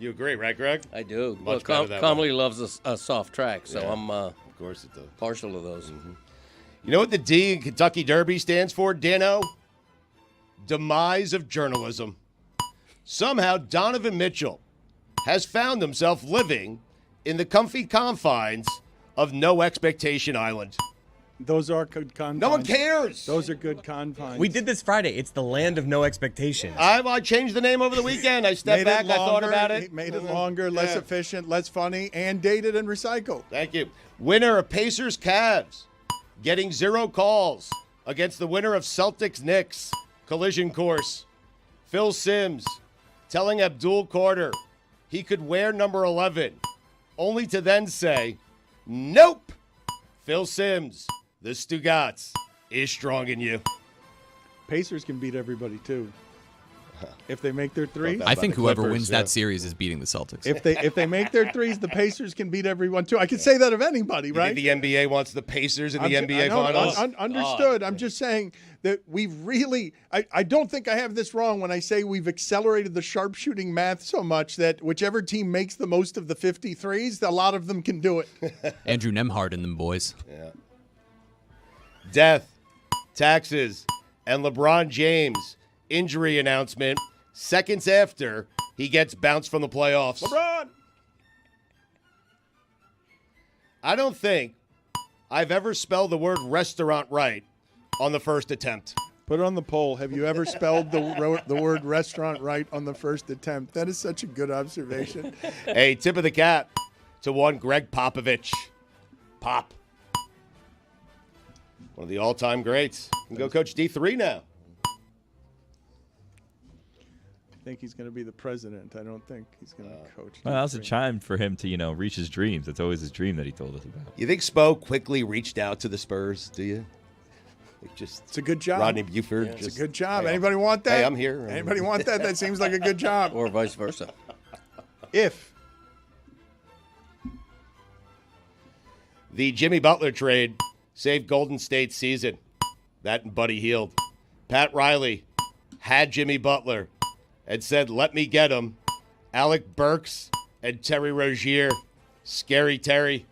[SPEAKER 2] You agree, right, Greg?
[SPEAKER 3] I do.
[SPEAKER 2] Much
[SPEAKER 3] well,
[SPEAKER 2] better that
[SPEAKER 3] Comley loves a soft track, so
[SPEAKER 2] Yeah,
[SPEAKER 3] I'm
[SPEAKER 2] of course it does.
[SPEAKER 3] partial to those.
[SPEAKER 2] Mm-hmm. You know what the D in Kentucky Derby stands for, Dano? Demise of journalism. Somehow Donovan Mitchell has found himself living in the comfy confines of No Expectation Island.
[SPEAKER 1] Those are good confines.
[SPEAKER 2] No one cares.
[SPEAKER 1] Those are good confines.
[SPEAKER 4] We did this Friday. It's the land of no expectations.
[SPEAKER 2] I changed the name over the weekend. I stepped back. I thought about it.
[SPEAKER 1] Made it longer, less efficient, less funny, and dated and recycled.
[SPEAKER 2] Thank you. Winner of Pacers Cavs getting 0 calls against the winner of Celtics Knicks. Collision course. Phil Simms telling Abdul Carter he could wear number 11, only to then say, nope. Phil Simms, the Stugotz, is strong in you.
[SPEAKER 1] Pacers can beat everybody, too. If they make their threes.
[SPEAKER 8] I think whoever
[SPEAKER 2] Clippers,
[SPEAKER 8] wins that series is beating the Celtics.
[SPEAKER 1] If they make their threes, the Pacers can beat everyone, too. I can say that of anybody,
[SPEAKER 2] You
[SPEAKER 1] right?
[SPEAKER 2] think the NBA wants the Pacers in the NBA
[SPEAKER 1] I know,
[SPEAKER 2] Finals?
[SPEAKER 1] Understood. I'm just saying that we've really – I don't think I have this wrong when I say we've accelerated the sharpshooting math so much that whichever team makes the most of the 53s, a lot of them can do it.
[SPEAKER 8] Andrew Nembhard and them boys.
[SPEAKER 2] Yeah. Death, taxes, and LeBron James injury announcement seconds after he gets bounced from the playoffs.
[SPEAKER 1] LeBron!
[SPEAKER 2] I don't think I've ever spelled the word restaurant right on the first attempt.
[SPEAKER 1] Put it on the poll. Have you ever spelled the word restaurant right on the first attempt? That is such a good observation.
[SPEAKER 2] Hey, tip of the cap to one Greg Popovich. Pop. One of the all-time greats. You can go coach D3 now.
[SPEAKER 1] I think he's going to be the president. I don't think he's going to coach.
[SPEAKER 5] Well, that was a chime for him to, reach his dreams. That's always his dream that he told us about.
[SPEAKER 2] You think Spo quickly reached out to the Spurs, do you?
[SPEAKER 1] It's a good job.
[SPEAKER 2] Rodney Buford.
[SPEAKER 1] It's a good job.
[SPEAKER 2] Hey,
[SPEAKER 1] Anybody want that?
[SPEAKER 2] Hey, I'm here.
[SPEAKER 1] Anybody want that? That seems like a good job.
[SPEAKER 3] Or vice versa.
[SPEAKER 1] If.
[SPEAKER 2] The Jimmy Butler trade saved Golden State's season. That and Buddy Hield. Pat Riley had Jimmy Butler and said, let me get him. Alec Burks and Terry Rozier. Scary Terry.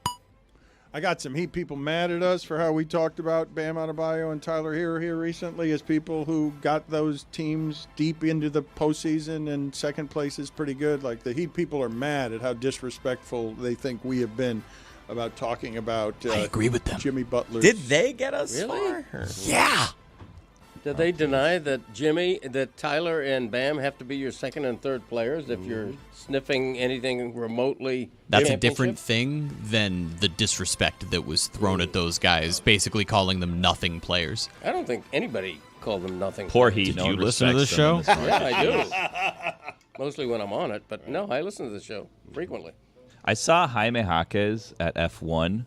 [SPEAKER 1] I got some Heat people mad at us for how we talked about Bam Adebayo and Tyler Hero here recently as people who got those teams deep into the postseason, and second place is pretty good. Like, the Heat people are mad at how disrespectful they think we have been about talking about
[SPEAKER 8] I agree with them.
[SPEAKER 1] Jimmy Butler.
[SPEAKER 4] Did they get us
[SPEAKER 3] Really?
[SPEAKER 4] far?
[SPEAKER 8] Yeah.
[SPEAKER 3] Did they deny that Tyler and Bam have to be your second and third players if you're sniffing anything remotely?
[SPEAKER 8] That's a different thing than the disrespect that was thrown at those guys, basically calling them nothing players.
[SPEAKER 3] I don't think anybody called them nothing.
[SPEAKER 5] Poor
[SPEAKER 3] players.
[SPEAKER 5] Heat.
[SPEAKER 8] Did you listen to the show?
[SPEAKER 3] Yeah, I do. Mostly when I'm on it, but no, I listen to the show frequently.
[SPEAKER 5] I saw Jaime Jaquez at F1.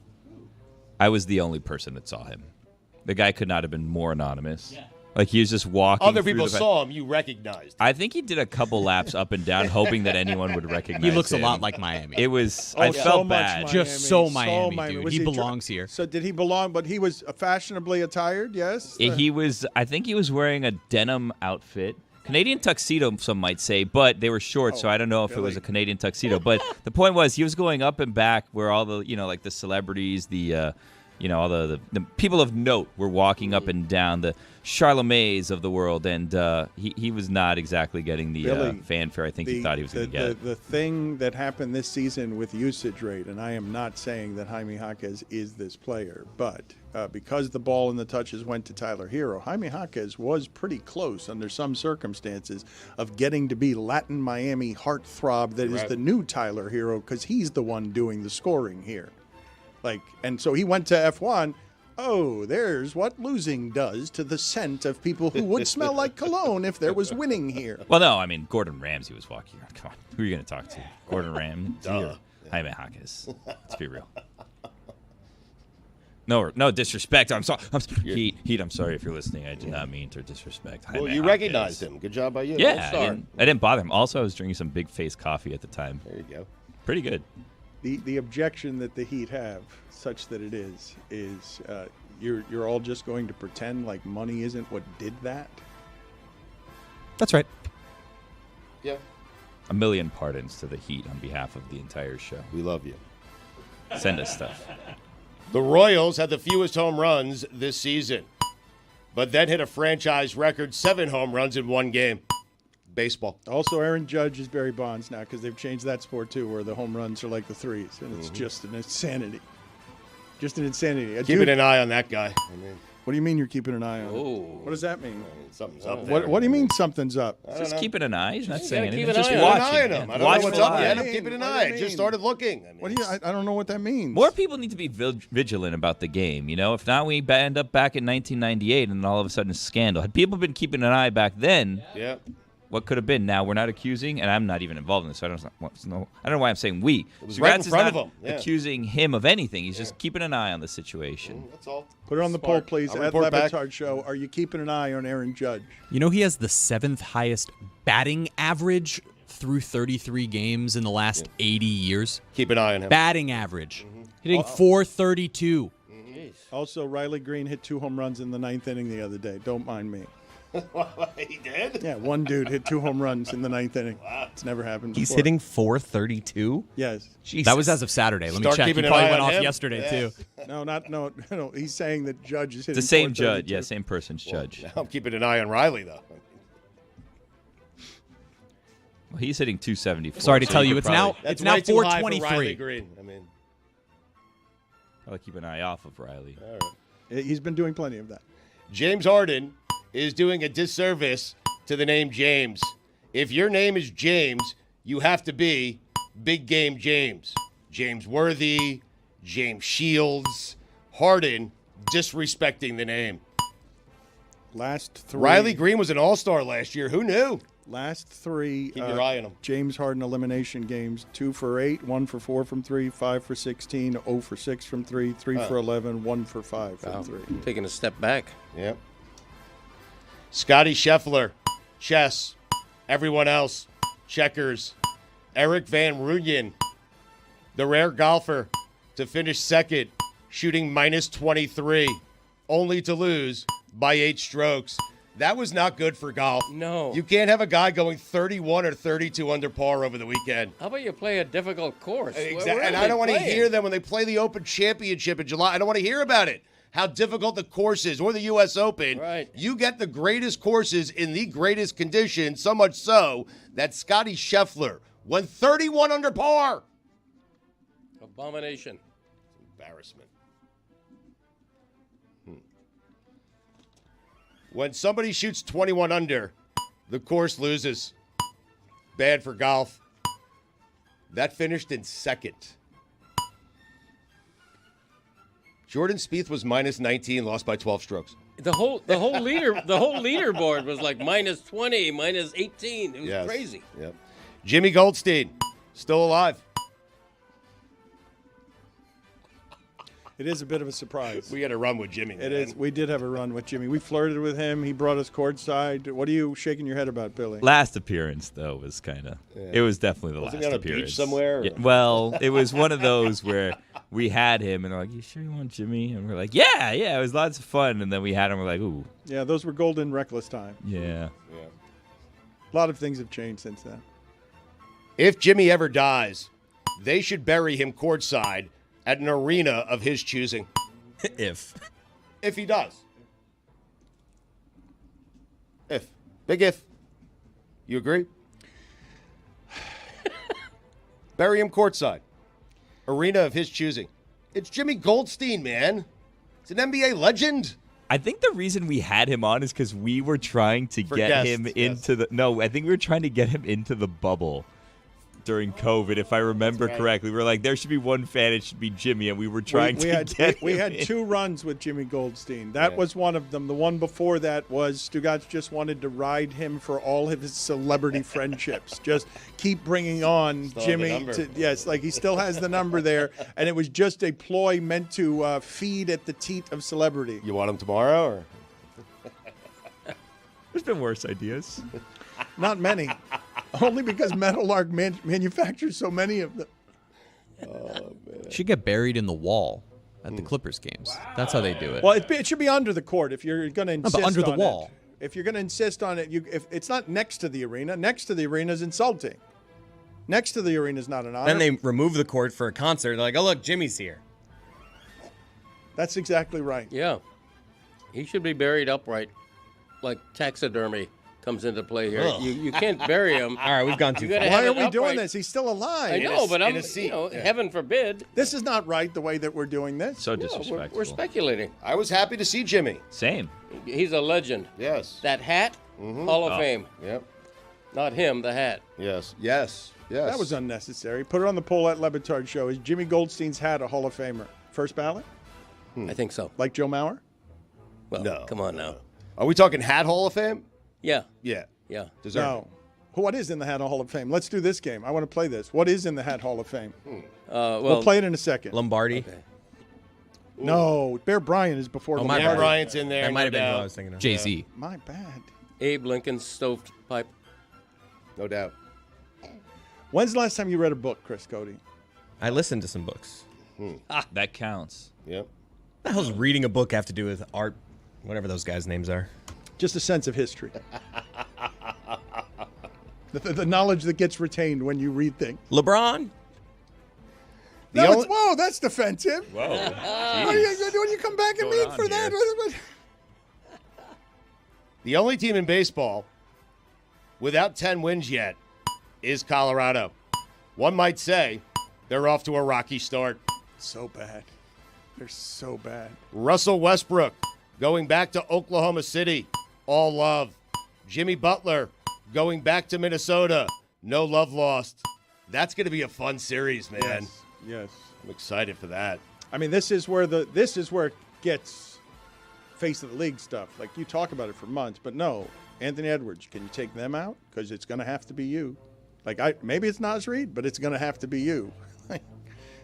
[SPEAKER 5] I was the only person that saw him. The guy could not have been more anonymous. Yeah. Like, he was just walking.
[SPEAKER 2] Other people saw him. You recognized him.
[SPEAKER 5] I think he did a couple laps up and down, hoping that anyone would recognize him.
[SPEAKER 8] He looks a lot like Miami.
[SPEAKER 5] It was. I felt bad.
[SPEAKER 8] Just so Miami, dude. He belongs here.
[SPEAKER 1] So did he belong? But he was fashionably attired. Yes.
[SPEAKER 5] He was. I think he was wearing a denim outfit. Canadian tuxedo, some might say, but they were short, so I don't know if it was a Canadian tuxedo. But the point was, he was going up and back where all the, like the celebrities, the, all the people of note were walking up and down, the Charlemagne's of the world, and he was not exactly getting the fanfare I think he thought he was going to get.
[SPEAKER 1] The thing that happened this season with usage rate, and I am not saying that Jaime Jaquez is this player, but because the ball and the touches went to Tyler Hero, Jaime Jaquez was pretty close under some circumstances of getting to be Latin Miami heartthrob that is the new Tyler Hero, because he's the one doing the scoring here. And so he went to F1. Oh, there's what losing does to the scent of people who would smell like cologne if there was winning here.
[SPEAKER 5] Well, no, I mean, Gordon Ramsay was walking around. Come on, who are you going to talk to? Gordon Ramsay or Jaime Jaquez? Let's be real. No disrespect. I'm sorry. Heat, I'm sorry if you're listening. I did not mean to disrespect Jaime
[SPEAKER 2] Well, you
[SPEAKER 5] Jaquez.
[SPEAKER 2] recognized him. Good job by you.
[SPEAKER 5] Yeah, I didn't bother him. Also, I was drinking some Big Face coffee at the time.
[SPEAKER 2] There you go.
[SPEAKER 5] Pretty good.
[SPEAKER 1] The objection that the Heat have, such that it is you're all just going to pretend like money isn't what did that?
[SPEAKER 8] That's right.
[SPEAKER 2] Yeah.
[SPEAKER 5] A million pardons to the Heat on behalf of the entire show.
[SPEAKER 2] We love you.
[SPEAKER 5] Send us stuff.
[SPEAKER 2] The Royals had the fewest home runs this season, but then hit a franchise record 7 home runs in one game. Baseball.
[SPEAKER 1] Also, Aaron Judge is Barry Bonds now because they've changed that sport too, where the home runs are like the threes, and it's just an insanity. Just an insanity.
[SPEAKER 2] Keeping an eye on that guy.
[SPEAKER 1] What do you mean you're keeping an eye on?
[SPEAKER 3] Oh.
[SPEAKER 1] What does that mean?
[SPEAKER 2] Something's up there.
[SPEAKER 1] What do you mean something's up?
[SPEAKER 5] Just keeping an eye. He's not saying anything.
[SPEAKER 3] Just
[SPEAKER 5] watching.
[SPEAKER 2] I don't know what's up yet. I'm keeping an eye. I just started looking.
[SPEAKER 1] I don't know what that means.
[SPEAKER 5] More people need to be vigilant about the game. If not, we end up back in 1998 and all of a sudden a scandal. Had people been keeping an eye back then, what could have been? Now we're not accusing, and I'm not even involved in this, so I don't know why I'm saying we.
[SPEAKER 2] It was right in front of him.
[SPEAKER 5] Accusing him of anything. He's just keeping an eye on the situation.
[SPEAKER 2] That's all.
[SPEAKER 1] Put it on the poll, please. At Le Batard Show, are you keeping an eye on Aaron Judge?
[SPEAKER 8] He has the 7th highest batting average through 33 games in the last 80 years.
[SPEAKER 2] Keep an eye on him.
[SPEAKER 8] Batting average. Hitting .432.
[SPEAKER 1] Also, Riley Green hit 2 home runs in the 9th inning the other day. Don't mind me.
[SPEAKER 2] He did?
[SPEAKER 1] Yeah, one dude hit 2 home runs in the 9th inning. Wow. It's never happened before.
[SPEAKER 4] He's hitting .432?
[SPEAKER 1] Yes.
[SPEAKER 8] Jesus. That was as of Saturday. Let me check. He probably went off yesterday, too.
[SPEAKER 1] No. He's saying that Judge is hitting
[SPEAKER 5] the same Judge. Yeah, same person's Judge.
[SPEAKER 2] I'm keeping an eye on Riley, though.
[SPEAKER 5] Well, he's hitting 274.
[SPEAKER 8] Sorry to tell you, it's now 423.
[SPEAKER 2] Riley Green.
[SPEAKER 5] Probably keep an eye off of Riley.
[SPEAKER 2] All right.
[SPEAKER 1] He's been doing plenty of that.
[SPEAKER 2] James Harden is doing a disservice to the name James. If your name is James, you have to be Big Game James. James Worthy, James Shields, Harden disrespecting the name.
[SPEAKER 1] Last 3.
[SPEAKER 2] Riley Green was an all-star last year. Who knew?
[SPEAKER 1] Last 3
[SPEAKER 2] Keep your eye on him.
[SPEAKER 1] James Harden elimination games: 2 for 8, 1 for 4 from 3, 5 for 16, 0 for 6 from 3, 3 for 11, 1 for 5 from 3.
[SPEAKER 3] Taking a step back.
[SPEAKER 2] Yep. Scotty Scheffler, chess. Everyone else, checkers. Eric Van Rooyen, the rare golfer to finish second, shooting -23, only to lose by 8 strokes. That was not good for golf.
[SPEAKER 3] No.
[SPEAKER 2] You can't have a guy going 31 or 32 under par over the weekend.
[SPEAKER 3] How about you play a difficult course?
[SPEAKER 2] Exactly. And I don't want to hear them when they play the Open Championship in July. I don't want to hear about it. How difficult the course is, or the U.S. Open.
[SPEAKER 3] Right.
[SPEAKER 2] You get the greatest courses in the greatest conditions, so much so that Scotty Scheffler went 31 under par.
[SPEAKER 3] Abomination.
[SPEAKER 2] Embarrassment. When somebody shoots 21 under, the course loses. Bad for golf. That finished in second. Jordan Spieth was minus 19, lost by 12 strokes.
[SPEAKER 3] The whole leaderboard was like minus 20, minus 18. It was crazy.
[SPEAKER 2] Yep. Jimmy Goldstein, still alive.
[SPEAKER 1] It is a bit of a surprise.
[SPEAKER 2] We had a run with Jimmy.
[SPEAKER 1] It is. We did have a run with Jimmy. We flirted with him. He brought us courtside. What are you shaking your head about, Billy?
[SPEAKER 5] Last appearance, though, was kind of.
[SPEAKER 2] Yeah.
[SPEAKER 5] It was definitely the
[SPEAKER 2] Wasn't
[SPEAKER 5] last
[SPEAKER 2] he on a
[SPEAKER 5] appearance.
[SPEAKER 2] beach somewhere?
[SPEAKER 5] Yeah, well, it was one of those where we had him, and they're like, "You sure you want Jimmy?" And we're like, "Yeah, yeah." It was lots of fun, and then we had him. We're like, "Ooh."
[SPEAKER 1] Yeah, those were golden reckless time.
[SPEAKER 5] Yeah.
[SPEAKER 1] A lot of things have changed since then.
[SPEAKER 2] If Jimmy ever dies, they should bury him courtside at an arena of his choosing.
[SPEAKER 4] If
[SPEAKER 2] he does. Big if. You agree? Bury him courtside. Arena of his choosing. It's Jimmy Goldstein, man. It's an NBA legend.
[SPEAKER 5] I think the reason we had him on is because we were trying to get him into the. No, I think we were trying to get him into the bubble during COVID, if I remember correctly. We were like, there should be one fan, it should be Jimmy, and we were trying to get him
[SPEAKER 1] We had 2 runs with Jimmy Goldstein. That was one of them. The one before that was Stugotz just wanted to ride him for all of his celebrity friendships. Just keep bringing on Jimmy. Yes, like he still has the number there, and it was just a ploy meant to feed at the teat of celebrity.
[SPEAKER 2] You want him tomorrow? Or?
[SPEAKER 5] There's been worse ideas.
[SPEAKER 1] Not many. Only because Meadowlark manufactures so many of them.
[SPEAKER 2] Oh, man.
[SPEAKER 8] Should get buried in the wall at the Clippers games. That's how they do it.
[SPEAKER 1] Well, it should be under the court if you're going to insist
[SPEAKER 8] but under the
[SPEAKER 1] on
[SPEAKER 8] wall.
[SPEAKER 1] It. If you're going to insist on it, if it's not next to the arena. Next to the arena is insulting. Next to the arena is not an honor.
[SPEAKER 4] Then they remove the court for a concert. They're like, oh, look, Jimmy's here.
[SPEAKER 1] That's exactly right.
[SPEAKER 3] Yeah. He should be buried upright, like taxidermy comes into play here. You can't bury him.
[SPEAKER 4] All right, we've gone too far.
[SPEAKER 1] Why are we doing this? He's still alive.
[SPEAKER 3] I know, but heaven forbid.
[SPEAKER 1] This is not right the way that we're doing this.
[SPEAKER 5] So disrespectful.
[SPEAKER 3] We're speculating.
[SPEAKER 2] I was happy to see Jimmy.
[SPEAKER 5] Same.
[SPEAKER 3] He's a legend.
[SPEAKER 2] Yes.
[SPEAKER 3] That hat, Hall of Fame.
[SPEAKER 2] Yep.
[SPEAKER 3] Not him, the hat.
[SPEAKER 2] Yes.
[SPEAKER 1] That was unnecessary. Put it on the poll at Le Batard Show. Is Jimmy Goldstein's hat a Hall of Famer? First ballot?
[SPEAKER 3] I think so.
[SPEAKER 1] Like Joe Mauer?
[SPEAKER 3] Well,
[SPEAKER 2] no.
[SPEAKER 3] Come on now.
[SPEAKER 2] Are we talking hat Hall of Fame?
[SPEAKER 3] Yeah.
[SPEAKER 2] Yeah. Deserve
[SPEAKER 1] No. What is in the Hat Hall of Fame? Let's do this game. I want to play this. What is in the Hat Hall of Fame? We'll play it in a second.
[SPEAKER 4] Lombardi.
[SPEAKER 3] Okay.
[SPEAKER 1] No, Bear Bryant is before Lombardi.
[SPEAKER 2] Bear Bryant's in there.
[SPEAKER 4] That might have been what I was thinking of.
[SPEAKER 8] Jay-Z.
[SPEAKER 1] My bad.
[SPEAKER 3] Abe Lincoln's stovepipe.
[SPEAKER 2] No doubt.
[SPEAKER 1] When's the last time you read a book, Chris Cody?
[SPEAKER 4] I listened to some books.
[SPEAKER 5] That counts.
[SPEAKER 2] Yep.
[SPEAKER 4] What the hell's reading a book have to do with art, whatever those guys' names are?
[SPEAKER 1] Just a sense of history. the knowledge that gets retained when you read things.
[SPEAKER 4] LeBron?
[SPEAKER 1] Whoa, that's defensive.
[SPEAKER 5] Whoa.
[SPEAKER 1] When you come back and meet for that?
[SPEAKER 2] The only team in baseball without 10 wins yet is Colorado. One might say they're off to a rocky start.
[SPEAKER 1] So bad. They're so bad.
[SPEAKER 2] Russell Westbrook going back to Oklahoma City. All love. Jimmy Butler going back to Minnesota. No love lost. That's going to be a fun series, man.
[SPEAKER 1] Yes.
[SPEAKER 2] I'm excited for that.
[SPEAKER 1] I mean, this is where it gets face of the league stuff. Like, you talk about it for months, but no, Anthony Edwards, can you take them out? Because it's going to have to be you. Like, maybe it's Naz Reid, but it's going to have to be you.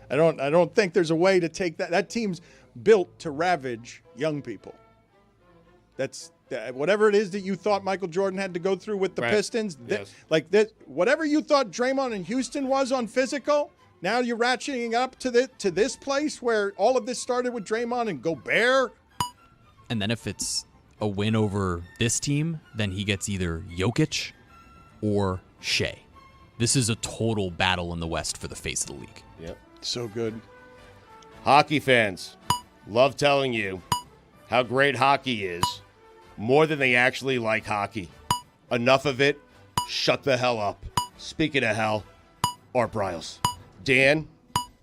[SPEAKER 1] I don't think there's a way to take that. That team's built to ravage young people. That's whatever it is that you thought Michael Jordan had to go through with the Pistons. Whatever you thought Draymond in Houston was on physical. Now you're ratcheting up to this place where all of this started with Draymond and Gobert.
[SPEAKER 8] And then if it's a win over this team, then he gets either Jokic or Shea. This is a total battle in the West for the face of the league.
[SPEAKER 2] Yep.
[SPEAKER 1] So good.
[SPEAKER 2] Hockey fans love telling you how great hockey is more than they actually like hockey. Enough of it. Shut the hell up. Speaking of hell, Art Briles. Dan,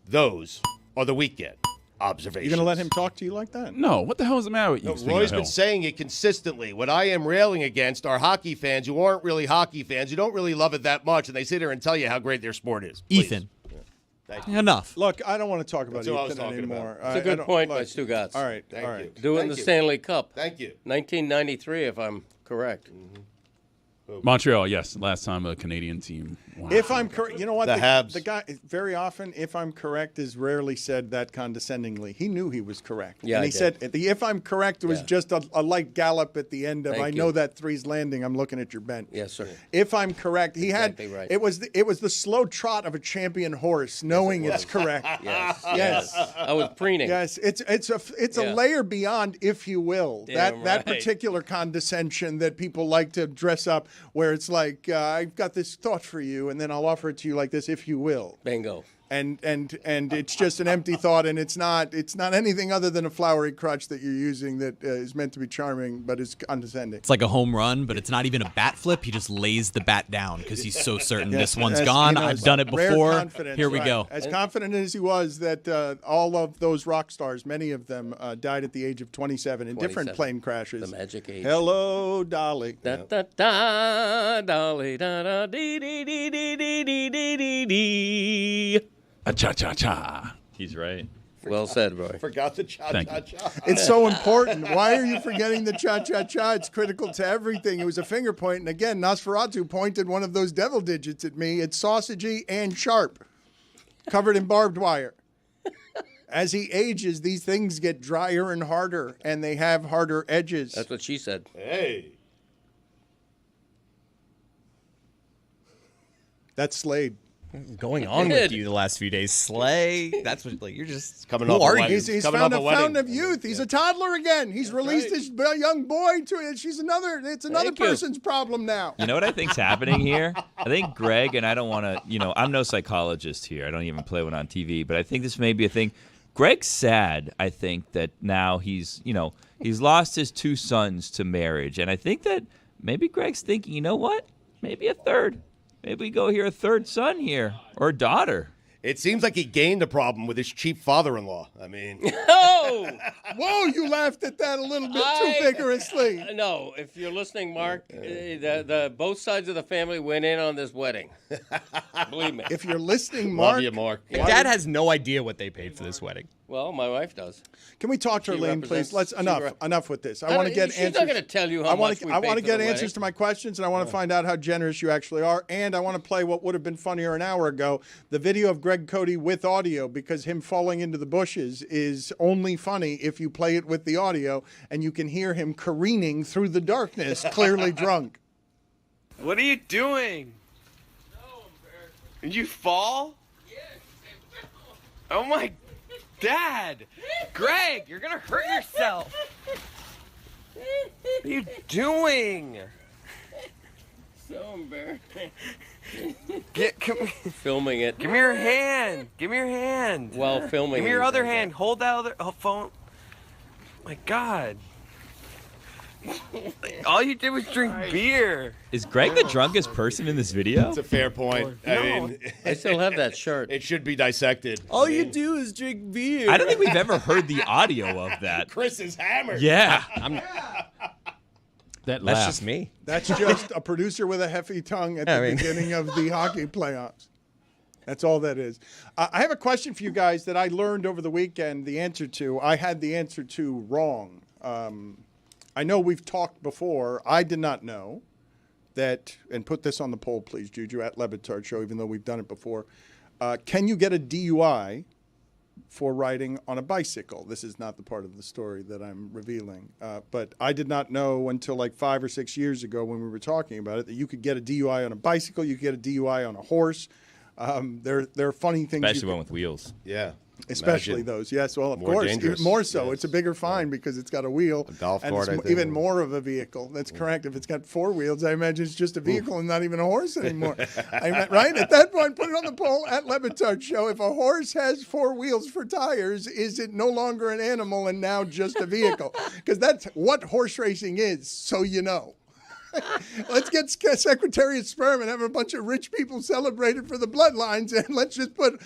[SPEAKER 2] those are the weekend observations.
[SPEAKER 1] You're going to let him talk to you like that?
[SPEAKER 7] No. What the hell is the matter with you?
[SPEAKER 2] No, Roy's been saying it consistently. What I am railing against are hockey fans who aren't really hockey fans, who don't really love it that much, and they sit here and tell you how great their sport is. Please.
[SPEAKER 8] Ethan.
[SPEAKER 2] Thank you.
[SPEAKER 8] Enough.
[SPEAKER 1] Look, I don't want to talk about
[SPEAKER 2] That's what I was
[SPEAKER 1] Ethan
[SPEAKER 2] talking
[SPEAKER 1] anymore.
[SPEAKER 2] about.
[SPEAKER 3] It's a good point by Stugotz.
[SPEAKER 1] All right.
[SPEAKER 2] Thank you.
[SPEAKER 3] Do it in
[SPEAKER 2] Thank
[SPEAKER 3] the
[SPEAKER 2] you.
[SPEAKER 3] Stanley Cup.
[SPEAKER 2] Thank you.
[SPEAKER 3] 1993, if I'm correct.
[SPEAKER 7] Montreal, yes. Last time a Canadian team. Wow.
[SPEAKER 1] If I'm correct, you know what?
[SPEAKER 2] The Habs.
[SPEAKER 1] The guy, very often, if I'm correct, is rarely said that condescendingly. He knew he was correct.
[SPEAKER 3] Yeah,
[SPEAKER 1] and
[SPEAKER 3] I
[SPEAKER 1] he
[SPEAKER 3] did.
[SPEAKER 1] said, the if I'm correct was just a light gallop at the end of,
[SPEAKER 3] Thank
[SPEAKER 1] I
[SPEAKER 3] you.
[SPEAKER 1] know that three's landing, I'm looking at your bench.
[SPEAKER 3] Yes, sir.
[SPEAKER 1] If I'm correct, he
[SPEAKER 3] Exactly
[SPEAKER 1] had,
[SPEAKER 3] right.
[SPEAKER 1] it was the slow trot of a champion horse, knowing it's correct.
[SPEAKER 3] Yes.
[SPEAKER 1] Yes.
[SPEAKER 3] I was preening.
[SPEAKER 1] Yes, it's a
[SPEAKER 3] Yeah.
[SPEAKER 1] layer beyond, if you will.
[SPEAKER 3] Damn
[SPEAKER 1] That
[SPEAKER 3] right.
[SPEAKER 1] particular condescension that people like to dress up, where it's like, I've got this thought for you, and then I'll offer it to you like this, if you will.
[SPEAKER 3] Bingo.
[SPEAKER 1] And it's just an empty thought, and it's not anything other than a flowery crutch that you're using that is meant to be charming, but is condescending.
[SPEAKER 8] It's like a home run, but it's not even a bat flip. He just lays the bat down because he's so certain
[SPEAKER 1] Yes,
[SPEAKER 8] this one's
[SPEAKER 1] as-
[SPEAKER 8] gone.
[SPEAKER 1] you know,
[SPEAKER 8] I've done it
[SPEAKER 1] rare
[SPEAKER 8] before.
[SPEAKER 1] confidence,
[SPEAKER 8] Here we
[SPEAKER 1] right.
[SPEAKER 8] go.
[SPEAKER 1] As confident as he was that all of those rock stars, many of them died at the age of 27 in different
[SPEAKER 3] 27.
[SPEAKER 1] plane crashes.
[SPEAKER 3] The magic age.
[SPEAKER 1] Hello, Dolly.
[SPEAKER 3] Da da da, dolly da da dee dee dee dee dee dee dee dee dee.
[SPEAKER 7] Cha-cha-cha.
[SPEAKER 5] He's right.
[SPEAKER 3] Well said, Roy.
[SPEAKER 2] Forgot the
[SPEAKER 7] Thank you.
[SPEAKER 2] cha-cha-cha.
[SPEAKER 1] It's so important. Why are you forgetting the cha-cha-cha? It's critical to everything. It was a finger point. And again, Nosferatu pointed one of those devil digits at me. It's sausagey and sharp, covered in barbed wire. As he ages, these things get drier and harder, and they have harder edges.
[SPEAKER 3] That's what she said.
[SPEAKER 2] Hey.
[SPEAKER 1] That's Slade.
[SPEAKER 4] What's going on with you the last few days? Slay. That's what, like, you're just
[SPEAKER 2] Coming
[SPEAKER 4] who
[SPEAKER 2] off a
[SPEAKER 4] are you?
[SPEAKER 2] wedding.
[SPEAKER 1] He's
[SPEAKER 2] Coming
[SPEAKER 1] found
[SPEAKER 2] off
[SPEAKER 1] a
[SPEAKER 2] a wedding.
[SPEAKER 1] fountain of youth. He's a toddler again. He's released his young boy to it. It's another
[SPEAKER 3] Thank you.
[SPEAKER 1] person's problem now.
[SPEAKER 5] You know what I think's happening here? I think Greg, and I don't want to, I'm no psychologist here. I don't even play one on TV, but I think this may be a thing. Greg's sad, I think, that now he's lost his two sons to marriage. And I think that maybe Greg's thinking, you know what? Maybe a third. Maybe we go here a third son here or a daughter.
[SPEAKER 2] It seems like he gained a problem with his cheap father-in-law. I mean,
[SPEAKER 3] Oh!
[SPEAKER 1] Whoa, you laughed at that a little bit too vigorously.
[SPEAKER 3] No, if you're listening, Mark, the both sides of the family went in on this wedding. Believe me.
[SPEAKER 1] If you're listening, Mark.
[SPEAKER 2] love you, Mark.
[SPEAKER 4] Your dad has no idea what they paid for this wedding.
[SPEAKER 3] Well, my wife does.
[SPEAKER 1] Can we talk to
[SPEAKER 3] She
[SPEAKER 1] Elaine, please?
[SPEAKER 3] represents-
[SPEAKER 1] enough with this. I want to get
[SPEAKER 3] She's
[SPEAKER 1] answers.
[SPEAKER 3] not going to tell you how
[SPEAKER 1] I want
[SPEAKER 3] much
[SPEAKER 1] to.
[SPEAKER 3] we
[SPEAKER 1] I
[SPEAKER 3] paid
[SPEAKER 1] want to
[SPEAKER 3] for
[SPEAKER 1] get
[SPEAKER 3] the
[SPEAKER 1] answers
[SPEAKER 3] wedding.
[SPEAKER 1] to my questions, and I want to find out how generous you actually are. And I want to play what would have been funnier an hour ago: the video of Greg Cody with audio, because him falling into the bushes is only funny if you play it with the audio, and you can hear him careening through the darkness, clearly drunk.
[SPEAKER 17] What are you doing? Did you fall? Oh my, Dad! Greg, you're gonna hurt yourself! What are you doing?
[SPEAKER 3] So embarrassing.
[SPEAKER 17] Filming
[SPEAKER 3] it.
[SPEAKER 17] Give me your hand. Give me your hand.
[SPEAKER 3] While filming
[SPEAKER 17] Give me
[SPEAKER 3] it,
[SPEAKER 17] your
[SPEAKER 3] he
[SPEAKER 17] other
[SPEAKER 3] says
[SPEAKER 17] hand. Hold that other phone. My God. All you did was drink beer.
[SPEAKER 5] Is Greg the drunkest person in this video?
[SPEAKER 2] It's a fair point. I mean,
[SPEAKER 3] I still have that shirt.
[SPEAKER 2] It should be dissected.
[SPEAKER 4] All you do is drink beer.
[SPEAKER 5] I don't think we've ever heard the audio of that.
[SPEAKER 2] Chris is hammered.
[SPEAKER 5] Yeah.
[SPEAKER 7] That's
[SPEAKER 4] just me.
[SPEAKER 1] That's just a producer with a hefty tongue at the beginning of the hockey playoffs. That's all that is. I have a question for you guys that I learned over the weekend the answer to. I had the answer to wrong. I know we've talked before. I did not know that, and put this on the poll, please, Juju, at Le Batard Show, even though we've done it before. Can you get a DUI for riding on a bicycle? This is not the part of the story that I'm revealing. But I did not know until like 5 or 6 years ago when we were talking about it that you could get a DUI on a bicycle, you could get a DUI on a horse. There are funny things.
[SPEAKER 5] Especially one with wheels.
[SPEAKER 2] Yeah.
[SPEAKER 1] Especially
[SPEAKER 2] Imagine.
[SPEAKER 1] those, yes. Well, of
[SPEAKER 2] More
[SPEAKER 1] course,
[SPEAKER 2] dangerous.
[SPEAKER 1] even more so.
[SPEAKER 2] Yes.
[SPEAKER 1] It's a bigger fine because it's got a wheel.
[SPEAKER 2] A golf
[SPEAKER 1] and
[SPEAKER 2] cart,
[SPEAKER 1] it's
[SPEAKER 2] I think.
[SPEAKER 1] even more of a vehicle. That's correct. If it's got 4 wheels, I imagine it's just a vehicle and not even a horse anymore. Right? At that point, put it on the poll at Le Batard Show. If a horse has 4 wheels for tires, is it no longer an animal and now just a vehicle? Because that's what horse racing is, so you know. Let's get Secretary of Sperm and have a bunch of rich people celebrate it for the bloodlines, and let's just put,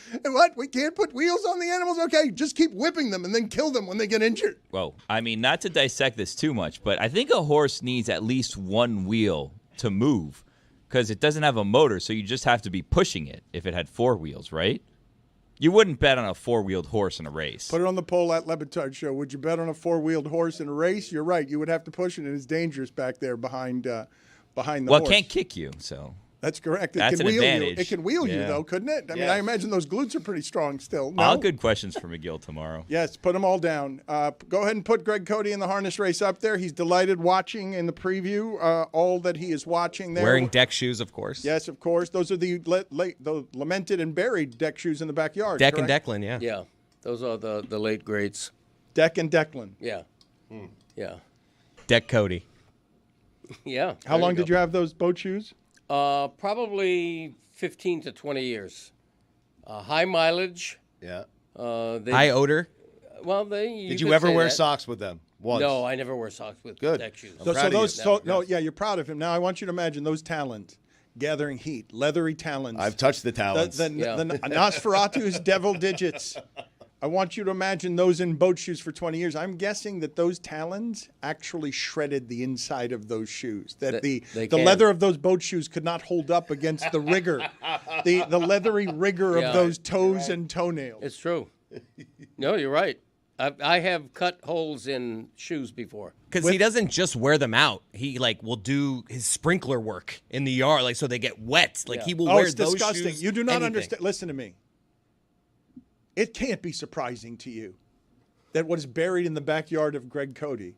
[SPEAKER 1] we can't put wheels on the animals? Okay, just keep whipping them and then kill them when they get injured.
[SPEAKER 5] Well, I mean, not to dissect this too much, but I think a horse needs at least one wheel to move because it doesn't have a motor, so you just have to be pushing it if it had four wheels, right? You wouldn't bet on a four-wheeled horse in a race.
[SPEAKER 1] Put it on the poll at Le Batard Show. Would you bet on a four-wheeled horse in a race? You're right. You would have to push it, and it's dangerous back there behind the horse.
[SPEAKER 5] Well, it can't kick you, so.
[SPEAKER 1] That's correct.
[SPEAKER 5] That's an advantage.
[SPEAKER 1] It can wheel you, though, couldn't it? I mean, I imagine those glutes are pretty strong still. No?
[SPEAKER 5] All good questions for McGill tomorrow.
[SPEAKER 1] Yes, put them all down. Go ahead and put Greg Cody in the harness race up there. He's delighted watching in the preview all that he is watching there.
[SPEAKER 4] Wearing deck shoes, of course.
[SPEAKER 1] Yes, of course. Those are the lamented and buried deck shoes in the backyard.
[SPEAKER 4] Deck
[SPEAKER 1] correct?
[SPEAKER 4] and Declan, yeah.
[SPEAKER 3] Yeah, those are the late greats.
[SPEAKER 1] Deck and Declan.
[SPEAKER 3] Yeah. Yeah.
[SPEAKER 4] Deck Cody.
[SPEAKER 3] Yeah.
[SPEAKER 1] How long did you have those boat shoes?
[SPEAKER 3] Probably 15 to 20 years. High mileage.
[SPEAKER 2] Yeah.
[SPEAKER 4] High odor.
[SPEAKER 3] Well,
[SPEAKER 2] did you ever wear socks with them? Once?
[SPEAKER 3] No, I never wear socks with deck shoes.
[SPEAKER 1] You're proud of him. Now I want you to imagine those talons gathering heat, leathery talons.
[SPEAKER 2] I've touched the talons.
[SPEAKER 1] The Nosferatu's devil digits. I want you to imagine those in boat shoes for 20 years. I'm guessing that those talons actually shredded the inside of those shoes. That the leather of those boat shoes could not hold up against the rigor, the leathery rigor of those toes and toenails.
[SPEAKER 3] It's true. No, you're right. I have cut holes in shoes before.
[SPEAKER 4] Because he doesn't just wear them out. He will do his sprinkler work in the yard, so they get wet. He will wear
[SPEAKER 1] it's
[SPEAKER 4] those
[SPEAKER 1] disgusting.
[SPEAKER 4] shoes.
[SPEAKER 1] You do not
[SPEAKER 4] anything.
[SPEAKER 1] understand. Listen to me. It can't be surprising to you that what is buried in the backyard of Greg Cody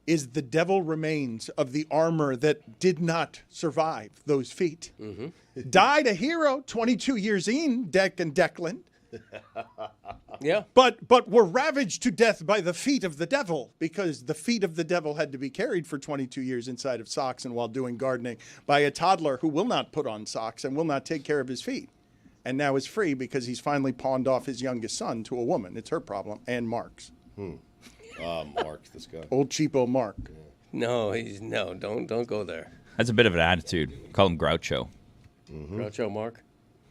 [SPEAKER 1] is the devil remains of the armor that did not survive those feet. Mm-hmm. Died a hero 22 years in, Deck and Declan.
[SPEAKER 3] Yeah.
[SPEAKER 1] But were ravaged to death by the feet of the devil, because the feet of the devil had to be carried for 22 years inside of socks and while doing gardening by a toddler who will not put on socks and will not take care of his feet. And now is free because he's finally pawned off his youngest son to a woman. It's her problem, and Mark's.
[SPEAKER 2] Mark's this guy.
[SPEAKER 1] Old cheapo Mark.
[SPEAKER 3] No, don't go there.
[SPEAKER 5] That's a bit of an attitude. Call him Groucho.
[SPEAKER 3] Mm-hmm. Groucho Mark.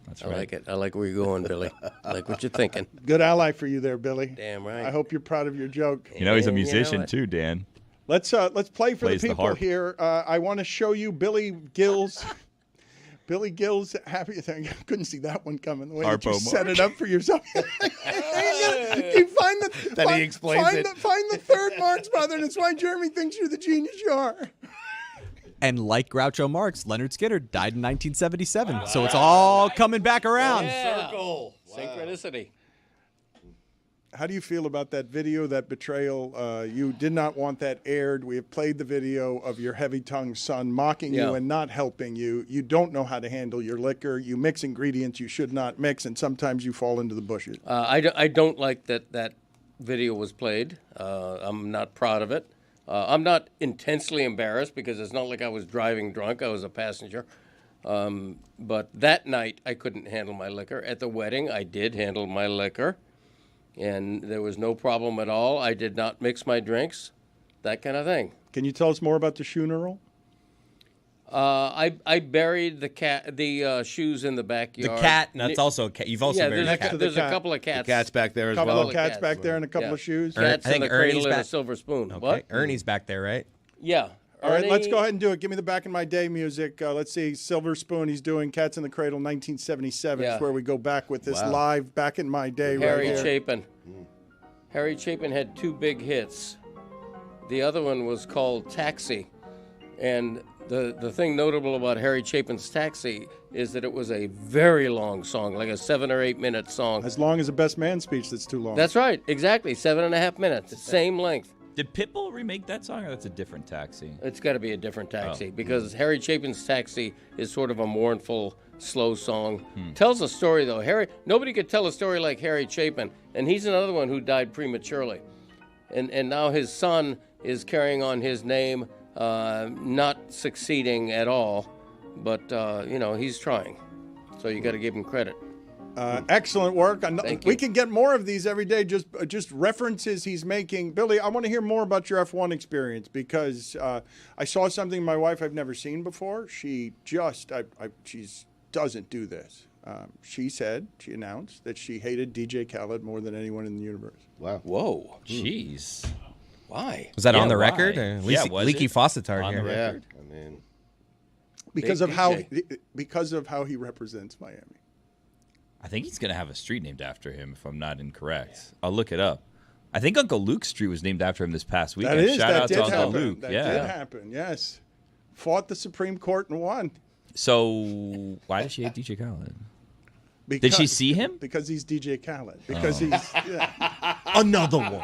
[SPEAKER 5] That's
[SPEAKER 3] I
[SPEAKER 5] right.
[SPEAKER 3] like it. I like where you're going, Billy. I like what you're thinking.
[SPEAKER 1] Good ally for you there, Billy.
[SPEAKER 3] Damn right.
[SPEAKER 1] I hope you're proud of your joke.
[SPEAKER 5] You know he's a musician too, Dan.
[SPEAKER 1] Let's play for
[SPEAKER 5] Plays
[SPEAKER 1] the
[SPEAKER 5] the
[SPEAKER 1] people
[SPEAKER 5] harp.
[SPEAKER 1] here. I want to show you Billy Gill's. Billy Gill's happy thing. I couldn't see that one coming. The way that you set it up for yourself. Find the third Marx brother, and it's why Jeremy thinks you're the genius you are.
[SPEAKER 8] And like Groucho Marx, Leonard Skinner died in 1977. So it's all coming back around.
[SPEAKER 3] Yeah.
[SPEAKER 2] Circle. Wow.
[SPEAKER 3] Synchronicity.
[SPEAKER 1] How do you feel about that video, that betrayal? You did not want that aired. We have played the video of your heavy-tongued son mocking you and not helping you. You don't know how to handle your liquor. You mix ingredients you should not mix, and sometimes you fall into the bushes.
[SPEAKER 3] I don't like that video was played. I'm not proud of it. I'm not intensely embarrassed because it's not like I was driving drunk. I was a passenger. But that night, I couldn't handle my liquor. At the wedding, I did handle my liquor. And there was no problem at all. I did not mix my drinks, that kind of thing.
[SPEAKER 1] Can you tell us more about the funeral?
[SPEAKER 3] I buried the shoes in the backyard.
[SPEAKER 4] The cat, and that's also a cat. You've also buried a cat.
[SPEAKER 3] There's a couple of cats.
[SPEAKER 2] The cat's back there as well.
[SPEAKER 1] A couple of cats back there and a couple of shoes.
[SPEAKER 3] Cats
[SPEAKER 4] I think
[SPEAKER 3] and a
[SPEAKER 4] Ernie's
[SPEAKER 3] cradle and a
[SPEAKER 4] back.
[SPEAKER 3] silver spoon.
[SPEAKER 4] Okay.
[SPEAKER 3] What?
[SPEAKER 4] Ernie's back there, right?
[SPEAKER 3] Yeah.
[SPEAKER 1] All right, let's go ahead and do it. Give me the Back in My Day music. Let's see. Silver Spoon, he's doing Cats in the Cradle, 1977 is where we go back with this live Back in My Day
[SPEAKER 3] Harry
[SPEAKER 1] right here.
[SPEAKER 3] Chapin. Harry Chapin had two big hits. The other one was called Taxi. And the thing notable about Harry Chapin's Taxi is that it was a very long song, like a 7 or 8 minute song.
[SPEAKER 1] As long as a Best Man speech that's too long.
[SPEAKER 3] That's right, exactly. 7.5 minutes, same length.
[SPEAKER 5] Did Pitbull remake that song, or that's a different Taxi?
[SPEAKER 3] It's got to be a different Taxi because Harry Chapin's Taxi is sort of a mournful, slow song. Tells a story, though. Nobody could tell a story like Harry Chapin, and he's another one who died prematurely. And now his son is carrying on his name, not succeeding at all, but, he's trying. So you got to give him credit.
[SPEAKER 1] Excellent work. We can get more of these every day, just references he's making. Billy, I want to hear more about your F1 experience because I saw something my wife I've never seen before. She doesn't do this. She announced that she hated DJ Khaled more than anyone in the universe.
[SPEAKER 2] Wow.
[SPEAKER 3] Whoa.
[SPEAKER 5] Jeez.
[SPEAKER 3] Why?
[SPEAKER 4] Was that on the
[SPEAKER 5] why?
[SPEAKER 4] record? Leaky faucetard
[SPEAKER 5] on
[SPEAKER 4] here.
[SPEAKER 5] the record?
[SPEAKER 2] I mean,
[SPEAKER 1] because of how he represents Miami.
[SPEAKER 5] I think he's going to have a street named after him, if I'm not incorrect. I'll look it up. I think Uncle Luke's street was named after him this past weekend. Shout out to Uncle Luke.
[SPEAKER 1] That did happen, yes. Fought the Supreme Court and won.
[SPEAKER 5] So why did she hate DJ Khaled? Did she see him?
[SPEAKER 1] Because he's DJ Khaled. Because he's
[SPEAKER 2] another one.